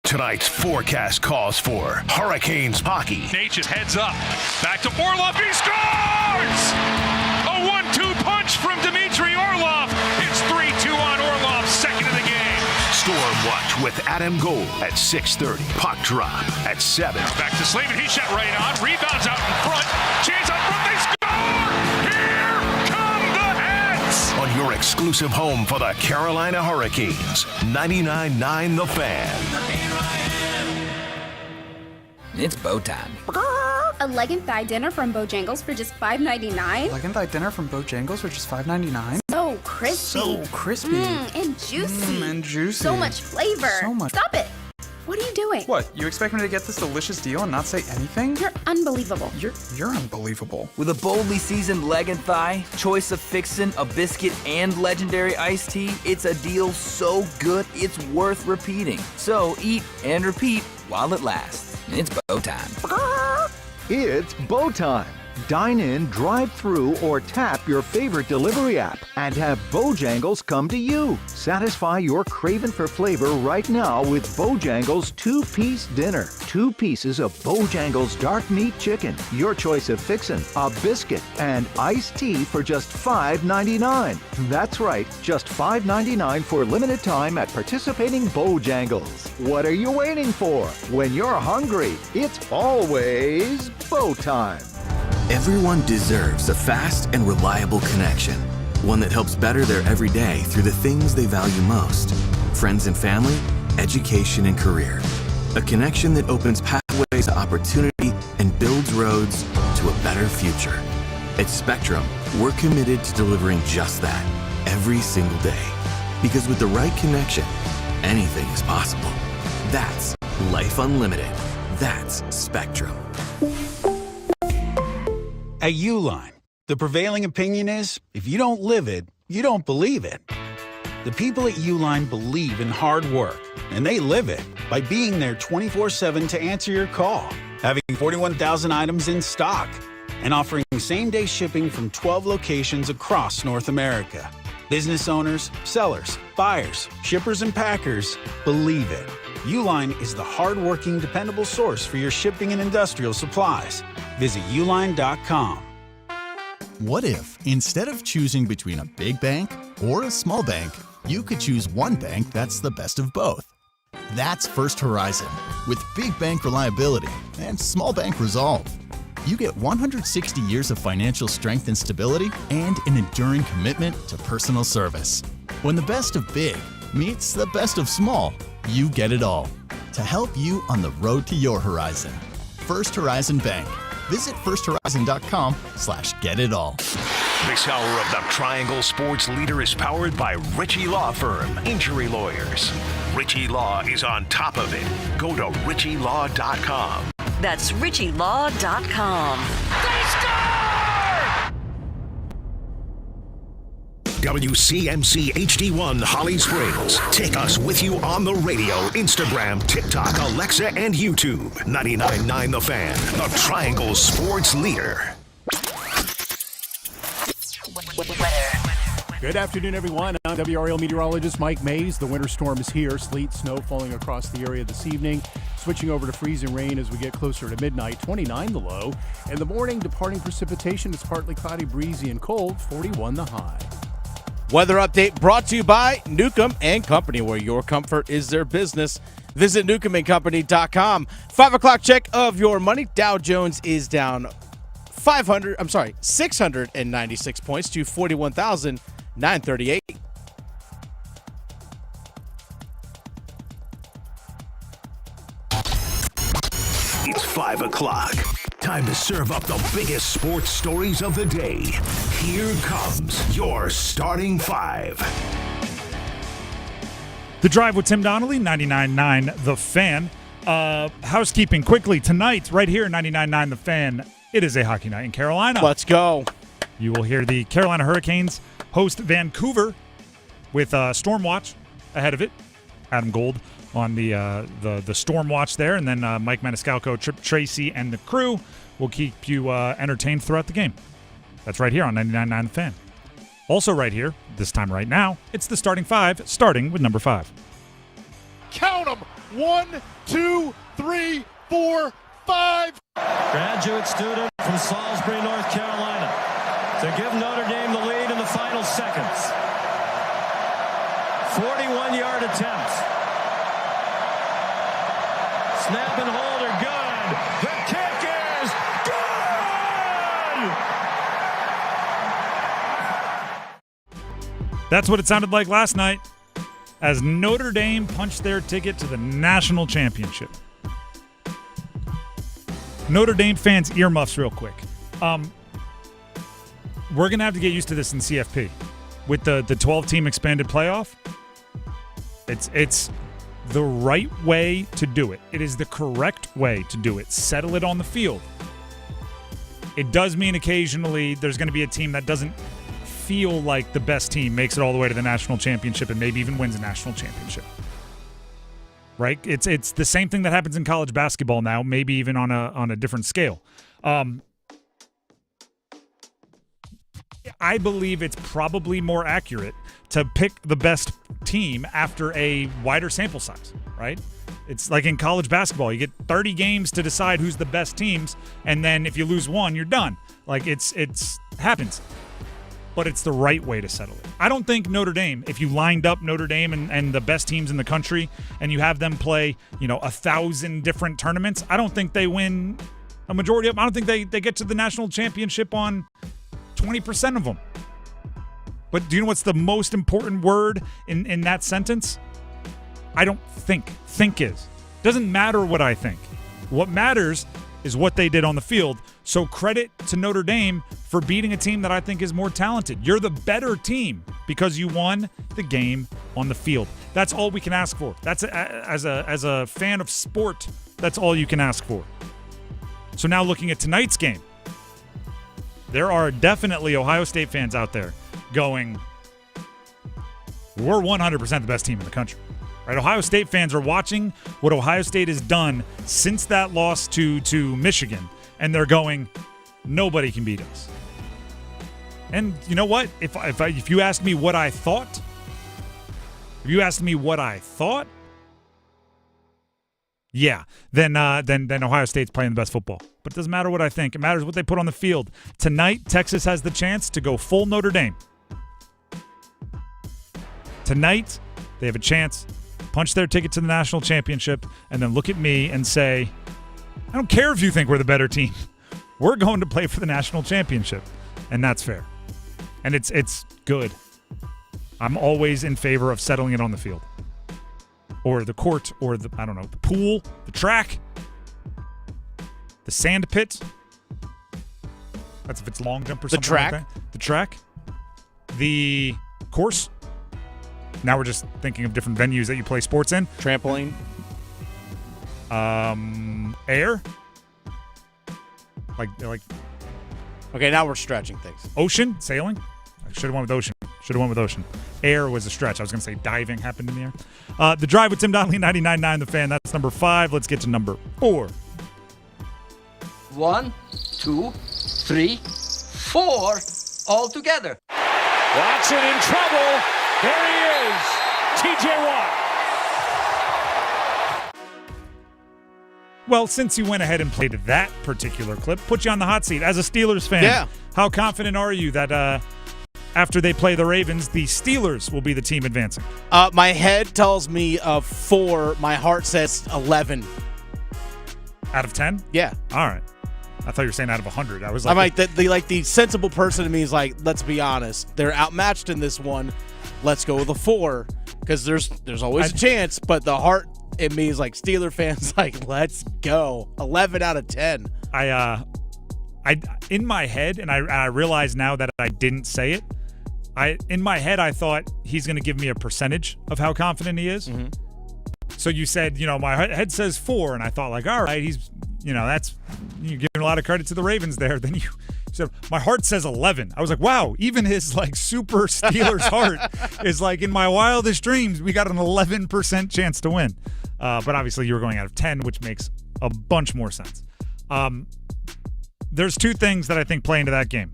Tonight's forecast calls for Hurricanes hockey. Nate just heads up. Back to Orlov. He scores! A 1-2 Adam Gold at 6:30. Puck drop at 7. Back to Slavin. He shot right on. Rebounds out in front. Chance out front. They score! Here come the Hats! On your exclusive home for the Carolina Hurricanes, 99.9 The Fan. It's bow time. A leg and thigh dinner from Bojangles for just $5.99. Leg and thigh dinner from Bojangles for just $5.99. So crispy. So crispy. And juicy. And juicy. So much flavor. So much. Stop it. What are you doing? What? You expect me to get this delicious deal and not say anything? You're unbelievable. You're unbelievable. With a boldly seasoned leg and thigh, choice of fixin', a biscuit, and legendary iced tea, it's a deal so good it's worth repeating. So eat and repeat while it lasts. It's bow time. It's bow time. Dine in, drive through, or tap your favorite delivery app and have Bojangles come to you. Satisfy your craving for flavor right now with Bojangles 2-piece dinner. 2 pieces of Bojangles dark meat chicken, your choice of fixin', a biscuit, and iced tea for just $5.99. That's right, just $5.99 for limited time at participating Bojangles. What are you waiting for? When you're hungry, it's always bow time. Everyone deserves a fast and reliable connection, one that helps better their everyday through the things they value most: friends and family, education and career. A connection that opens pathways to opportunity and builds roads to a better future. At Spectrum, we're committed to delivering just that every single day. Because with the right connection, anything is possible. That's Life Unlimited. That's Spectrum. At Uline, the prevailing opinion is, if you don't live it, you don't believe it. The people at Uline believe in hard work, and they live it by being there 24/7 to answer your call, having 41,000 items in stock, and offering same-day shipping from 12 locations across North America. Business owners, sellers, buyers, shippers, and packers believe it. Uline is the hard-working, dependable source for your shipping and industrial supplies. Visit uline.com. What if, instead of choosing between a big bank or a small bank, you could choose one bank that's the best of both? That's First Horizon, with big bank reliability and small bank resolve. You get 160 years of financial strength and stability and an enduring commitment to personal service. When the best of big meets the best of small, you get it all. To help you on the road to your horizon. First Horizon Bank. Visit firsthorizon.com/getitall. This hour of the Triangle Sports Leader is powered by Ritchie Law Firm, injury lawyers. Ritchie Law is on top of it. Go to ritchielaw.com. That's ritchielaw.com. They score! WCMC HD1 Holly Springs. Take us with you on the radio, Instagram, TikTok, Alexa, and YouTube. 99.9 The Fan, the Triangle Sports Leader. Good afternoon, everyone. I'm WRAL meteorologist Mike Mays. The winter storm is here. Sleet, snow falling across the area this evening. Switching over to freezing rain as we get closer to midnight. 29 the low. In the morning, departing precipitation. It's partly cloudy, breezy, and cold. 41 the high. Weather update brought to you by Newcomb and Company, where your comfort is their business. Visit newcombandcompany.com. 5 o'clock check of your money. Dow Jones is down 696 points to 41,938. It's 5 o'clock. Time to serve up the biggest sports stories of the day. Here comes your starting 5. The Drive with Tim Donnelly, 99.9 The Fan. Housekeeping quickly tonight, right here, 99.9 The Fan. It is a hockey night in Carolina. Let's go. You will hear the Carolina Hurricanes host Vancouver with Storm Watch ahead of it. Adam Gold on the Storm Watch there, and then Mike Maniscalco, Trip Tracy, and the crew will keep you entertained throughout the game. That's right here on 99.9 The Fan. Also right here, this time right now, it's the starting 5, starting with number 5. Count them. 1, 2, 3, 4, 5. Graduate student from Salisbury, North Carolina, to give Notre Dame the lead in the final seconds. 41-yard attempt. Snap and hold are good. The kick is good! That's what it sounded like last night as Notre Dame punched their ticket to the national championship. Notre Dame fans, earmuffs real quick. We're going to have to get used to this in CFP. With the 12-team expanded playoff, it's the right way to do it. It is the correct way to do it. Settle it on the field. It does mean occasionally there's going to be a team that doesn't feel like the best team makes it all the way to the national championship and maybe even wins a national championship. Right? It's the same thing that happens in college basketball now, maybe even on a different scale. I believe it's probably more accurate to pick the best team after a wider sample size, right? It's like in college basketball. You get 30 games to decide who's the best teams, and then if you lose one, you're done. Like, it's happens. But it's the right way to settle it. I don't think Notre Dame, if you lined up Notre Dame and the best teams in the country and you have them play, 1,000 different tournaments, I don't think they win a majority of them. I don't think they get to the national championship on 20% of them. But do you know what's the most important word in that sentence? I don't think. Think is. Doesn't matter what I think. What matters is what they did on the field. So credit to Notre Dame for beating a team that I think is more talented. You're the better team because you won the game on the field. That's all we can ask for. That's as a fan of sport, that's all you can ask for. So now looking at tonight's game, there are definitely Ohio State fans out there going, we're 100% the best team in the country. Right? Ohio State fans are watching what Ohio State has done since that loss to Michigan, and they're going, nobody can beat us. And you know what? If you asked me what I thought, yeah, then Ohio State's playing the best football. But it doesn't matter what I think. It matters what they put on the field. Tonight, Texas has the chance to go full Notre Dame. Tonight, they have a chance to punch their ticket to the national championship and then look at me and say, I don't care if you think we're the better team. We're going to play for the national championship. And that's fair. And it's good. I'm always in favor of settling it on the field. Or the court, or the pool, the track, the sand pit. That's if it's long jump or something like that. The track. The course. Now we're just thinking of different venues that you play sports in. Trampoline. Air. Like. Okay, now we're stretching things. Ocean, sailing. I should have went with ocean. Air was a stretch. I was going to say diving happened in the air. The Drive with Tim Donnelly, 99.9 The Fan. That's number 5. Let's get to number 4. 1, 2, 3, 4, all together. Watson in trouble. There he is, TJ Watt. Well, since you went ahead and played that particular clip, put you on the hot seat. As a Steelers fan, yeah. How confident are you that after they play the Ravens, the Steelers will be the team advancing? My head tells me 4. My heart says 11. Out of 10? Yeah. All right. I thought you were saying out of 100. I was like, the sensible person to me is like, let's be honest. They're outmatched in this one. Let's go with a 4 because there's always a chance. But the heart in me is like Steeler fans, like, let's go. 11 out of 10. I in my head, and I realize now that I didn't say it. In my head, I thought he's going to give me a percentage of how confident he is. Mm-hmm. So you said, my head says 4, and I thought, like, all right, he's, that's, you're giving a lot of credit to the Ravens there. Then you said, my heart says 11. I was like, wow, even his, like, super Steelers heart is like, in my wildest dreams, we got an 11% chance to win. But obviously you were going out of 10, which makes a bunch more sense. There's 2 things that I think play into that game.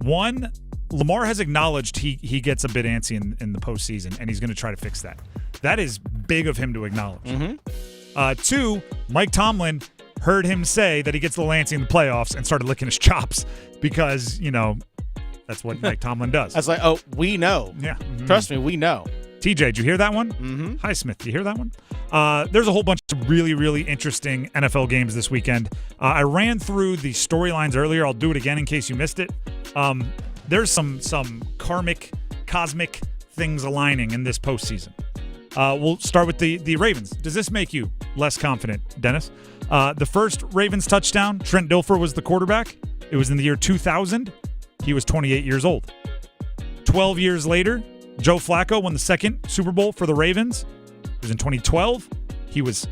One, Lamar has acknowledged he gets a bit antsy in the postseason, and he's going to try to fix that. That is big of him to acknowledge. Mm-hmm. 2, Mike Tomlin heard him say that he gets a little antsy in the playoffs and started licking his chops because, that's what Mike Tomlin does. I was like, oh, we know. Yeah. Mm-hmm. Trust me, we know. TJ, did you hear that one? Mm-hmm. Hi, Smith. Did you hear that one? There's a whole bunch of really, really interesting NFL games this weekend. I ran through the storylines earlier. I'll do it again in case you missed it. There's some cosmic things aligning in this postseason. We'll start with the Ravens. Does this make you less confident, Dennis? The first Ravens touchdown, Trent Dilfer was the quarterback. It was in the year 2000. He was 28 years old. 12 years later, Joe Flacco won the second Super Bowl for the Ravens. It was in 2012. He was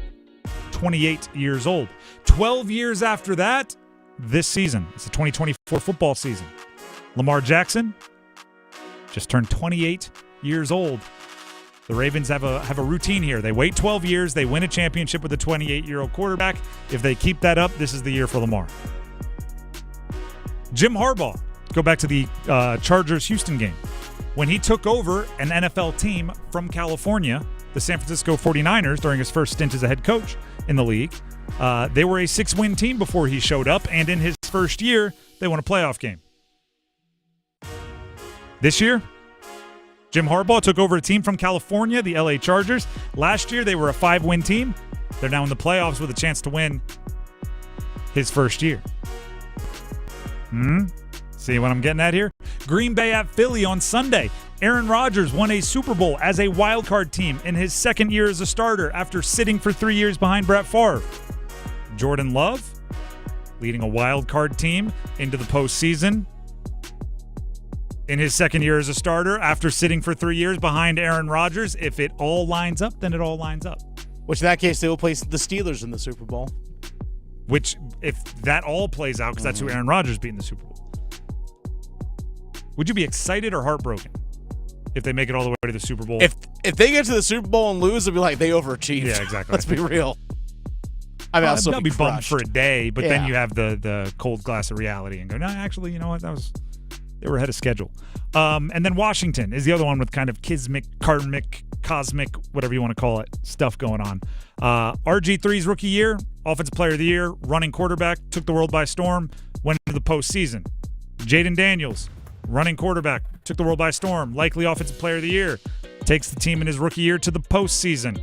28 years old. 12 years after that, this season, it's the 2024 football season. Lamar Jackson just turned 28 years old. The Ravens have a routine here. They wait 12 years. They win a championship with a 28-year-old quarterback. If they keep that up, this is the year for Lamar. Jim Harbaugh, go back to the Chargers-Houston game. When he took over an NFL team from California, the San Francisco 49ers, during his first stint as a head coach in the league, they were a 6-win team before he showed up, and in his first year, they won a playoff game. This year, Jim Harbaugh took over a team from California, the LA Chargers. Last year, they were a 5-win team. They're now in the playoffs with a chance to win his first year. See what I'm getting at here? Green Bay at Philly on Sunday. Aaron Rodgers won a Super Bowl as a wildcard team in his second year as a starter after sitting for 3 years behind Brett Favre. Jordan Love leading a wildcard team into the postseason in his second year as a starter after sitting for 3 years behind Aaron Rodgers. If it all lines up, then it all lines up. Which in that case, they will place the Steelers in the Super Bowl. Which, if that all plays out, because that's who Aaron Rodgers beat in the Super Bowl. Would you be excited or heartbroken if they make it all the way to the Super Bowl? If they get to the Super Bowl and lose, it'll be like they overachieved. Yeah, exactly. Let's be real. I mean, I'll be bummed for a day, but then you have the cold glass of reality and go, no, actually, you know what? They were ahead of schedule. And then Washington is the other one with kind of karmic, cosmic, whatever you want to call it, stuff going on. RG3's rookie year, offensive player of the year, running quarterback, took the world by storm, went into the postseason. Jaden Daniels, running quarterback, took the world by storm, likely offensive player of the year, takes the team in his rookie year to the postseason.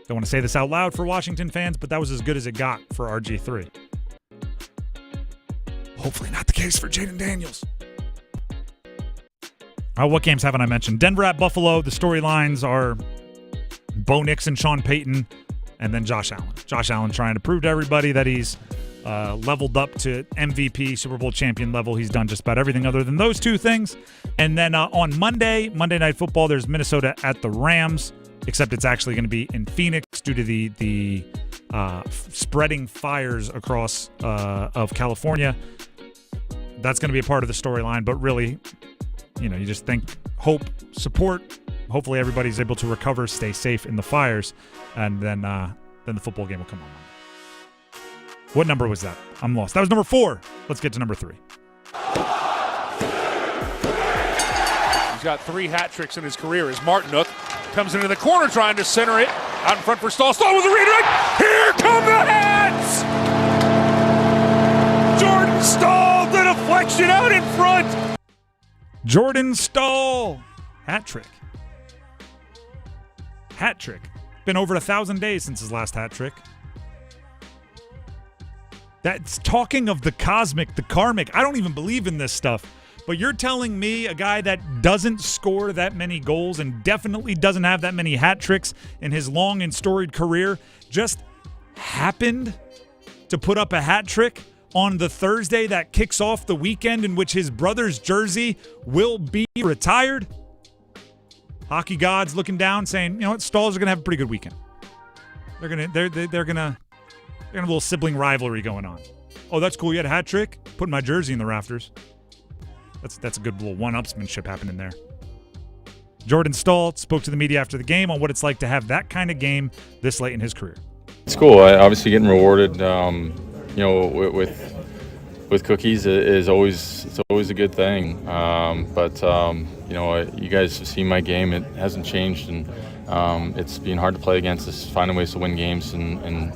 Don't want to say this out loud for Washington fans, but that was as good as it got for RG3. Hopefully not the case for Jaden Daniels. What games haven't I mentioned? Denver at Buffalo. The storylines are Bo Nix and Sean Payton, and then Josh Allen. Josh Allen trying to prove to everybody that he's leveled up to MVP, Super Bowl champion level. He's done just about everything other than those two things. And then on Monday Night Football, there's Minnesota at the Rams, except it's actually going to be in Phoenix due to the spreading fires across of California. That's going to be a part of the storyline, but really, you just think, hope, support. Hopefully everybody's able to recover, stay safe in the fires, and then the football game will come on Monday. What number was that? I'm lost. That was number 4. Let's get to number 3. He's got 3 hat tricks in his career as Martinook comes into the corner trying to center it. Out in front for Staal. Staal with the redirect. Here come the hats! Jordan Staal, the deflection out in front. Jordan Staal. Hat trick. Hat trick. Been over 1,000 days since his last hat trick. That's talking of the cosmic, the karmic. I don't even believe in this stuff. But you're telling me a guy that doesn't score that many goals and definitely doesn't have that many hat tricks in his long and storied career just happened to put up a hat trick on the Thursday that kicks off the weekend in which his brother's jersey will be retired? Hockey gods looking down saying, you know what, Stahls are going to have a pretty good weekend. They're going to have a little sibling rivalry going on. Oh, that's cool. You had a hat trick? Putting my jersey in the rafters. That's a good little one-upsmanship happening there. Jordan Staal spoke to the media after the game on what it's like to have that kind of game this late in his career. It's cool. Obviously, getting rewarded, with cookies is always a good thing. But you guys have seen my game. It hasn't changed, and it's been hard to play against us, finding ways to win games in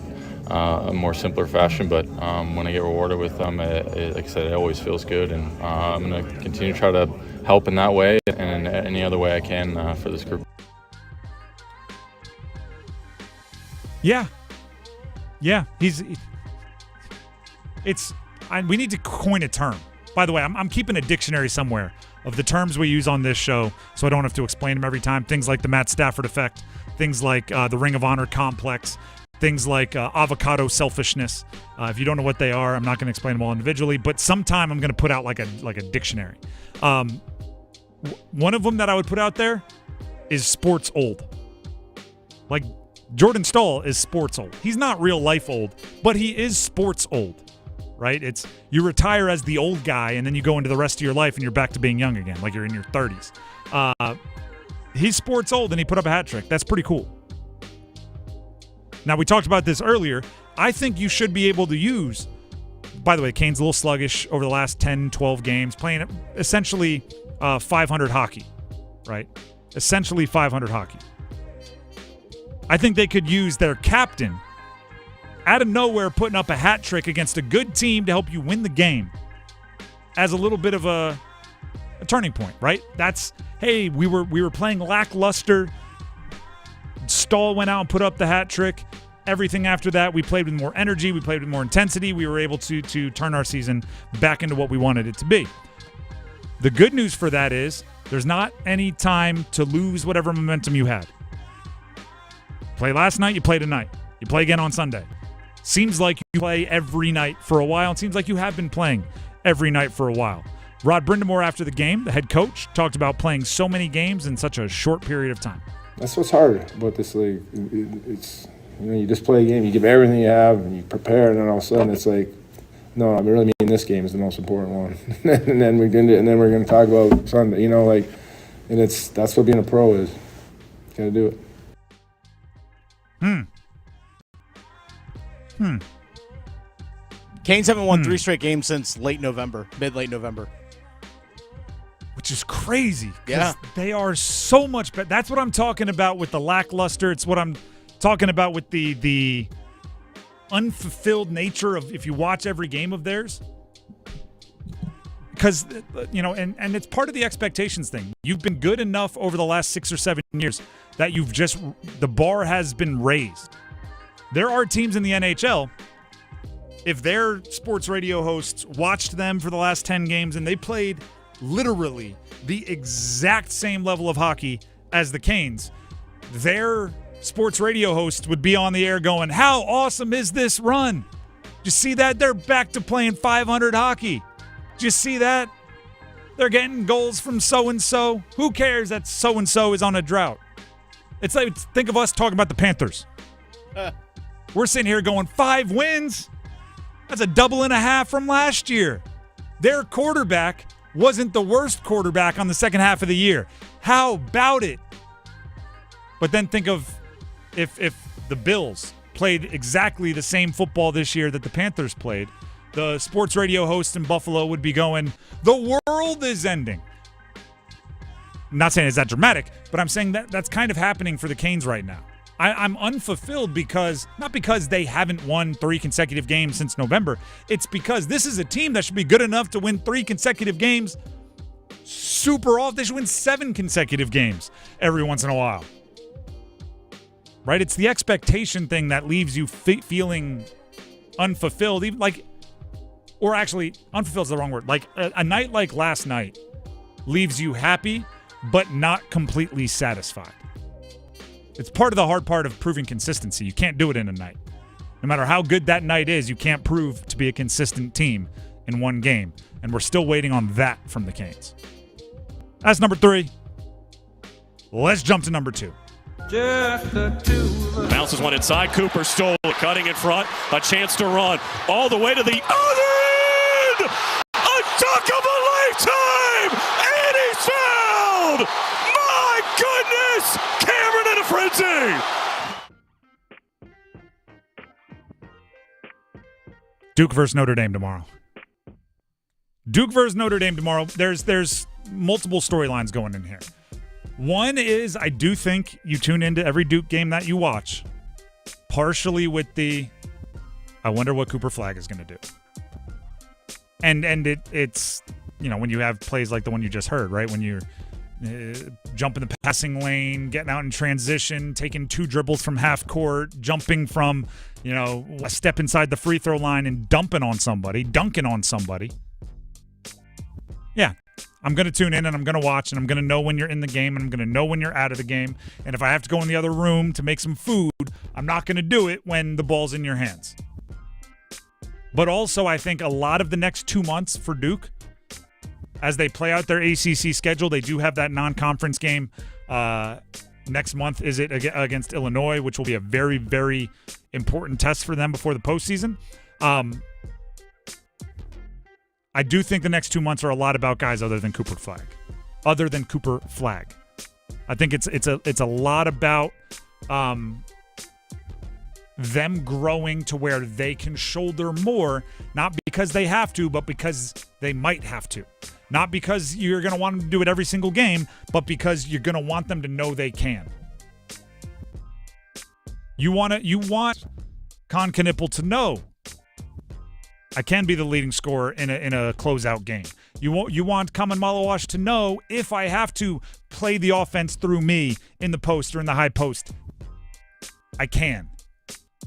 a more simpler fashion. But when I get rewarded with them, like I said, it always feels good, and I'm going to continue to try to help in that way and in any other way I can for this group. Yeah. We need to coin a term. By the way, I'm keeping a dictionary somewhere of the terms we use on this show so I don't have to explain them every time. Things like the Matt Stafford effect, things like the Ring of Honor complex, things like avocado selfishness. If you don't know what they are, I'm not going to explain them all individually, but sometime I'm going to put out like a dictionary. One of them that I would put out there is sports old. Like Jordan Staal is sports old. He's not real life old, but he is sports old. Right? It's you retire as the old guy and then you go into the rest of your life and you're back to being young again, like you're in your 30s. He's sports old and he put up a hat trick. That's pretty cool. Now, we talked about this earlier. I think you should be able to use, by the way, Kane's a little sluggish over the last 10, 12 games, playing essentially 500 hockey, right? Essentially 500 hockey. I think they could use their captain out of nowhere putting up a hat trick against a good team to help you win the game as a little bit of a turning point, right? That's, hey, we were playing lackluster. Staal went out and put up the hat trick. Everything after that, we played with more energy. We played with more intensity. We were able to turn our season back into what we wanted it to be. The good news for that is there's not any time to lose whatever momentum you had. Play last night, you play tonight. You play again on Sunday. Seems like you play every night for a while. It seems like you have been playing every night for a while. Rod Brindamore, after the game, the head coach, talked about playing so many games in such a short period of time. That's what's hard about this league. It's you just play a game, you give everything you have, and you prepare, and then all of a sudden it's like, no, I really mean this game is the most important one. and then we're going to talk about Sunday. And that's what being a pro is. You got to do it. Canes haven't won 3 straight games since mid-late November. Which is crazy. Yeah. They are so much better. That's what I'm talking about with the lackluster. It's what I'm talking about with the unfulfilled nature of if you watch every game of theirs. Because, and it's part of the expectations thing. You've been good enough over the last 6 or 7 years that the bar has been raised. There are teams in the NHL, if their sports radio hosts watched them for the last 10 games and they played literally the exact same level of hockey as the Canes, their sports radio host would be on the air going, how awesome is this run? Did you see that? They're back to playing 500 hockey. Did you see that? They're getting goals from so-and-so. Who cares that so-and-so is on a drought? It's like, think of us talking about the Panthers. We're sitting here going, 5 wins? That's a 2.5 from last year. Their quarterback wasn't the worst quarterback on the second half of the year. How about it? But then think of if the Bills played exactly the same football this year that the Panthers played, the sports radio host in Buffalo would be going, the world is ending. I'm not saying it's that dramatic, but I'm saying that's kind of happening for the Canes right now. I'm unfulfilled not because they haven't won 3 consecutive games since November. It's because this is a team that should be good enough to win 3 consecutive games super often. They should win 7 consecutive games every once in a while. Right? It's the expectation thing that leaves you feeling unfulfilled. Or actually, unfulfilled is the wrong word. Like a night like last night leaves you happy, but not completely satisfied. It's part of the hard part of proving consistency. You can't do it in a night. No matter how good that night is, you can't prove to be a consistent team in one game. And we're still waiting on that from the Canes. That's number 3. Let's jump to number 2. Bounces one inside. Cooper stole it, cutting in front. A chance to run all the way to the other end. A dunk of a lifetime, and he's fouled. My goodness, Cameron in a frenzy. Duke versus Notre Dame tomorrow. There's multiple storylines going in here. One is I do think you tune into every Duke game that you watch, partially with I wonder what Cooper Flagg is going to do. And it's when you have plays like the one you just heard, right? When you're jumping the passing lane, getting out in transition, taking 2 dribbles from half court, jumping from, a step inside the free throw line and dunking on somebody. Yeah, I'm going to tune in and I'm going to watch and I'm going to know when you're in the game and I'm going to know when you're out of the game. And if I have to go in the other room to make some food, I'm not going to do it when the ball's in your hands. But also, I think a lot of the next 2 months for Duke, as they play out their ACC schedule, they do have that non-conference game next month. Is it against Illinois, which will be a very, very important test for them before the postseason. I do think the next 2 months are a lot about guys other than Cooper Flag. I think it's a lot about them growing to where they can shoulder more, not because they have to, but because they might have to. Not because you're going to want them to do it every single game, but because you're going to want them to know they can. You want Con Knipple to know I can be the leading scorer in a closeout game. You want Kaman Malawash to know if I have to play the offense through me in the post or in the high post, I can.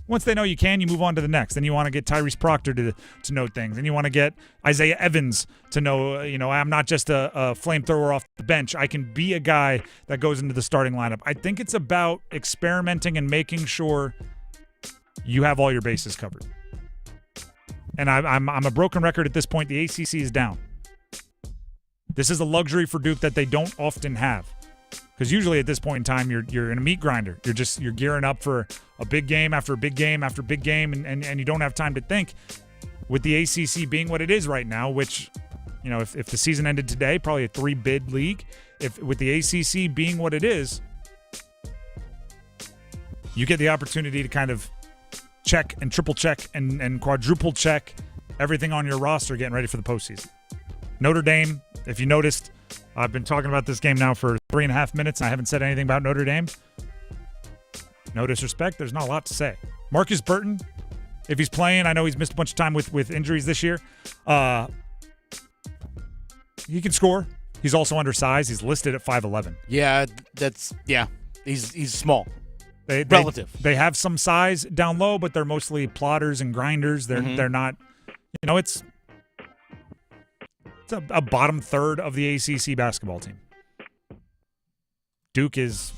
Once they know you can, you move on to the next. Then you want to get Tyrese Proctor to know things. And you want to get Isaiah Evans to know, I'm not just a flamethrower off the bench. I can be a guy that goes into the starting lineup. I think it's about experimenting and making sure you have all your bases covered. And I'm a broken record at this point. The ACC is down. This is a luxury for Duke that they don't often have. Because usually at this point in time, you're in a meat grinder. You're gearing up for a big game after a big game after big game, and you don't have time to think. With the ACC being what it is right now, which, if the season ended today, probably a 3-bid league. With the ACC being what it is, you get the opportunity to kind of check and triple check and quadruple check everything on your roster getting ready for the postseason. Notre Dame, if you noticed, I've been talking about this game now for 3.5 minutes, and I haven't said anything about Notre Dame. No disrespect, there's not a lot to say. Marcus Burton, if he's playing, I know he's missed a bunch of time with injuries this year. He can score. He's also undersized. He's listed at 5'11". He's small. Relative. They have some size down low, but they're mostly plotters and grinders. They're not, it's a bottom third of the ACC basketball team. Duke is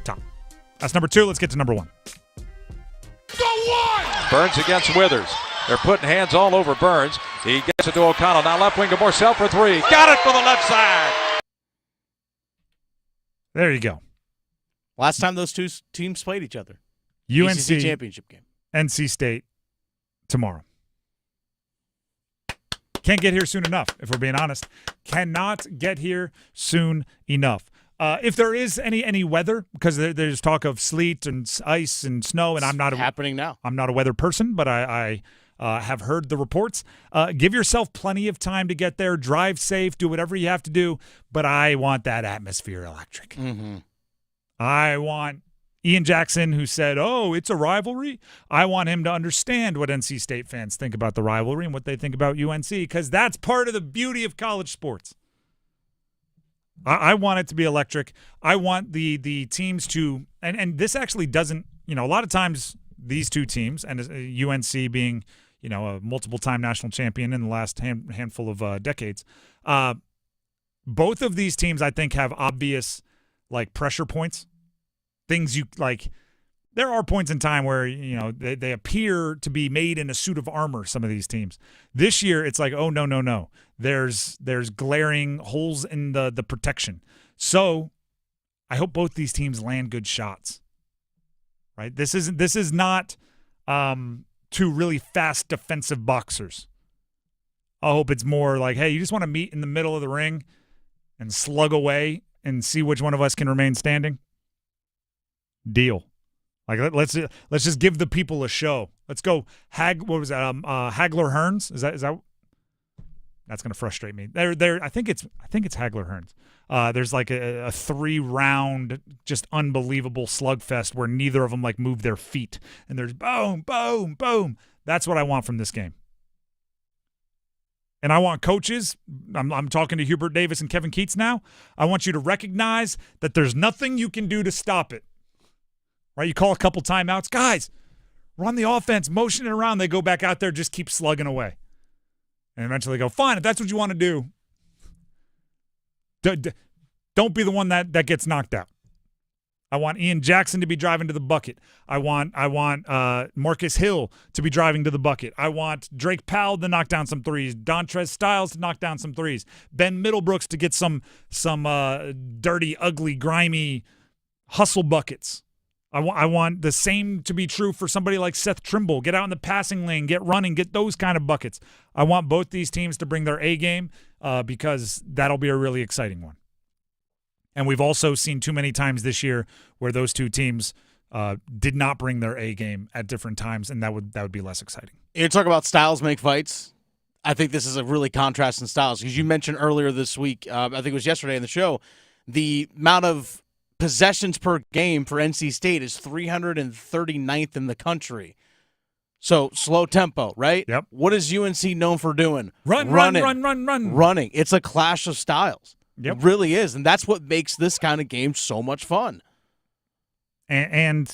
top. That's number 2. Let's get to number 1. Burns against Withers. They're putting hands all over Burns. He gets it to O'Connell. Now left wing to Morsell for 3. Got it for the left side. There you go. Last time those two teams played each other. UNC ACC championship game. NC State tomorrow. Can't get here soon enough, if we're being honest. Cannot get here soon enough. If there is any weather, because there's talk of sleet and ice and snow, and happening now. I'm not a weather person, but I have heard the reports. Give yourself plenty of time to get there. Drive safe. Do whatever you have to do. But I want that atmosphere electric. Mm-hmm. I want Ian Jackson, who said, it's a rivalry. I want him to understand what NC State fans think about the rivalry and what they think about UNC, because that's part of the beauty of college sports. I want it to be electric. I want the teams to – and this actually doesn't – a lot of times these two teams, and UNC being, a multiple-time national champion in the last handful of decades, both of these teams I think have obvious – pressure points, things you like. There are points in time where they appear to be made in a suit of armor. Some of these teams this year, it's like, oh no, there's glaring holes in the protection. So I hope both these teams land good shots. Right? This is not two really fast defensive boxers. I hope it's more like, hey, you just want to meet in the middle of the ring and slug away and see which one of us can remain standing. Deal. Let's just give the people a show. Let's go. What was that? Hagler Hearns. Is that? That's gonna frustrate me. I think it's Hagler Hearns. There's like a 3-round just unbelievable slugfest where neither of them move their feet, and there's boom, boom, boom. That's what I want from this game. And I want coaches, I'm talking to Hubert Davis and Kevin Keats now, I want you to recognize that there's nothing you can do to stop it. Right? You call a couple timeouts. Guys, run the offense, motion it around. They go back out there, just keep slugging away. And eventually go, fine, if that's what you want to do, don't be the one that gets knocked out. I want Ian Jackson to be driving to the bucket. I want Marcus Hill to be driving to the bucket. I want Drake Powell to knock down some threes. Dontrez Styles to knock down some threes. Ben Middlebrooks to get some dirty, ugly, grimy hustle buckets. I want the same to be true for somebody like Seth Trimble. Get out in the passing lane, get running, get those kind of buckets. I want both these teams to bring their A game because that'll be a really exciting one. And we've also seen too many times this year where those two teams did not bring their A game at different times, and that would be less exciting. You talk about styles make fights. I think this is a really contrast in styles because you mentioned earlier this week, I think it was yesterday in the show, the amount of possessions per game for NC State is 339th in the country. So slow tempo, right? Yep. What is UNC known for doing? Running. Running. It's a clash of styles. Yep. It really is, and that's what makes this kind of game so much fun. And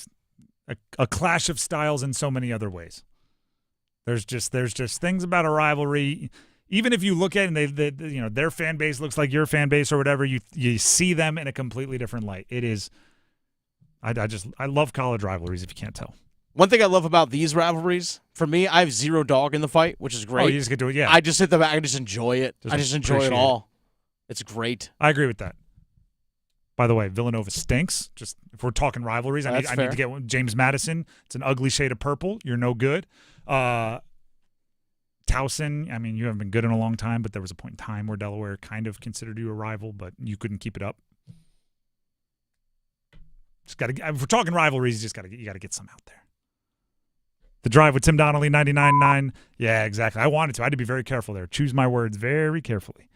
a clash of styles in so many other ways. There's just things about a rivalry. Even if you look at it and their fan base looks like your fan base or whatever, you see them in a completely different light. It is. I love college rivalries. If you can't tell. One thing I love about these rivalries, for me, I have zero dog in the fight, which is great. Oh, you just get to it, yeah. I just sit there back, I just enjoy it. I just enjoy it all. It's great. I agree with that. By the way, Villanova stinks. Just if we're talking rivalries, I need to get one. James Madison. It's an ugly shade of purple. You're no good. Towson, I mean, you haven't been good in a long time, but there was a point in time where Delaware kind of considered you a rival, but you couldn't keep it up. Just got to. If we're talking rivalries, you got to get some out there. The Drive with Tim Donnelly, 99.9. Yeah, exactly. I wanted to. I had to be very careful there. Choose my words very carefully.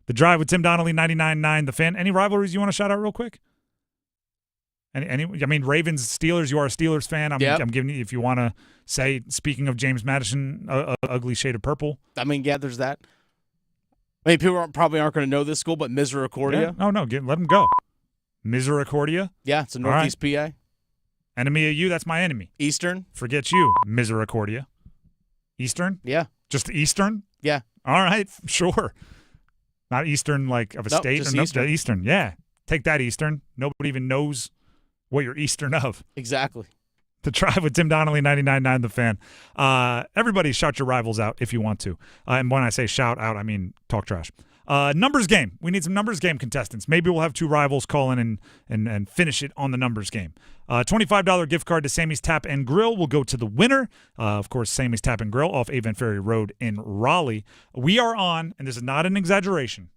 The Drive with Tim Donnelly, 99.9. The Fan. Any rivalries you want to shout out real quick? Any? I mean, Ravens, Steelers. You are a Steelers fan. I'm giving you, if you want to say, speaking of James Madison, ugly shade of purple. I mean, yeah, there's that. I mean, people probably aren't going to know this school, but Misericordia. Yeah. Oh, no, let them go. Misericordia. Yeah, it's a Northeast PA. Enemy of you, that's my enemy. Eastern. Forget you, Misericordia. Eastern? Yeah. Just Eastern? Yeah. All right, sure. Not Eastern like of a state. Just Eastern. Yeah. Take that, Eastern. Nobody even knows what you're Eastern of. Exactly. The Drive with Tim Donnelly, 99.9 The Fan. Everybody shout your rivals out if you want to. And when I say shout out, I mean talk trash. Numbers game. We need some numbers game contestants. Maybe we'll have two rivals call in and finish it on the numbers game. $25 gift card to Sammy's Tap and Grill will go to the winner. Of course, Sammy's Tap and Grill off Avon Ferry Road in Raleigh. We are on, and this is not an exaggeration,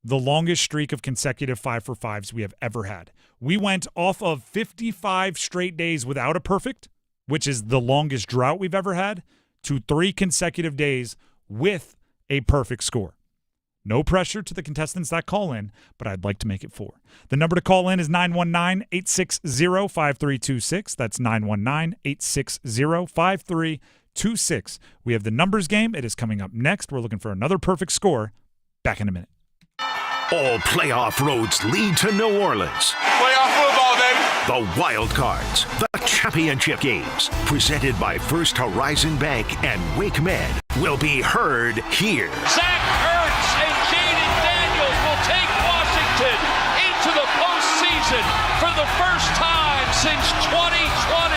the longest streak of consecutive 5-for-5s we have ever had. We went off of 55 straight days without a perfect, which is the longest drought we've ever had, to 3 consecutive days with a perfect score. No pressure to the contestants that call in, but I'd like to make it 4. The number to call in is 919-860-5326. That's 919-860-5326. We have the numbers game. It is coming up next. We're looking for another perfect score. Back in a minute. All playoff roads lead to New Orleans. Playoff football, baby. The Wild Cards, the championship games, presented by First Horizon Bank and Wake Med, will be heard here. Zach Ertz and Jaden Daniels will take Washington into the postseason for the first time since 2020.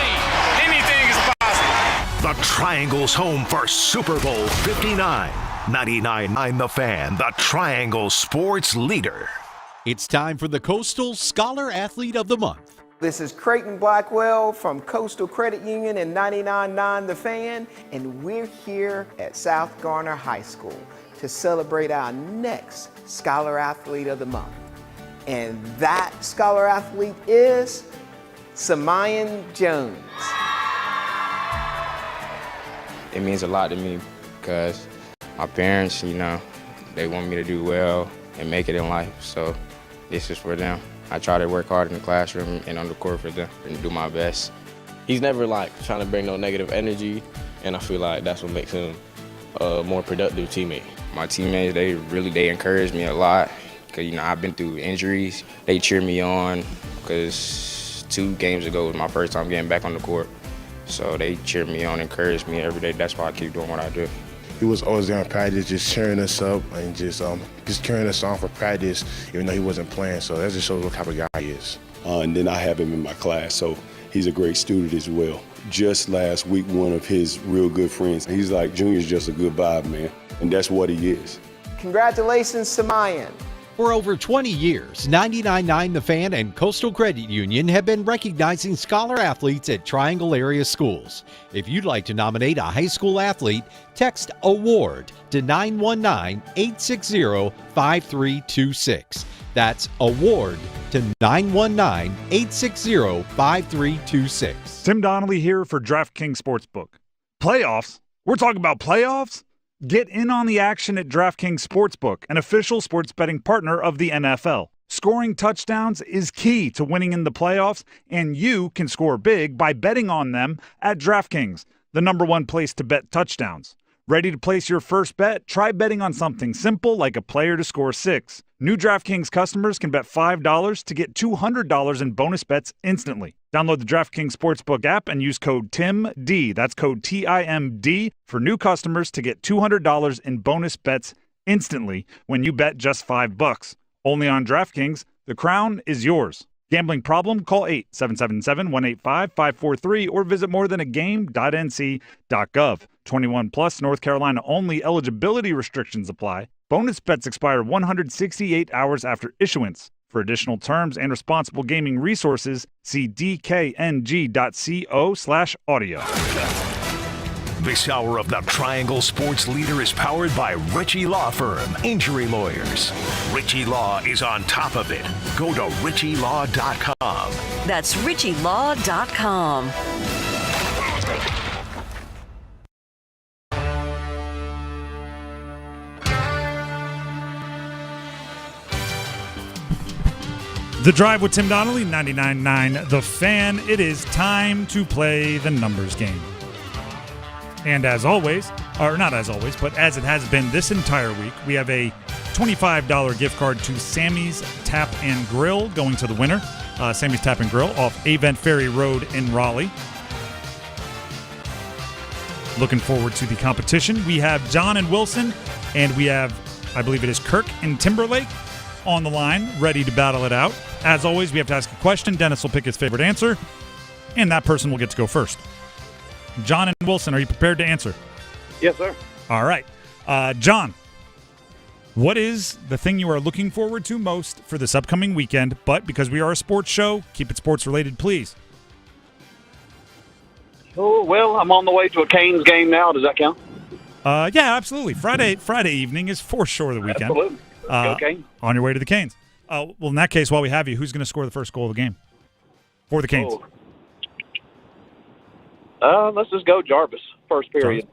Anything is possible. The Triangle's home for Super Bowl 59. 99.9 The Fan, the Triangle sports leader. It's time for the Coastal Scholar Athlete of the Month. This is Creighton Blackwell from Coastal Credit Union and 99.9 The Fan, and we're here at South Garner High School to celebrate our next Scholar Athlete of the Month. And that Scholar Athlete is Samayan Jones. It means a lot to me because my parents, they want me to do well and make it in life, so this is for them. I try to work hard in the classroom and on the court for them and do my best. He's never trying to bring no negative energy, and I feel like that's what makes him a more productive teammate. My teammates, they encourage me a lot because, I've been through injuries. They cheer me on because 2 games ago was my first time getting back on the court. So they cheer me on, encourage me every day. That's why I keep doing what I do. He was always there in practice, just cheering us up and just carrying us on for practice, even though he wasn't playing. So that just shows what type of guy he is. And then I have him in my class, so he's a great student as well. Just last week, one of his real good friends, he's like, Junior's just a good vibe, man. And that's what he is. Congratulations to Mayan. For over 20 years, 99.9 The Fan and Coastal Credit Union have been recognizing scholar athletes at Triangle area schools. If you'd like to nominate a high school athlete, text AWARD to 919-860-5326. That's AWARD to 919-860-5326. Tim Donnelly here for DraftKings Sportsbook. Playoffs? We're talking about playoffs? Get in on the action at DraftKings Sportsbook, an official sports betting partner of the NFL. Scoring touchdowns is key to winning in the playoffs, and you can score big by betting on them at DraftKings, the #1 place to bet touchdowns. Ready to place your first bet? Try betting on something simple like a player to score 6. New DraftKings customers can bet $5 to get $200 in bonus bets instantly. Download the DraftKings Sportsbook app and use code TIMD, that's code TIMD, for new customers to get $200 in bonus bets instantly when you bet just $5. Only on DraftKings, the crown is yours. Gambling problem? Call 877-185-543 or visit morethanagame.nc.gov. 21 plus, North Carolina only. Eligibility restrictions apply. Bonus bets expire 168 hours after issuance. For additional terms and responsible gaming resources, see dkng.co/audio. This hour of the Triangle Sports Leader is powered by Ritchie Law Firm, injury lawyers. Ritchie Law is on top of it. Go to ritchielaw.com. That's ritchielaw.com. The Drive with Tim Donnelly, 99.9 The Fan. It is time to play the numbers game. And as always, or not as always, but as it has been this entire week, we have a $25 gift card to Sammy's Tap and Grill going to the winner. Sammy's Tap and Grill off Avent Ferry Road in Raleigh. Looking forward to the competition. We have John and Wilson, and we have, I believe it is Kirk and Timberlake on the line, ready to battle it out. As always, we have to ask a question. Dennis will pick his favorite answer, and that person will get to go first. John and Wilson, are you prepared to answer? Yes, sir. All right. John, what is the thing you are looking forward to most for this upcoming weekend? But because we are a sports show, keep it sports related, please. Oh, well, I'm on the way to a Canes game now. Does that count? Yeah, absolutely. Friday evening is for sure the weekend. Absolutely. Go Canes. On your way to the Canes. Well, in that case, while we have you, who's going to score the first goal of the game for the Canes? Let's just go Jarvis, first period.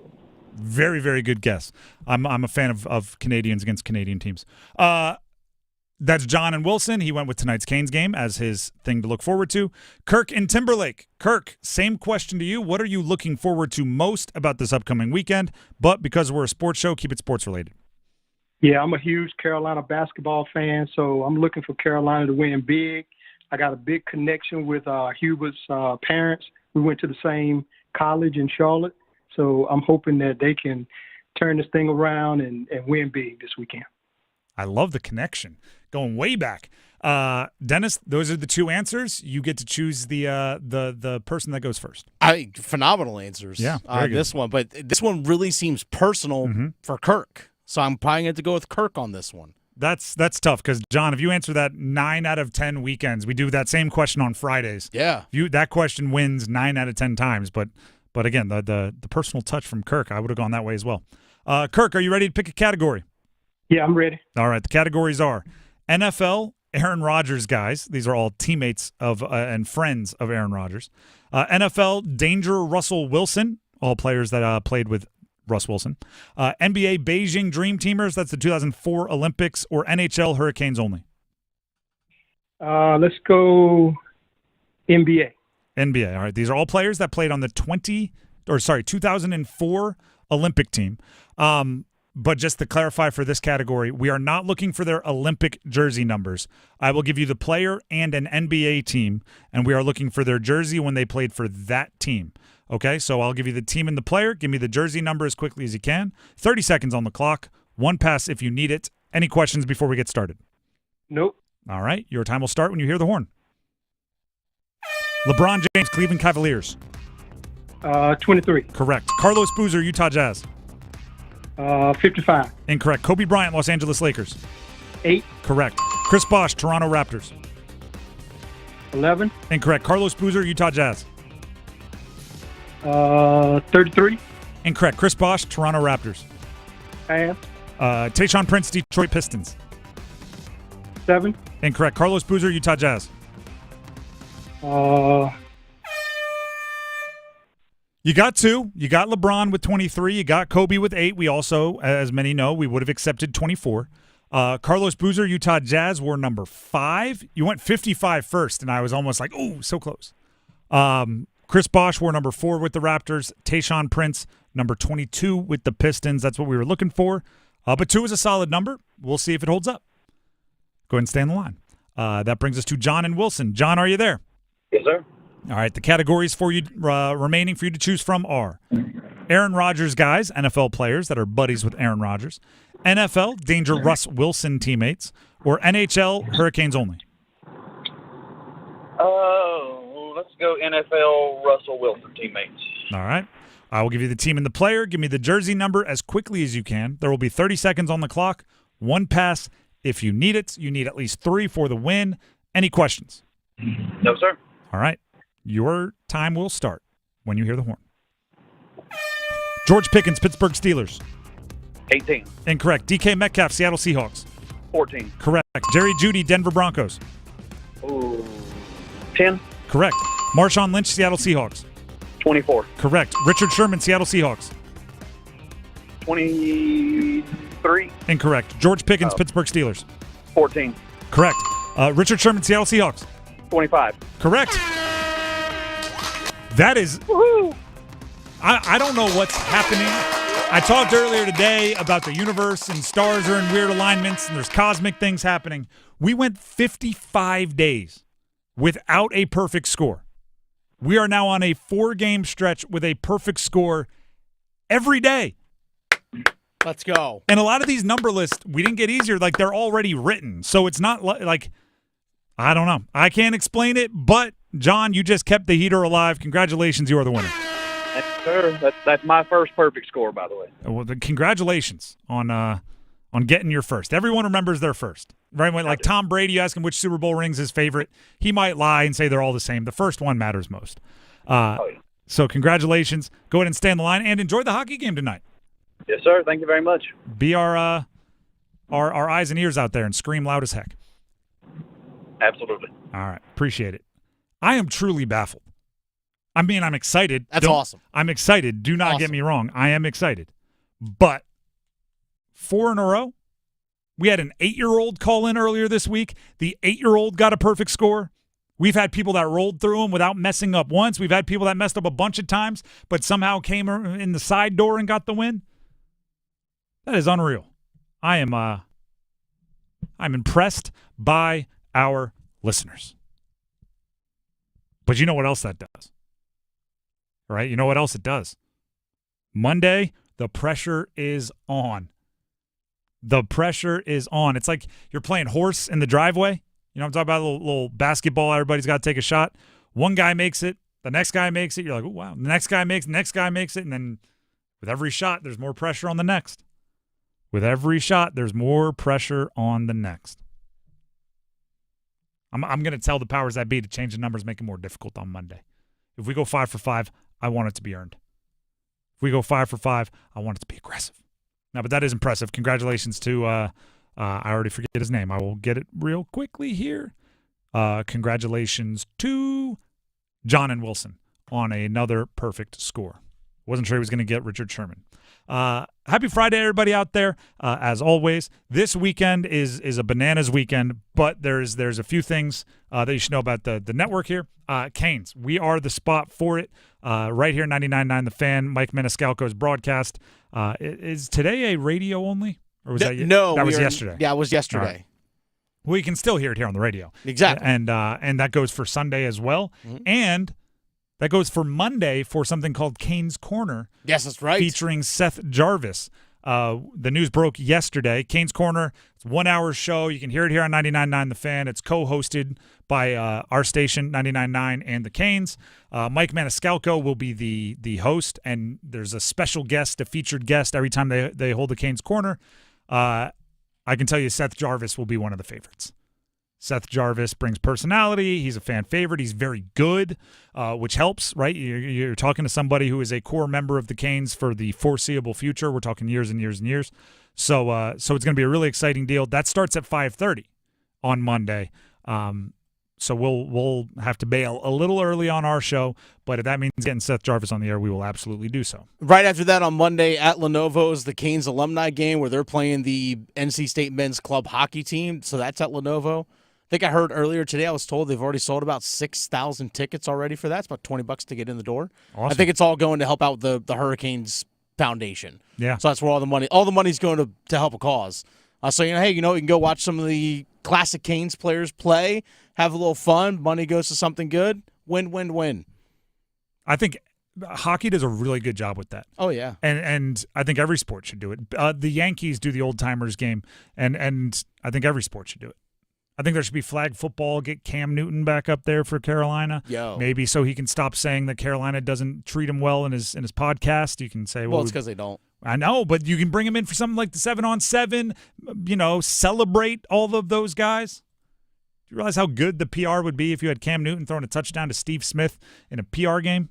Very, very good guess. I'm a fan of Canadians against Canadian teams. That's John and Wilson. He went with tonight's Canes game as his thing to look forward to. Kirk and Timberlake. Kirk, same question to you. What are you looking forward to most about this upcoming weekend? But because we're a sports show, keep it sports related. Yeah, I'm a huge Carolina basketball fan, so I'm looking for Carolina to win big. I got a big connection with Hubert's parents. We went to the same college in Charlotte, so I'm hoping that they can turn this thing around and win big this weekend. I love the connection. Going way back. Dennis, those are the two answers. You get to choose the person that goes first. Phenomenal answers. Yeah, this one, but this one really seems personal for Kirk. So I'm probably going to go with Kirk on this one. That's tough because, John, if you answer that 9 out of 10 weekends, we do that same question on Fridays. Yeah. That question wins 9 out of 10 times. But again, the personal touch from Kirk, I would have gone that way as well. Kirk, are you ready to pick a category? Yeah, I'm ready. All right. The categories are NFL, Aaron Rodgers guys. These are all teammates of and friends of Aaron Rodgers. NFL, Danger Russell Wilson, all players that played with Russ Wilson. NBA Beijing Dream Teamers, that's the 2004 Olympics, or NHL Hurricanes only? Let's go NBA. NBA, all right. These are all players that played on the 2004 Olympic team. But just to clarify for this category, we are not looking for their Olympic jersey numbers. I will give you the player and an NBA team, and we are looking for their jersey when they played for that team. Okay, so I'll give you the team and the player. Give me the jersey number as quickly as you can. 30 seconds on the clock. One pass if you need it. Any questions before we get started? Nope. All right, your time will start when you hear the horn. LeBron James, Cleveland Cavaliers. 23. Correct. Carlos Boozer, Utah Jazz. 55. Incorrect. Kobe Bryant, Los Angeles Lakers. 8. Correct. Chris Bosh, Toronto Raptors. 11. Incorrect. Carlos Boozer, Utah Jazz. 33. Incorrect. Chris Bosh, Toronto Raptors. Pass. Tayshaun Prince, Detroit Pistons. 7. Incorrect. Carlos Boozer, Utah Jazz. You got 2. You got LeBron with 23. You got Kobe with 8. We also, as many know, we would have accepted 24. Carlos Boozer, Utah Jazz were number 5. You went 55 first, and I was almost like, oh, so close. Chris Bosh were number 4 with the Raptors. Tayshaun Prince, number 22 with the Pistons. That's what we were looking for. But 2 is a solid number. We'll see if it holds up. Go ahead and stay on the line. That brings us to John and Wilson. John, are you there? Yes, sir. All right, the categories for you remaining for you to choose from are Aaron Rodgers guys, NFL players that are buddies with Aaron Rodgers, NFL, Danger Russ Wilson teammates, or NHL, Hurricanes only. Let's go NFL Russell Wilson teammates. All right. I will give you the team and the player. Give me the jersey number as quickly as you can. There will be 30 seconds on the clock. One pass if you need it. You need at least 3 for the win. Any questions? No, sir. All right. Your time will start when you hear the horn. George Pickens, Pittsburgh Steelers. 18. Incorrect. DK Metcalf, Seattle Seahawks. 14. Correct. Jerry Jeudy, Denver Broncos. Ooh. 10. Correct. Marshawn Lynch, Seattle Seahawks. 24. Correct. Richard Sherman, Seattle Seahawks. 23. Incorrect. George Pickens, Pittsburgh Steelers. 14. Correct. Richard Sherman, Seattle Seahawks. 25. Correct. That is, I don't know what's happening. I talked earlier today about the universe and stars are in weird alignments and there's cosmic things happening. We went 55 days without a perfect score. We are now on a 4-game stretch with a perfect score every day. Let's go. And a lot of these number lists, we didn't get easier. Like, they're already written. So it's not like, I don't know. I can't explain it, but John, you just kept the heater alive. Congratulations, you are the winner. Yes, sir. That's my first perfect score, by the way. Well, congratulations on getting your first. Everyone remembers their first, right? Like Tom Brady, you ask him which Super Bowl ring's his favorite. He might lie and say they're all the same. The first one matters most. So congratulations. Go ahead and stay on the line and enjoy the hockey game tonight. Yes, sir. Thank you very much. Be our eyes and ears out there and scream loud as heck. Absolutely. All right. Appreciate it. I am truly baffled. I mean, I'm excited. That's awesome. I'm excited. Do not get me wrong. I am excited. But 4 in a row? We had an 8-year-old call in earlier this week. The 8-year-old got a perfect score. We've had people that rolled through them without messing up once. We've had people that messed up a bunch of times, but somehow came in the side door and got the win. That is unreal. I'm impressed by our listeners. But you know what else that does? Right? You know what else it does? Monday, the pressure is on. The pressure is on. It's like you're playing horse in the driveway. You know what I'm talking about? A little basketball. Everybody's got to take a shot. One guy makes it. The next guy makes it. You're like, oh, wow. The next guy makes it. And then with every shot, there's more pressure on the next. With every shot, there's more pressure on the next. I'm going to tell the powers that be to change the numbers, make it more difficult on Monday. If we go 5 for 5, I want it to be earned. If we go 5 for 5, I want it to be aggressive. No, but that is impressive. Congratulations to, I already forget his name. I will get it real quickly here. Congratulations to John and Wilson on another perfect score. Wasn't sure he was going to get Richard Sherman. Happy Friday, everybody out there. As always, this weekend is a bananas weekend, but there's a few things that you should know about the network here. Canes, we are the spot for it. Right here, 99.9 The Fan, Mike Maniscalco's broadcast. Is today a radio only? Or was that was yesterday? Yeah, it was yesterday. Right. Well, you can still hear it here on the radio. Exactly. And that goes for Sunday as well. Mm-hmm. And that goes for Monday for something called Canes Corner. Yes, that's right. Featuring Seth Jarvis. The news broke yesterday. Canes Corner, it's a 1 hour show. You can hear it here on 99.9 The Fan. It's co-hosted by our station, 99.9 and the Canes. Mike Maniscalco will be the host, and there's a special guest, a featured guest every time they hold the Canes Corner. I can tell you Seth Jarvis will be one of the favorites. Seth Jarvis brings personality. He's a fan favorite. He's very good, which helps, right? You're talking to somebody who is a core member of the Canes for the foreseeable future. We're talking years and years and years. So it's going to be a really exciting deal. That starts at 5:30 on Monday. So we'll have to bail a little early on our show, but if that means getting Seth Jarvis on the air, we will absolutely do so. Right after that on Monday at Lenovo is the Canes alumni game where they're playing the NC State men's club hockey team. So that's at Lenovo. I think I heard earlier today, I was told they've already sold about 6,000 tickets already for that. It's about $20 to get in the door. Awesome. I think it's all going to help out the Hurricanes Foundation. Yeah. So that's where all the money's going to help a cause. So, hey, you can go watch some of the classic Canes players play, have a little fun. Money goes to something good. Win, win, win. I think hockey does a really good job with that. Oh, yeah. And I think every sport should do it. The Yankees do the old-timers game, and I think every sport should do it. I think there should be flag football, get Cam Newton back up there for Carolina. Maybe so he can stop saying that Carolina doesn't treat him well in his podcast. You can say, well, it's because they don't. I know, but you can bring him in for something like the 7-on-7, celebrate all of those guys. Do you realize how good the PR would be if you had Cam Newton throwing a touchdown to Steve Smith in a PR game?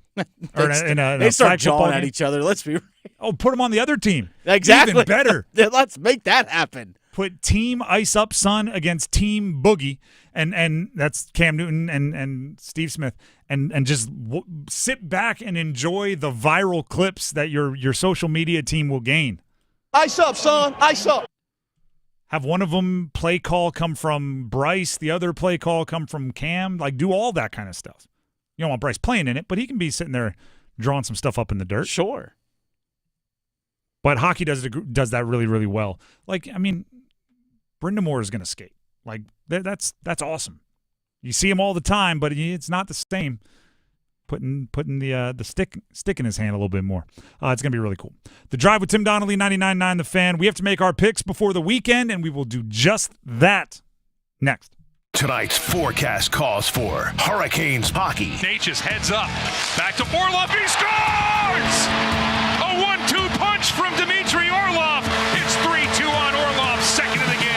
Or they start jawing at each other. Let's be real. Oh, put him on the other team. Exactly. Even better. Let's make that happen. Put Team Ice Up Son against Team Boogie, and that's Cam Newton and Steve Smith, and just sit back and enjoy the viral clips that your social media team will gain. Ice up, son. Ice up. Have one of them play call come from Bryce, the other play call come from Cam. Like, do all that kind of stuff. You don't want Bryce playing in it, but he can be sitting there drawing some stuff up in the dirt. Sure. But hockey does that really, really well. Like, I mean, Brindamore is going to skate. Like, that's awesome. You see him all the time, but it's not the same. Putting the stick in his hand a little bit more. It's going to be really cool. The Drive with Tim Donnelly, 99.9 The Fan. We have to make our picks before the weekend, and we will do just that next. Tonight's forecast calls for Hurricanes hockey. Natchez heads up. Back to Orlov. He scores! A 1-2 punch from Dmitry Orlov. It's 3-2 on Orlov, second of the game.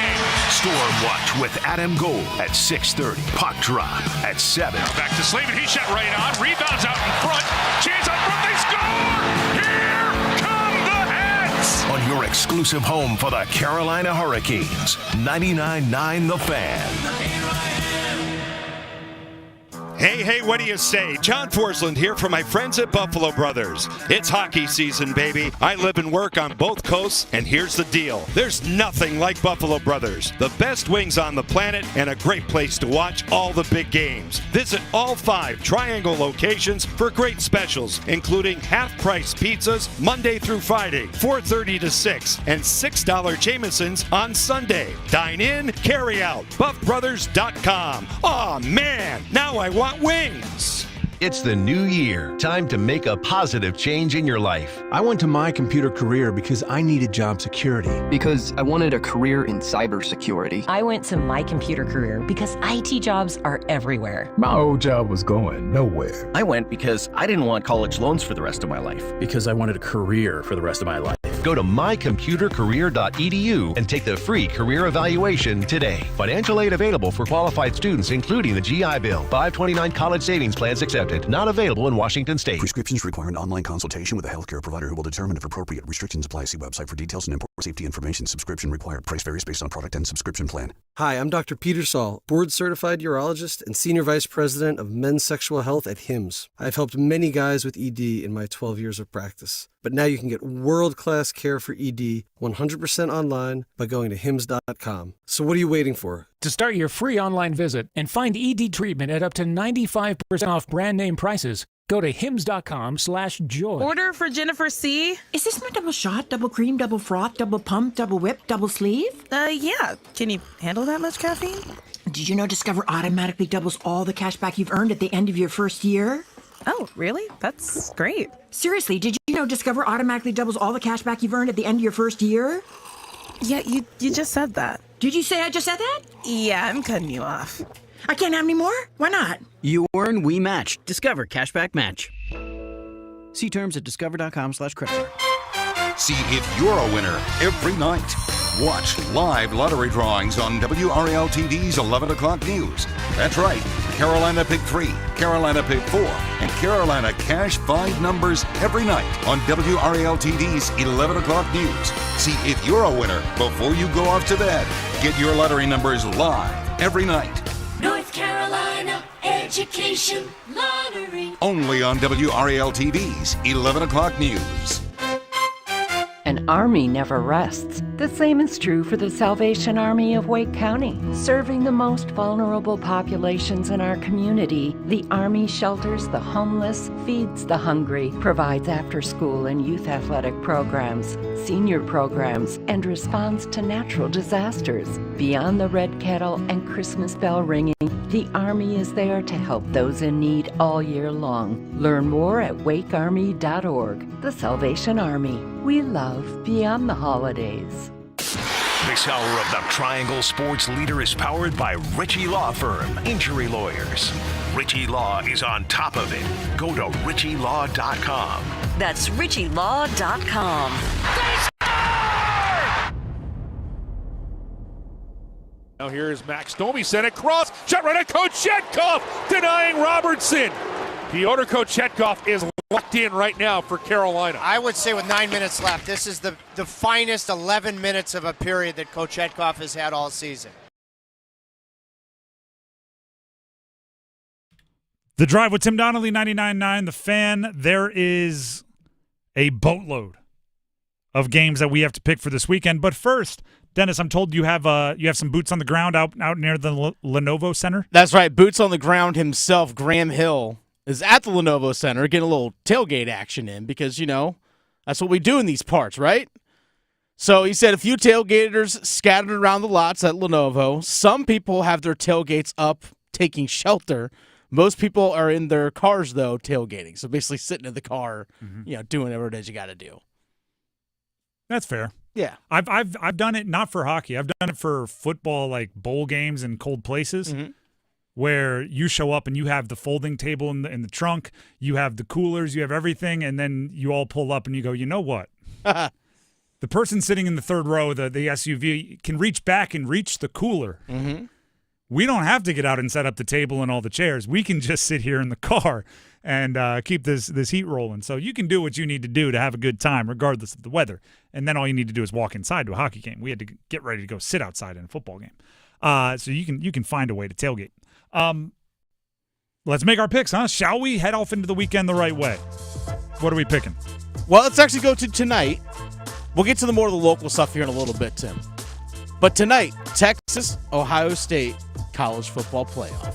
Storm Watch with Adam Gold at 6:30. Puck drop at 7. Back to Slavin. He shot right on. Rebounds out in front. Chance out front. They score! Here come the Hats! On your exclusive home for the Carolina Hurricanes, 99.9 The Fan. Hey, what do you say? John Forsland here for my friends at Buffalo Brothers. It's hockey season, baby. I live and work on both coasts, and here's the deal. There's nothing like Buffalo Brothers. The best wings on the planet and a great place to watch all the big games. Visit all 5 Triangle locations for great specials, including half-price pizzas Monday through Friday, 4:30 to 6, and $6 Jamesons on Sunday. Dine in, carry out. BuffBrothers.com. Aw, man, now I want wings. It's the new year. Time to make a positive change in your life. I went to My Computer Career because I needed job security. Because I wanted a career in cybersecurity. I went to My Computer Career because IT jobs are everywhere. My old job was going nowhere. I went because I didn't want college loans for the rest of my life. Because I wanted a career for the rest of my life. Go to mycomputercareer.edu and take the free career evaluation today. Financial aid available for qualified students, including the GI Bill. 529 college savings plans accepted. Not available in Washington State. Prescriptions require an online consultation with a healthcare provider who will determine if appropriate. Restrictions apply. See website for details and important safety information. Subscription required. Price varies based on product and subscription plan. Hi, I'm Dr. Peter Staal, board-certified urologist and senior vice president of men's sexual health at HIMSS. I've helped many guys with ED in my 12 years of practice. But now you can get world-class care for ED 100% online by going to hims.com. So what are you waiting for? To start your free online visit and find ED treatment at up to 95% off brand name prices, go to hims.com/joy. Order for Jennifer C. Is this my double shot, double cream, double froth, double pump, double whip, double sleeve? Yeah. Can you handle that much caffeine? Did you know Discover automatically doubles all the cash back you've earned at the end of your first year? Oh, really? That's great. Seriously, did you know Discover automatically doubles all the cash back you've earned at the end of your first year? Yeah, you just said that. Did you say I just said that? Yeah, I'm cutting you off. I can't have any more? Why not? You earn, we match. Discover Cashback Match. See terms at discover.com/credit. See if you're a winner every night. Watch live lottery drawings on WRAL TV's 11 o'clock news. That's right. Carolina Pick 3, Carolina Pick 4, and Carolina Cash 5 numbers every night on WRAL TV's 11 o'clock news. See if you're a winner before you go off to bed. Get your lottery numbers live every night. North Carolina Education Lottery. Only on WRAL TV's 11 o'clock news. An army never rests. The same is true for the Salvation Army of Wake County. Serving the most vulnerable populations in our community, the Army shelters the homeless, feeds the hungry, provides after-school and youth athletic programs, senior programs, and responds to natural disasters. Beyond the red kettle and Christmas bell ringing, the Army is there to help those in need all year long. Learn more at wakearmy.org. The Salvation Army. We love beyond the holidays. This hour of the Triangle Sports Leader is powered by Ritchie Law Firm, injury lawyers. Ritchie Law is on top of it. Go to ritchielaw.com. That's ritchielaw.com. Now here's Max Domi, sent across, shot right at Kochetkov, denying Robertson. Pyotr Kochetkov is locked in right now for Carolina. I would say with 9 minutes left, this is the finest 11 minutes of a period that Kochetkov has had all season. The Drive with Tim Donnelly, 99.9 The Fan. There is a boatload of games that we have to pick for this weekend. But first, Dennis, I'm told you have some boots on the ground out near the Lenovo Center. That's right. Boots on the ground himself, Graham Hill, is at the Lenovo Center getting a little tailgate action in because, you know, that's what we do in these parts, right? So he said a few tailgaters scattered around the lots at Lenovo. Some people have their tailgates up taking shelter. Most people are in their cars, though, tailgating. So basically sitting in the car, doing whatever it is you got to do. That's fair. Yeah. I've done it not for hockey. I've done it for football, like bowl games in cold places. Where you show up and you have the folding table in the trunk, you have the coolers, you have everything, and then you all pull up and you go, you know what? The person sitting in the third row, the SUV, can reach back and reach the cooler. We don't have to get out and set up the table and all the chairs. We can just sit here in the car and keep this heat rolling. So you can do what you need to do to have a good time regardless of the weather. And then all you need to do is walk inside to a hockey game. We had to get ready to go sit outside in a football game. So you can find a way to tailgate. Let's make our picks, huh? Shall we head off into the weekend the right way? What are we picking? Well, let's actually go to tonight. We'll get to the more of the local stuff here in a little bit, Tim. But tonight, Texas, Ohio State college football playoff.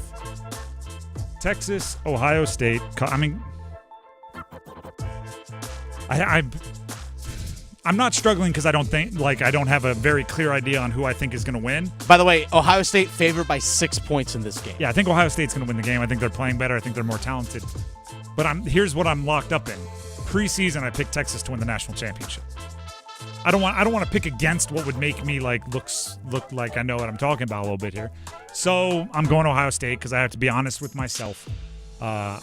Texas, Ohio State. I'm not struggling because I don't have a very clear idea on who I think is going to win. By the way, Ohio State favored by 6 points in this game. Yeah, I think Ohio State's going to win the game. I think they're playing better. I think they're more talented. But here's what I'm locked up in. Preseason, I picked Texas to win the national championship. I don't want to pick against what would make me look like I know what I'm talking about a little bit here. So I'm going Ohio State because I have to be honest with myself. But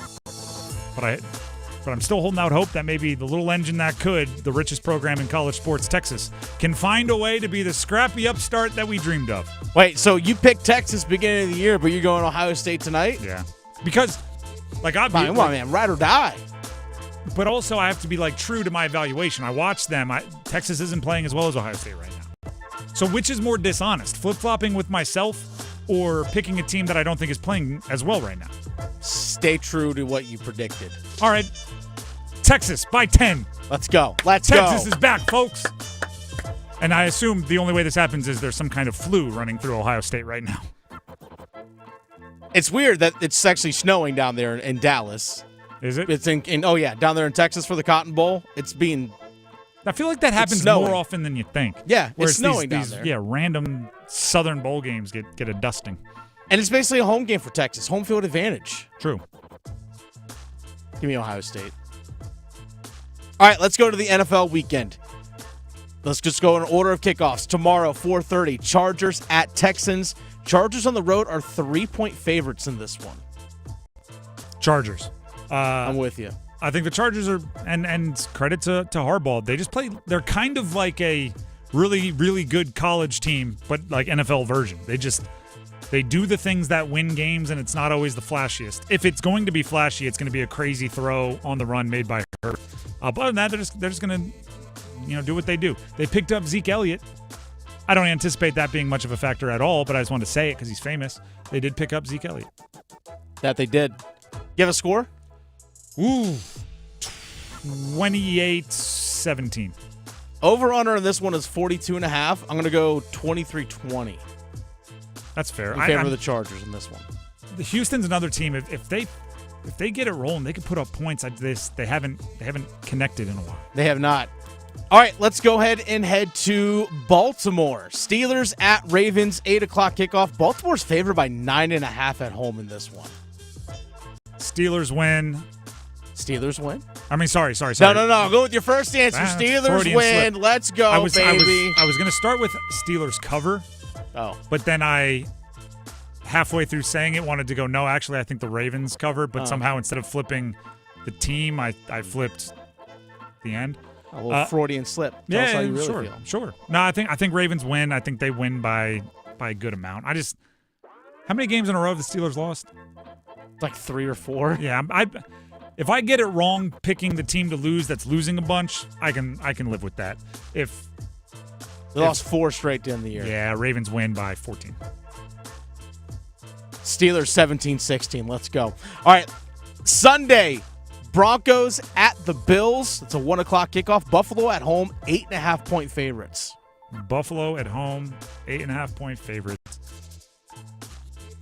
But I'm still holding out hope that maybe the little engine that could, the richest program in college sports, Texas, can find a way to be the scrappy upstart that we dreamed of. Wait, so you picked Texas beginning of the year, but you're going Ohio State tonight? Yeah. Because, come on, man, ride or die. But also, I have to be true to my evaluation. I watched them. Texas isn't playing as well as Ohio State right now. So which is more dishonest, flip-flopping with myself or picking a team that I don't think is playing as well right now? Stay true to what you predicted. All right. Texas by 10. Let's go. Texas is back, folks. And I assume the only way this happens is there's some kind of flu running through Ohio State right now. It's weird that it's actually snowing down there in Dallas. Is it? It's down there in Texas for the Cotton Bowl. It's being. I feel like that happens more often than you think. Yeah, Whereas it's snowing down there. Yeah, random Southern bowl games get a dusting. And it's basically a home game for Texas. Home field advantage. True. Give me Ohio State. All right, let's go to the NFL weekend. Let's just go in order of kickoffs. Tomorrow, 4:30, Chargers at Texans. Chargers on the road are 3-point favorites in this one. Chargers. I'm with you. I think the Chargers are, and credit to Harbaugh, they just play, they're kind of like a really, really good college team, but like NFL version. They do the things that win games, and it's not always the flashiest. If it's going to be flashy, it's going to be a crazy throw on the run made by her. But other than that, they're just going to, do what they do. They picked up Zeke Elliott. I don't anticipate that being much of a factor at all, but I just wanted to say it because he's famous. They did pick up Zeke Elliott. That they did. You have a score? Ooh, 28-17. Over-under on this one is 42.5. I'm going to go 23-20. That's fair. In favor of the Chargers in this one. The Houston's another team. If they get it rolling, they can put up points. They haven't connected in a while. They have not. All right, let's go ahead and head to Baltimore. Steelers at Ravens, 8 o'clock kickoff. Baltimore's favored by 9.5 at home in this one. Steelers win. Steelers win? I mean, sorry. No. Go with your first answer. Steelers win. Slip. Let's go, baby. I was going to start with Steelers cover. Oh. But then I, halfway through saying it, wanted to go, no, actually, I think the Ravens cover. But somehow instead of flipping the team, I flipped the end. A little Freudian slip. Tell us how you really feel. Sure. No, I think Ravens win. I think they win by a good amount. How many games in a row have the Steelers lost? Like 3 or 4. Yeah, if I get it wrong picking the team to lose that's losing a bunch, I can live with that. They lost 4 straight to end the year. Yeah, Ravens win by 14. Steelers 17-16. Let's go. All right, Sunday, Broncos at the Bills. It's a 1 o'clock kickoff. Buffalo at home, 8.5-point favorites. Buffalo at home, 8.5-point favorites.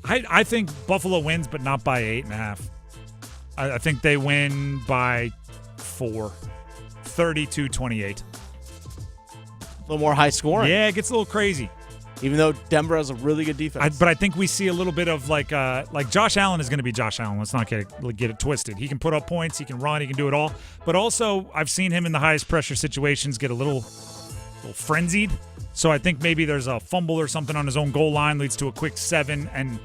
I think Buffalo wins, but not by 8.5. I think they win by 4, 32-28. A little more high scoring. Yeah, it gets a little crazy. Even though Denver has a really good defense. But I think we see a little bit of like Josh Allen is going to be Josh Allen. Let's not get it twisted. He can put up points. He can run. He can do it all. But also, I've seen him in the highest pressure situations get a little frenzied. So I think maybe there's a fumble or something on his own goal line, leads to a quick 7, and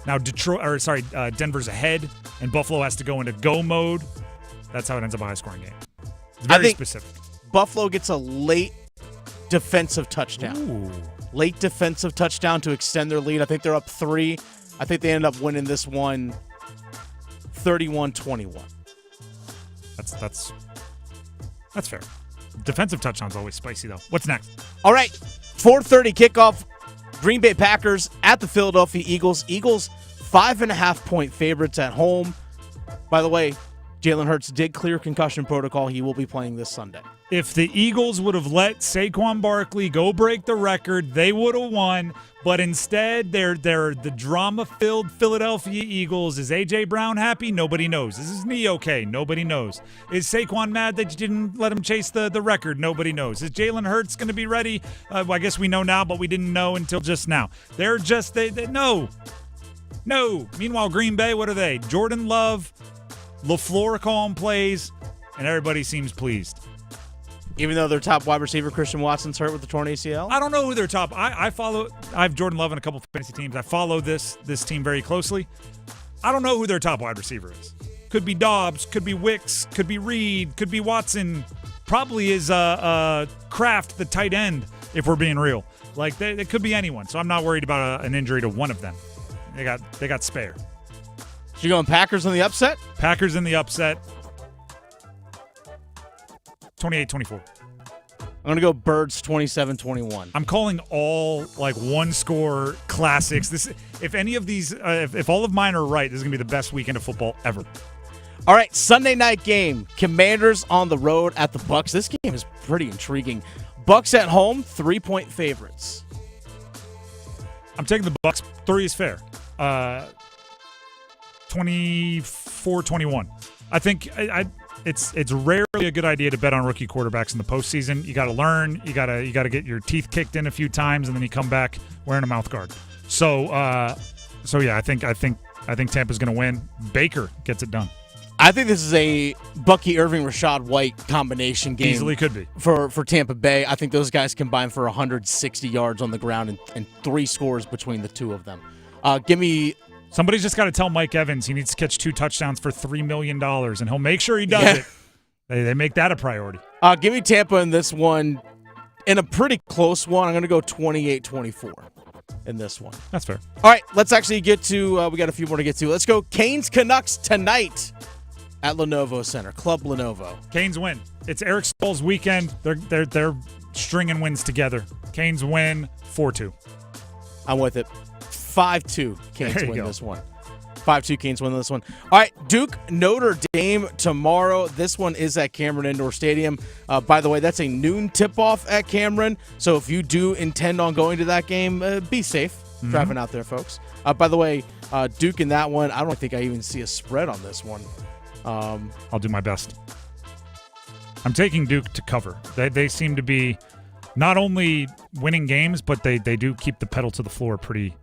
now Denver's ahead, and Buffalo has to go into go mode. That's how it ends up a high-scoring game. It's very specific. Buffalo gets a late defensive touchdown. Ooh. Late defensive touchdown to extend their lead. I think they're up 3. I think they end up winning this one 31-21. That's fair. Defensive touchdown's always spicy, though. What's next? All right, 4:30 kickoff. Green Bay Packers at the Philadelphia Eagles. Eagles 5.5-point favorites at home. By the way, Jalen Hurts did clear concussion protocol. He will be playing this Sunday. If the Eagles would have let Saquon Barkley go break the record, they would have won. But instead, they're the drama-filled Philadelphia Eagles. Is A.J. Brown happy? Nobody knows. Is his knee okay? Nobody knows. Is Saquon mad that you didn't let him chase the record? Nobody knows. Is Jalen Hurts going to be ready? Well, I guess we know now, but we didn't know until just now. They're just no. Meanwhile, Green Bay, what are they? Jordan Love, LaFleur calling plays, and everybody seems pleased. Even though their top wide receiver, Christian Watson's hurt with the torn ACL? I don't know who their top. I have Jordan Love in a couple of fantasy teams. I follow this team very closely. I don't know who their top wide receiver is. could be Dobbs, could be Wicks, could be Reed, could be Watson. Probably is Kraft, the tight end, if we're being real. Like, it could be anyone. So I'm not worried about an injury to one of them. They got spare. So you going Packers in the upset? Packers in the upset. 28-24. I'm going to go Birds 27-21. I'm calling all like one-score classics. If any of these, if all of mine are right, this is going to be the best weekend of football ever. All right, Sunday night game. Commanders on the road at the Bucs. This game is pretty intriguing. Bucs at home, 3-point favorites. I'm taking the Bucs. 3 is fair. 24-21. I think it's rarely a good idea to bet on rookie quarterbacks in the postseason. You got to learn. You got to get your teeth kicked in a few times, and then you come back wearing a mouth guard. So yeah, I think Tampa's going to win. Baker gets it done. I think this is a Bucky Irving, Rashad White combination game. Easily could be. For Tampa Bay. I think those guys combine for 160 yards on the ground and 3 scores between the two of them. Give me... Somebody's just got to tell Mike Evans he needs to catch 2 touchdowns for $3 million, and he'll make sure he does it. They make that a priority. Give me Tampa in this one. In a pretty close one, I'm going to go 28-24 in this one. That's fair. All right, let's actually get to we got a few more to get to. Let's go Canes Canucks tonight at Lenovo Center. Club Lenovo. Canes win. It's Eric Staal's weekend. They're stringing wins together. Canes win 4-2. I'm with it. 5-2 Canes win this one. 5-2 Canes win this one. All right, Duke, Notre Dame tomorrow. This one is at Cameron Indoor Stadium. By the way, that's a noon tip-off at Cameron. So if you do intend on going to that game, be safe driving out there, folks. By the way, Duke in that one, I don't think I even see a spread on this one. I'll do my best. I'm taking Duke to cover. They seem to be not only winning games, but they do keep the pedal to the floor pretty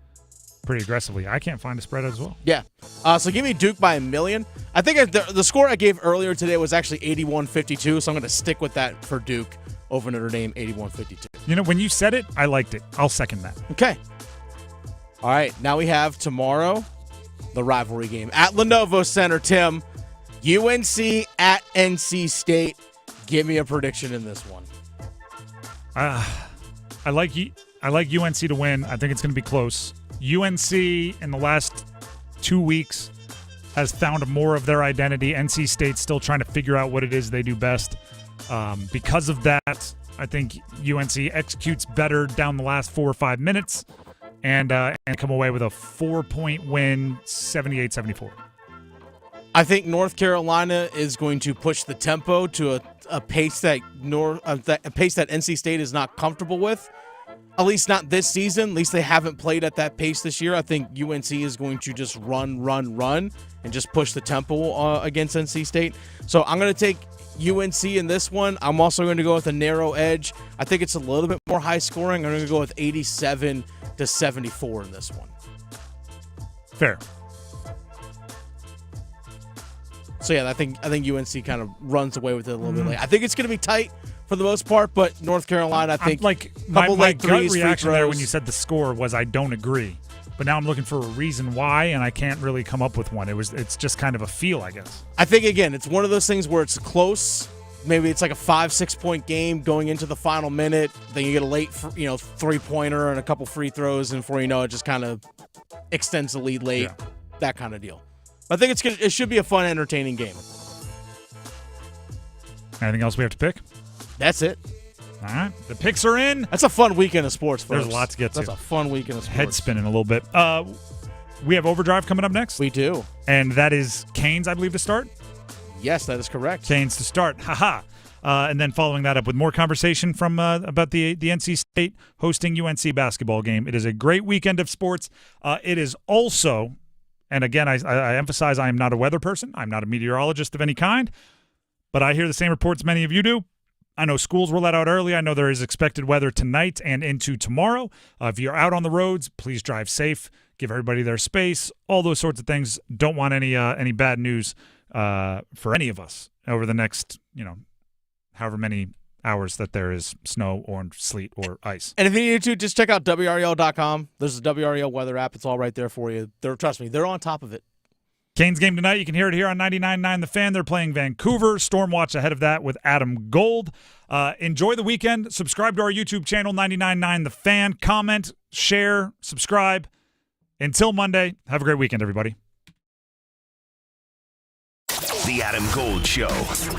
aggressively. I can't find a spread as well. Yeah. So give me Duke by 1 million. I think the score I gave earlier today was actually 81-52, so I'm going to stick with that for Duke over Notre Dame, 81-52. You know, when you said it, I liked it. I'll second that. Okay. All right. Now we have tomorrow the rivalry game at Lenovo Center, Tim. UNC at NC State. Give me a prediction in this one. I like UNC to win. I think it's going to be close. UNC in the last 2 weeks has found more of their identity. NC State's still trying to figure out what it is they do best. Because of that, I think UNC executes better down the last 4 or 5 minutes and come away with a 4-point win, 78-74. I think North Carolina is going to push the tempo to a pace that NC State is not comfortable with. At least not this season. At least they haven't played at that pace this year. I think UNC is going to just run, and just push the tempo against NC State. So I'm going to take UNC in this one. I'm also going to go with a narrow edge. I think it's a little bit more high scoring. I'm going to go with 87-74 in this one. Fair. So yeah, I think UNC kind of runs away with it a little bit late. I think it's going to be tight for the most part, but North Carolina, I think, like my gut reaction there when you said the score was I don't agree, but now I'm looking for a reason why, and I can't really come up with one. It's just kind of a feel, I guess. I think again, it's one of those things where it's close. Maybe it's like a 5-6 point game going into the final minute. Then you get a late, 3-pointer and a couple free throws, and before you know it, just kind of extends the lead late. Yeah. That kind of deal. I think it should be a fun, entertaining game. Anything else we have to pick? That's it. All right. The picks are in. That's a fun weekend of sports, folks. There's a lot to get to. That's a fun weekend of sports. Head spinning a little bit. We have Overdrive coming up next. We do. And that is Canes, I believe, to start? Yes, that is correct. Canes to start. Ha-ha. And then following that up with more conversation from about the NC State hosting UNC basketball game. It is a great weekend of sports. It is also, and again, I emphasize I am not a weather person. I'm not a meteorologist of any kind. But I hear the same reports many of you do. I know schools were let out early. I know there is expected weather tonight and into tomorrow. If you're out on the roads, please drive safe. Give everybody their space. All those sorts of things. Don't want any bad news for any of us over the next, however many hours that there is snow or sleet or ice. And if you need to, just check out WREL.com. There's a WREL weather app. It's all right there for you. Trust me, they're on top of it. Canes game tonight. You can hear it here on 99.9 The Fan. They're playing Vancouver. Stormwatch ahead of that with Adam Gold. Enjoy the weekend. Subscribe to our YouTube channel, 99.9 The Fan. Comment, share, subscribe. Until Monday, have a great weekend, everybody. The Adam Gold Show.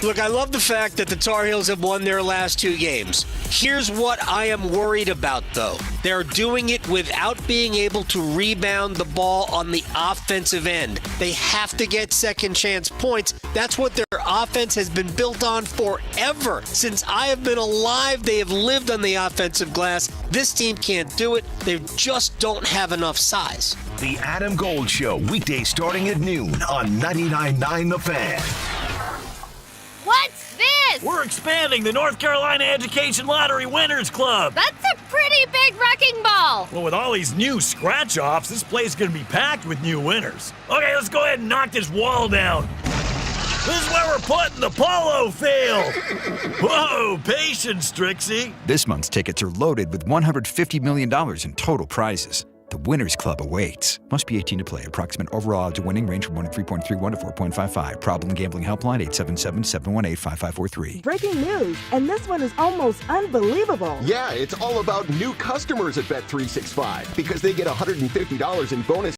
Look, I love the fact that the Tar Heels have won their last 2 games. Here's what I am worried about, though. They're doing it without being able to rebound the ball on the offensive end. They have to get second chance points. That's what their offense has been built on forever. Since I have been alive, they have lived on the offensive glass. This team can't do it. They just don't have enough size. The Adam Gold Show, weekdays starting at noon on 99.9 The Fan. What's this? We're expanding the North Carolina Education Lottery Winners Club. That's a pretty big wrecking ball. Well, with all these new scratch-offs, this place is going to be packed with new winners. Okay, let's go ahead and knock this wall down. This is where we're putting the polo field. Whoa, patience, Trixie. This month's tickets are loaded with $150 million in total prizes. The Winners Club awaits. Must be 18 to play. Approximate overall odds of winning range from 3.31 to 4.55. Problem gambling helpline 877-718-5543. Breaking news, and this one is almost unbelievable. Yeah, it's all about new customers at Bet365 because they get $150 in bonus